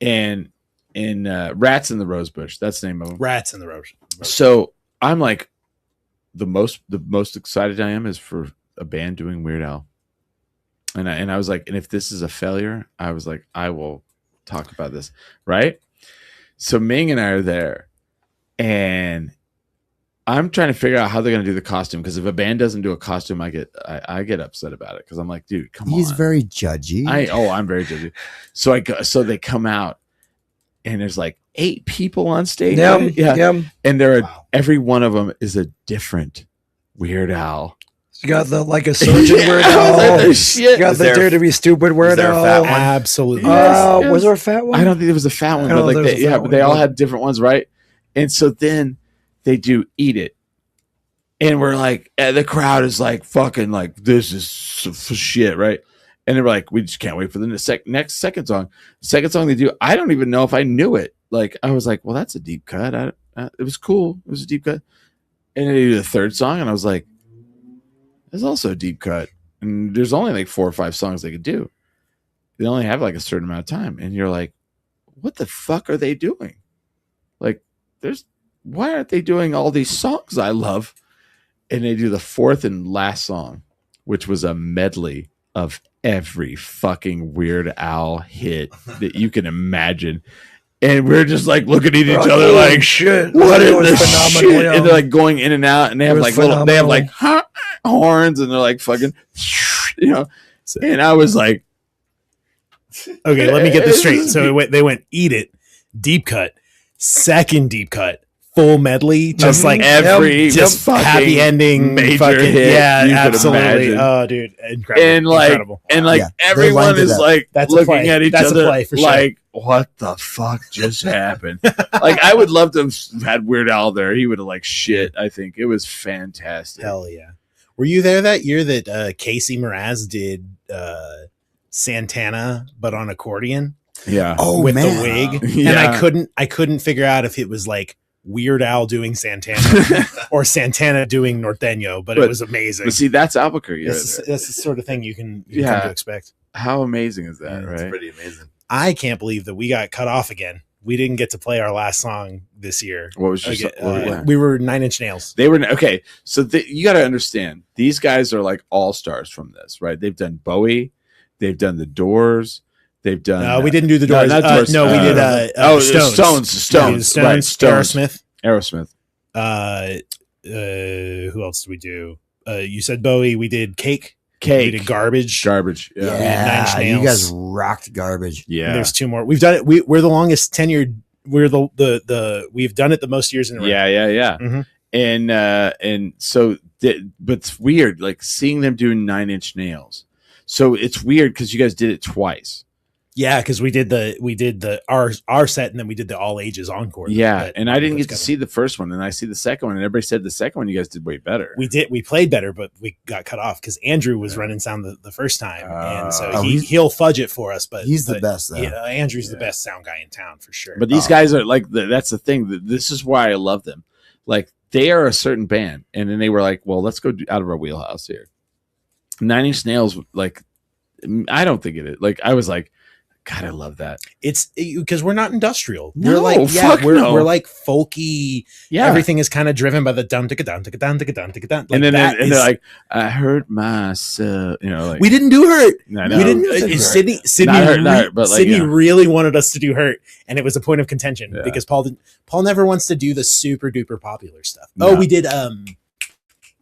and in Rats in the Rosebush, that's the name of them. Rats in the Rose. So I'm like, the most excited I am is for a band doing Weird Al. And I was like, and if this is a failure, I was like, I will talk about this, right? So Ming and I are there, and I'm trying to figure out how they're going to do the costume, because if a band doesn't do a costume, I get upset about it, because I'm like, dude, come on. He's very judgy. I'm very judgy. So they come out, and there's like 8 people on stage. Yeah, yeah. And every one of them is a different Weird Al. You got the like a surgeon Weird Al. You got the Dare to Be Stupid Weird Al. Absolutely. Was there a fat one? I don't think there was a fat one, but like but they all had different ones, right? And so then they do Eat It, and we're like, the crowd is like, fucking like, this is shit, right? And they're like, we just can't wait for the next second song. The second song they do, I don't even know if I knew it. Like, I was like, well, that's a deep cut. It was cool. It was a deep cut. And then they do the third song, and I was like, there's also a deep cut. And there's only like 4 or 5 songs they could do. They only have like a certain amount of time. And you're like, what the fuck are they doing? Like, why aren't they doing all these songs I love? And they do the 4th and last song, which was a medley of every fucking Weird Al hit that you can imagine. And we're just like looking at each other like, shit. What is this shit? And they're like going in and out, and they have like horns, and they're like fucking, you know. And I was like, okay, let me get this straight. So they went Eat It, deep cut, second deep cut, full medley, just like every just happy ending, major hit. Yeah, you absolutely. Could Oh, dude, incredible! And like, incredible. and like everyone is like looking at each other, like, what the fuck just happened? Like, I would love to have had Weird Al there. He would have like shit. I think it was fantastic. Hell yeah! Were you there that year that Casey Mraz did Santana, but on accordion? Yeah. Oh, with man. the wig, Yeah. and I couldn't figure out if it was like Weird Al doing Santana or Santana doing Norteño, but it was amazing. But see, that's Albuquerque. That's the sort of thing you can come to expect. How amazing is that, right? It's pretty amazing. I can't believe that we got cut off again. We didn't get to play our last song this year. What was your We were 9 Inch Nails. They were okay. So you got to understand, these guys are like all stars from this, right? They've done Bowie, they've done the Doors, they've done. No, we didn't do the Doors. Not Doors. No, we did. Stones. Right, Stones. Aerosmith. Aerosmith. Who else did we do? You said Bowie. We did Cake. We did Garbage. Yeah. Yeah, you guys rocked Garbage. Yeah. And there's 2 more. We've done it. We're the longest tenured. We're we've done it the most years in a row. Yeah. Mm-hmm. And so, but it's weird, like seeing them do 9 Inch Nails. So it's weird because you guys did it twice. Yeah, because we did our set, and then we did the all ages encore. Yeah, and I didn't get to see the first one, and I see the second one, and everybody said the second one you guys did way better. We played better, but we got cut off because Andrew was running sound the first time, and so he'll fudge it for us. But he's the best, though. Yeah, Andrew's the best sound guy in town for sure. But these guys are like, that's the thing. This is why I love them. Like, they are a certain band, and then they were like, well, let's go out of our wheelhouse here. 9 Inch Nails, like, I don't think it is. Like, I was like, God, I love that. It's because we're not industrial. No, we're like, we're like folky. Yeah, everything is kind of driven by the dun ticka dun ticka dun ticka dun ticka dun. And then they're like, I hurt myself. You know, like, we didn't do Hurt. No, we didn't. Sydney really wanted us to do Hurt, and it was a point of contention because Paul never wants to do the super duper popular stuff. No. Oh, we did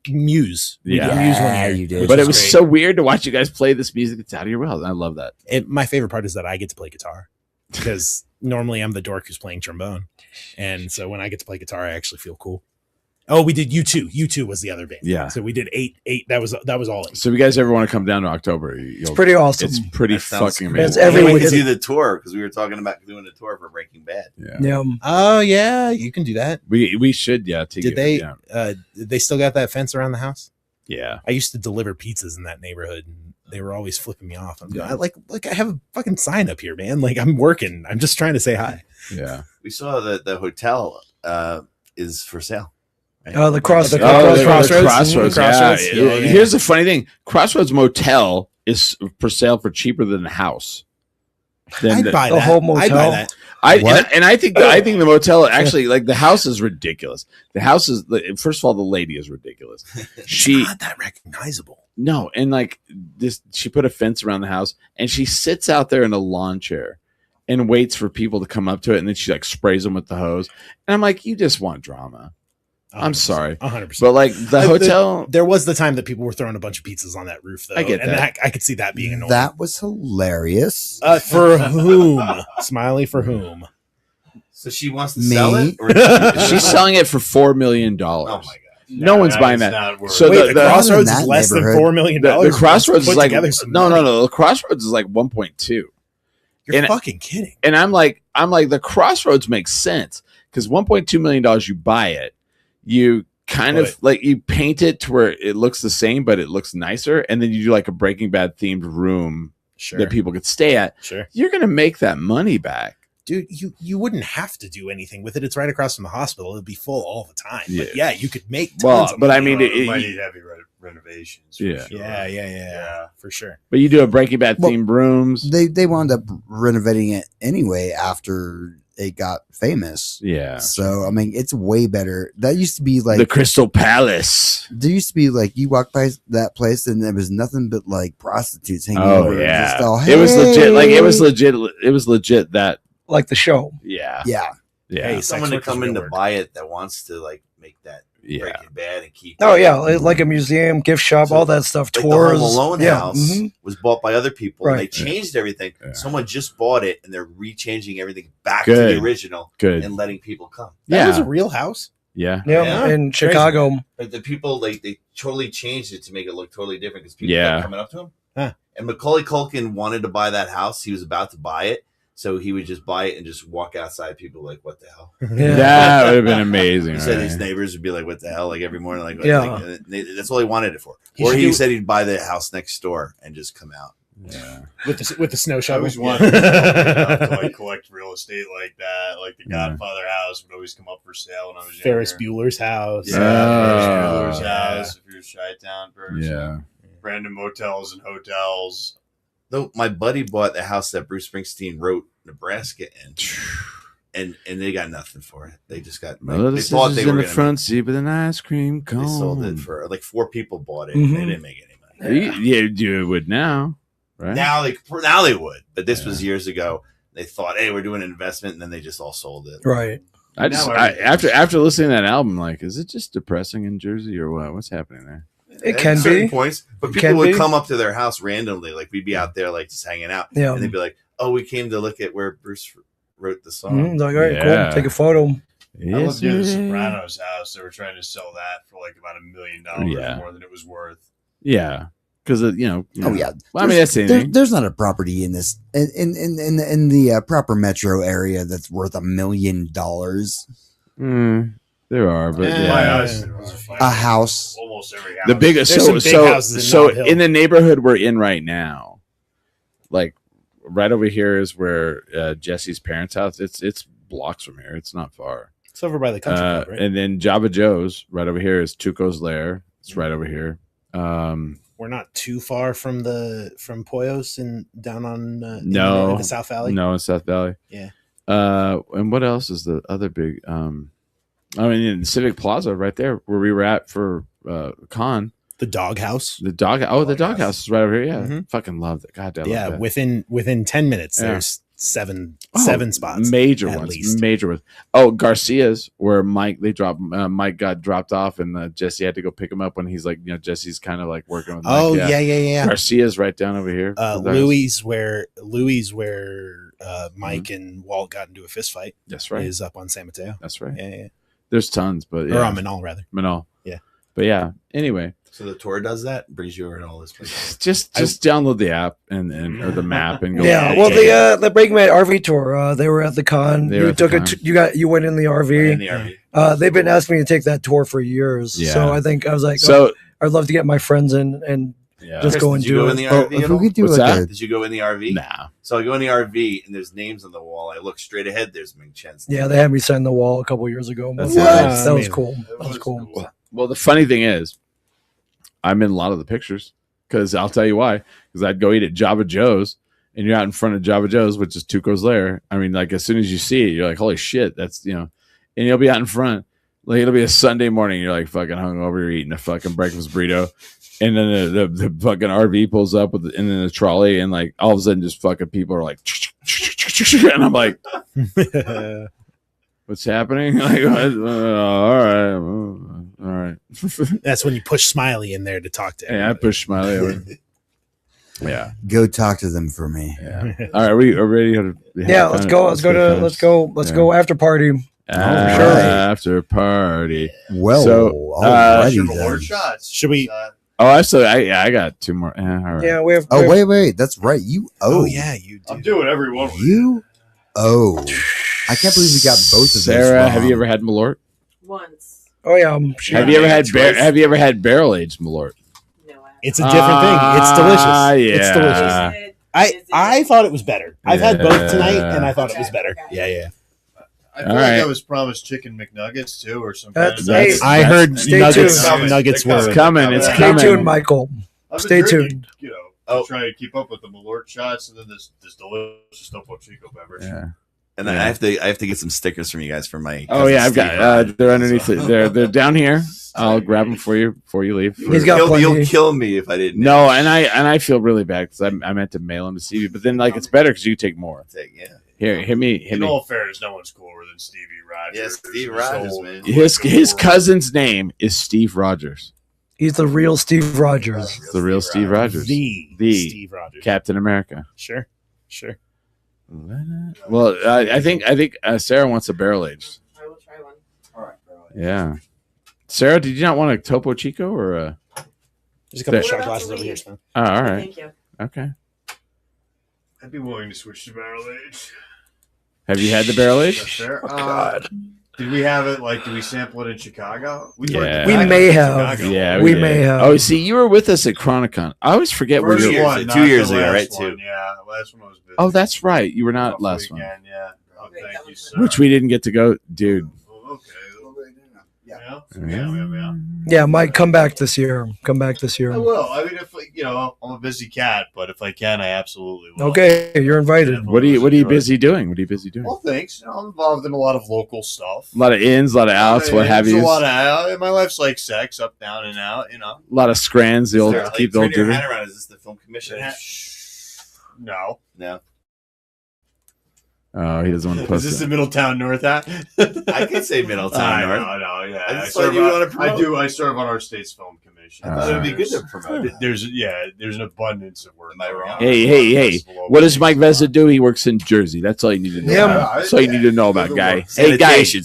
Muse. We did Muse one year, you did. But it was so weird to watch you guys play this music. It's out of your wheelhouse. I love that. My favorite part is that I get to play guitar because normally I'm the dork who's playing trombone, and so when I get to play guitar, I actually feel cool. Oh, we did U2. U2 was the other band. Yeah. So we did 8. That was all. 8. So if you guys ever want to come down to October, it's pretty awesome. It's pretty fucking amazing. It's everyone can do the tour because we were talking about doing a tour for Breaking Bad. Yeah. Oh yeah, you can do that. We should. Yeah. Did they still got that fence around the house? Yeah. I used to deliver pizzas in that neighborhood, and they were always flipping me off. I'm like I have a fucking sign up here, man. Like, I'm working. I'm just trying to say hi. Yeah. We saw that the hotel is for sale. Right? Oh, the Crossroads. Crossroads. Yeah. Here's the funny thing: Crossroads Motel is for sale for cheaper than the house. than I'd buy the that. whole I'd buy motel. that. I think the motel actually, like, the house is ridiculous. The house is, first of all, the lady is ridiculous. It's not that recognizable. No, and like this, she put a fence around the house, and she sits out there in a lawn chair and waits for people to come up to it, and then she like sprays them with the hose. And I'm like, you just want drama. I'm sorry, 100%. but like the hotel, there was the time that people were throwing a bunch of pizzas on that roof, though. I get and that. I could see that being annoying. That was hilarious. For whom? Smiley for whom? So she wants to Me? sell it? Or she's selling it for $4 million. Oh my god. No one's buying that. So Wait, the the Crossroads in is that less than neighborhood. $4 million. the Crossroads Put is like together some no. money. The Crossroads is like 1.2. You're and- fucking kidding. And I'm like, the Crossroads makes sense because $1.2 million, you buy it, you kind of like you paint it to where it looks the same, but it looks nicer, and then you do like a Breaking Bad themed room Sure. that people could stay at. Sure. You're gonna make that money back. Dude, you wouldn't have to do anything with it. It's right across from the hospital. It'd be full all the time. Yeah. But yeah, you could make tons Well, of but I money. mean, It might need heavy renovations. For Yeah. sure. Yeah, for sure. But you do a Breaking Bad Well, themed rooms. They wound up renovating it anyway after it got famous. Yeah. So I mean, it's way better. That used to be like The Crystal Palace. there used to be like you walk by that place and there was nothing but like prostitutes hanging Oh over. yeah. Just all, It was legit. Like it was "Hey." legit. It was legit that. Like the show. Yeah. Yeah. Yeah. Hey, Someone sex to work is come in real to work. buy it that wants to like make that Yeah. Breaking Bad and keep. Oh yeah, like a museum, gift shop, So, all that stuff. Like Tours. the Home Alone yeah. house mhm. was bought by other people, and they Right. changed everything. Yeah. Someone just bought it, and they're rechanging everything back to Good. the original Good. and letting people come. That was a Yeah. real house. Yeah. Yeah, Yeah. in Chicago. But the people, like, they totally changed it to make it look totally different because people Yeah. kept coming up to him. Huh. And Macaulay Culkin wanted to buy that house. He was about to buy it, so he would just buy it and just walk outside. People like, what the hell? Yeah. That would have been amazing. He said right? his neighbors would be like, "What the hell?" Like every morning, like, Yeah. that's all he wanted it for. He Or should he do- said he'd buy the house next door and just come out. Yeah. with the snow I shovel. always wanted to like collect real estate like that. Like the Yeah. Godfather house would always come up for sale when I was Ferris younger. Bueller's house. Yeah, Ferris Bueller's house. If you're a Chi-Town person, Yeah. random motels and hotels. Though my buddy bought the house that Bruce Springsteen wrote Nebraska in, and they got nothing for it. They just got like, Well, they this thought is they in were the gonna front seat with an ice cream make, cone. they sold it for like 4 people bought it. Mhm. They didn't make any money. Yeah, you would now, right? Now they would, but this was years ago. They thought, hey, we're doing an investment, and then they just all sold it. Right. I just Now I, everything's- after listening to that album, like, is it just depressing in Jersey or what? What's happening there? It At can certain be. points, but It people can would be. come up to their house randomly, like we'd be out there, like just hanging out, Yeah. and they'd be like, "Oh, we came to look at where Bruce wrote the song." Mhm. Like, all right, Yeah. cool. Take a photo. I lived near the Yes, Sopranos house. They were trying to sell that for like about $1 million Yeah. more than it was worth. Yeah, because you know. Oh yeah. Well, I mean, that's anything. There's not a property in this in the proper metro area that's worth $1 million. There are, but Yeah. yeah. My house, it was A house. almost every house. The biggest There's some big houses in so Nob Hill. in the neighborhood we're in right now, like right over here is where Jesse's parents' house. It's blocks from here. It's not far. It's over by the country club, right? And then Jabba Joe's right over here is Tuco's Lair. It's right over here. We're not too far from Poyos and down on No. in the South Valley. No, in South Valley. Yeah. And what else is the other big? I mean, in Civic Plaza, right there where we were at for con. The doghouse. The dog. Oh, the doghouse is right over here. Yeah, Mhm. fucking love that. God damn. Yeah, love that. within 10 minutes, Yeah. there's seven Oh, spots. major at ones, least. major ones. Oh, Garcia's where Mike Mike got dropped off and Jesse had to go pick him up when he's like, you know, Jesse's kind of like working with Mike. Oh yeah. Garcia's right down over here. Louis where Mike and Walt got into a fist fight That's right. is up on San Mateo. That's right. Yeah. There's tons, but yeah. Or on Manal rather. Manal. Yeah. But yeah. Anyway, So the tour does that, brings you over to all this place. just download the app and or the map and go. Yeah. Well, the Breaking Bad RV tour. They were at the con. They were You at the took con. you went in the In RV. the RV. They've been asking me to take that tour for years. Yeah. So I think I was like, So I'd love to get my friends in and yeah. Just Chris, go and did you do go it. in the Oh, RV if at we all? could do What's like that? a Did you go in the RV? nah. So I go in the RV and there's names on the wall. I look straight ahead. There's Ming Chen's name. yeah, they had me sign the wall a couple years ago. That's That nice. was cool. That was cool. Well, the funny thing is, I'm in a lot of the pictures because I'll tell you why. Because I'd go eat at Jabba Joe's, and you're out in front of Jabba Joe's, which is Tuco's lair. I mean, like as soon as you see it, you're like, holy shit, that's and you'll be out in front. Like it'll be a Sunday morning, you're like fucking hungover, you're eating a fucking breakfast burrito, and then the fucking RV pulls up and then the trolley, and like all of a sudden, just fucking people are like, and I'm like, what's happening? Like, all right. That's when you push Smiley in there to talk to him. Yeah, I push Smiley over. Yeah. Go talk to them for me. Yeah. All right, are we ready to? Yeah, let's go after party. After party. Well, alrighty then. shots. Should we? I got 2 more. All right. Yeah, we have. Oh, wait. That's right. You owe. Oh yeah, you do. I'm doing every one. You owe. I can't believe we got both of those. Sarah, wrong. have you ever had Malort? Once. Oh yeah. Have you ever had barrel aged Malort? No, I haven't. It's a different thing. It's delicious. Yeah. It's delicious. Is it- I thought it was better. I've had both tonight, and I thought it was Okay, better. okay. Yeah. I feel All like right. I was promised chicken McNuggets too, or some That's- kind of nuggets. I heard Stay nuggets. tuned. Nuggets It's were coming. It's Stay coming. tuned, Michael. I've been Stay drinking, tuned. to try to keep up with the Malort shots, and then this delicious Topo Chico beverage. Yeah. And then I have to get some stickers from you guys for my. Oh yeah, I've cousin got. Steve. They're underneath. They're down here. I'll grab them for you before you leave. He's got You'll plenty. kill me if I didn't. No, and I feel really bad because I meant to mail them to Stevie, but then like it's better because you take more. Yeah. Here, hit me. In all fairness, no one's cooler than Stevie Rogers. Yeah, Steve Who's Rogers, sold man. His cousin's name is Steve Rogers. He's the real Steve Rogers. It's the real Steve Rogers, the Steve Rogers. Captain America. Sure. Well, I think Sarah wants a barrel aged. I will try one. All right, bro. Yeah, Sarah, did you not want a Topo Chico or a? There's a couple of There- shot We're about glasses to over here, leave. Sven. Oh, all right, Thank you. okay. I'd be willing to switch to barrel age. Have you had the barrel That's aged? fair. Did we have it? Like, did we sample it in Chicago? We Yeah. tried We tobacco may in have. Chicago. Yeah, We did. may have. Oh, see, you were with us at Chronicon. I always forget where First you. years, one, like, not 2 years the ago, last right, one. too. Yeah, the last one I was busy. Oh, that's right. You were not Rough last one, weekend, yeah. Oh, Okay, thank that you, was sir. which we didn't get to go, dude. Oh, okay. Yeah. Yeah. Yeah, Mike, come back this year. Come back this I year. will. I mean, if I'm a busy cat, but if I can, I absolutely will. Okay, you're invited. What are you busy doing? What are you busy doing? Well, thanks. I'm involved in a lot of local stuff. A lot of ins, a lot of outs, what have There's you. A lot of my life's like sex, up, down, and out. A lot of scrans. The old Sarah, keep the turn old your jittery. hand around. Is this the film commission? No. No. Oh, he doesn't want to Is post this it. the Middletown North hat? I could say Middletown North. No, yeah. I just thought you wanna promote. I serve on our state's film commission. I thought it'd be good to promote it. There's an abundance of work. Am I going wrong? on. Hey. What does Mike Veza do? He works in Jersey. That's all you need to know. Yeah. That's all you need to know about, guy. Hey, guy. Sanitation.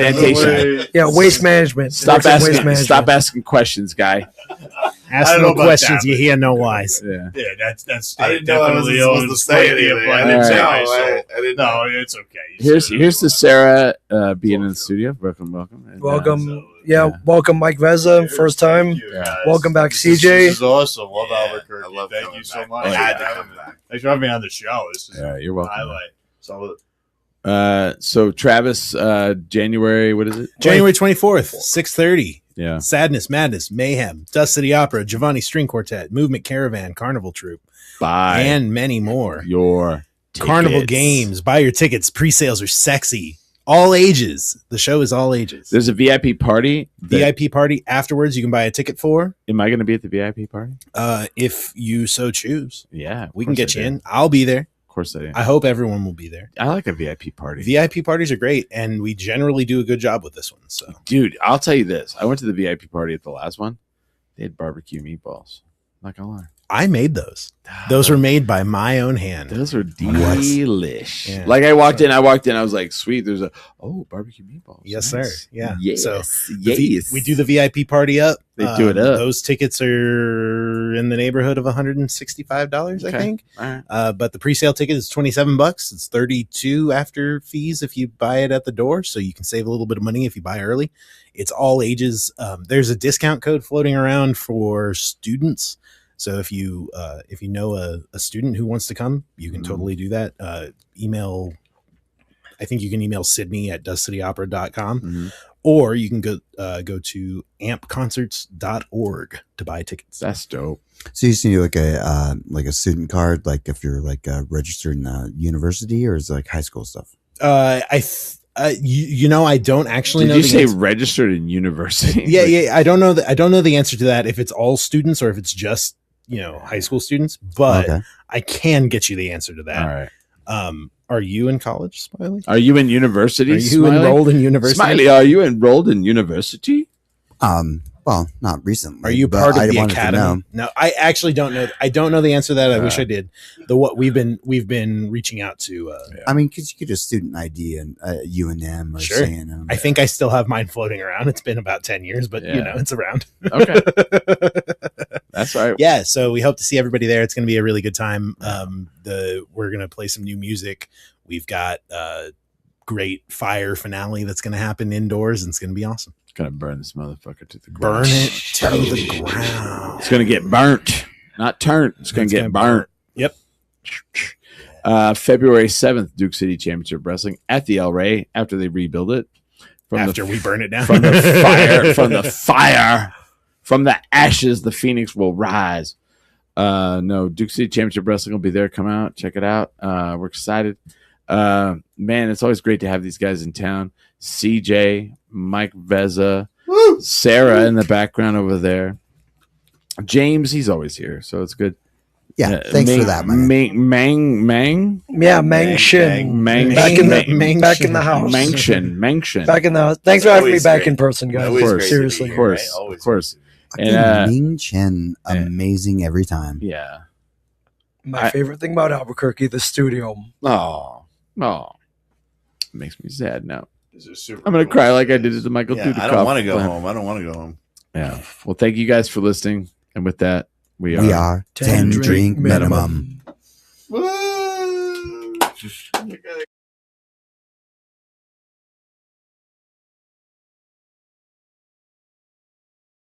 Sanitation. Yeah, waste management. Stop Works in waste asking. management. Stop asking questions, guy. Ask don't no know about questions, that, you but- hear no whys. Yeah. Yeah, that's I didn't know I wasn't definitely supposed to owns say plenty of anything. abundance All right. anyway, so- I didn't know. No, it's okay. Here's to Sarah being in the studio. Welcome. And, Welcome. Welcome, Mike Veza. First time. Thank you, guys. Welcome back, This CJ. is awesome. Love Yeah, Albuquerque. I love Thank coming you so back. much. I had to Yeah. come back. Thanks for having me on the show. This is Yeah, you're a welcome. highlight. Salute. So Travis, January, what is it? January 24th, 6:30. Yeah. Sadness, Madness, Mayhem, Dust City Opera, Giovanni String Quartet, Movement Caravan, Carnival Troupe, Buy and many more. your Carnival tickets. games. Buy your tickets. Pre-sales are sexy. All ages. The show is all ages. There's a VIP party. VIP party afterwards. You can buy a ticket for. Am I going to be at the VIP party? If you so choose. Yeah, of We can course get I you do. in. I'll be there. Of course I do. I hope everyone will be there. I like a VIP party. VIP parties are great, and we generally do a good job with this one. So Dude, I'll tell you this. I went to the VIP party at the last one. They had barbecue meatballs. Not gonna lie. I made those. Those were made by my own hand. Those were delish. Yeah. Like I walked in, I was like, sweet. There's barbecue meatballs. Yes, Nice. sir. Yeah. Yes. So yes. we do the VIP party up. They do it up. Those tickets are in the neighborhood of $165, I Okay. think. All right. But the pre-sale ticket is $27. It's $32 after fees if you buy it at the door, so you can save a little bit of money if you buy early. It's all ages. There's a discount code floating around for students. So if you know a student who wants to come, you can totally do that. Email. I think you can email Sydney at dustcityopera.com. Mhm. or you can go to ampconcerts.org to buy tickets. That's dope. So you see like a student card, like if you're like registered in a university, or is it like high school stuff? You know, I don't actually Did know. you the say answer. registered in university? Yeah, yeah. I don't know the answer to that, if it's all students or if it's just, you know, high school students, but Okay. I can get you the answer to that. All right. Are you in college, Smiley? Are you in university? Are you Smiley? enrolled in university? Smiley, are you enrolled in university? Well, not recently. Are you but part of I the wanted to know. academy? No, I actually don't know. I don't know the answer to that. I wish I did. We've been reaching out to. I mean, because you get a student ID and UNM or Sure. CNM. I think I still have mine floating around. It's been about 10 years, but you Yeah. know, it's around. Okay. That's all right. Yeah, so we hope to see everybody there. It's going to be a really good time. We're going to play some new music. We've got a great fire finale that's going to happen indoors, and it's going to be awesome. Gonna burn this motherfucker to the ground. Burn it to the ground. It's gonna get burnt, not turned. It's gonna get burnt. Yep. February 7th, Duke City Championship Wrestling at the El Rey after they rebuild it. After we burn it down. From the fire, from the ashes, the phoenix will rise. No, Duke City Championship Wrestling will be there. Come out, check it out. We're excited. Man, it's always great to have these guys in town. CJ, Mike Veza, Sarah in the background over there. James, he's always here, so it's good. Yeah, thanks for that, man. Mang. Yeah, Mang Shin. Mang. Back in the Mang- back in the house. Manction. Back in the house. Thanks for having me Always back great. in person, guys. Always course. great to be Seriously. here, Of course, right? Always of course. Fucking And, Ming Chen, amazing every time. Yeah. My favorite thing about Albuquerque, the studio. Oh. Makes me sad now. This is super I'm gonna cool. cry like I did to Michael Yeah, Dudikoff. I don't want to go home. I don't want to go home. Yeah. Well, thank you guys for listening, and with that, we We are are 10 drink minimum. Woo!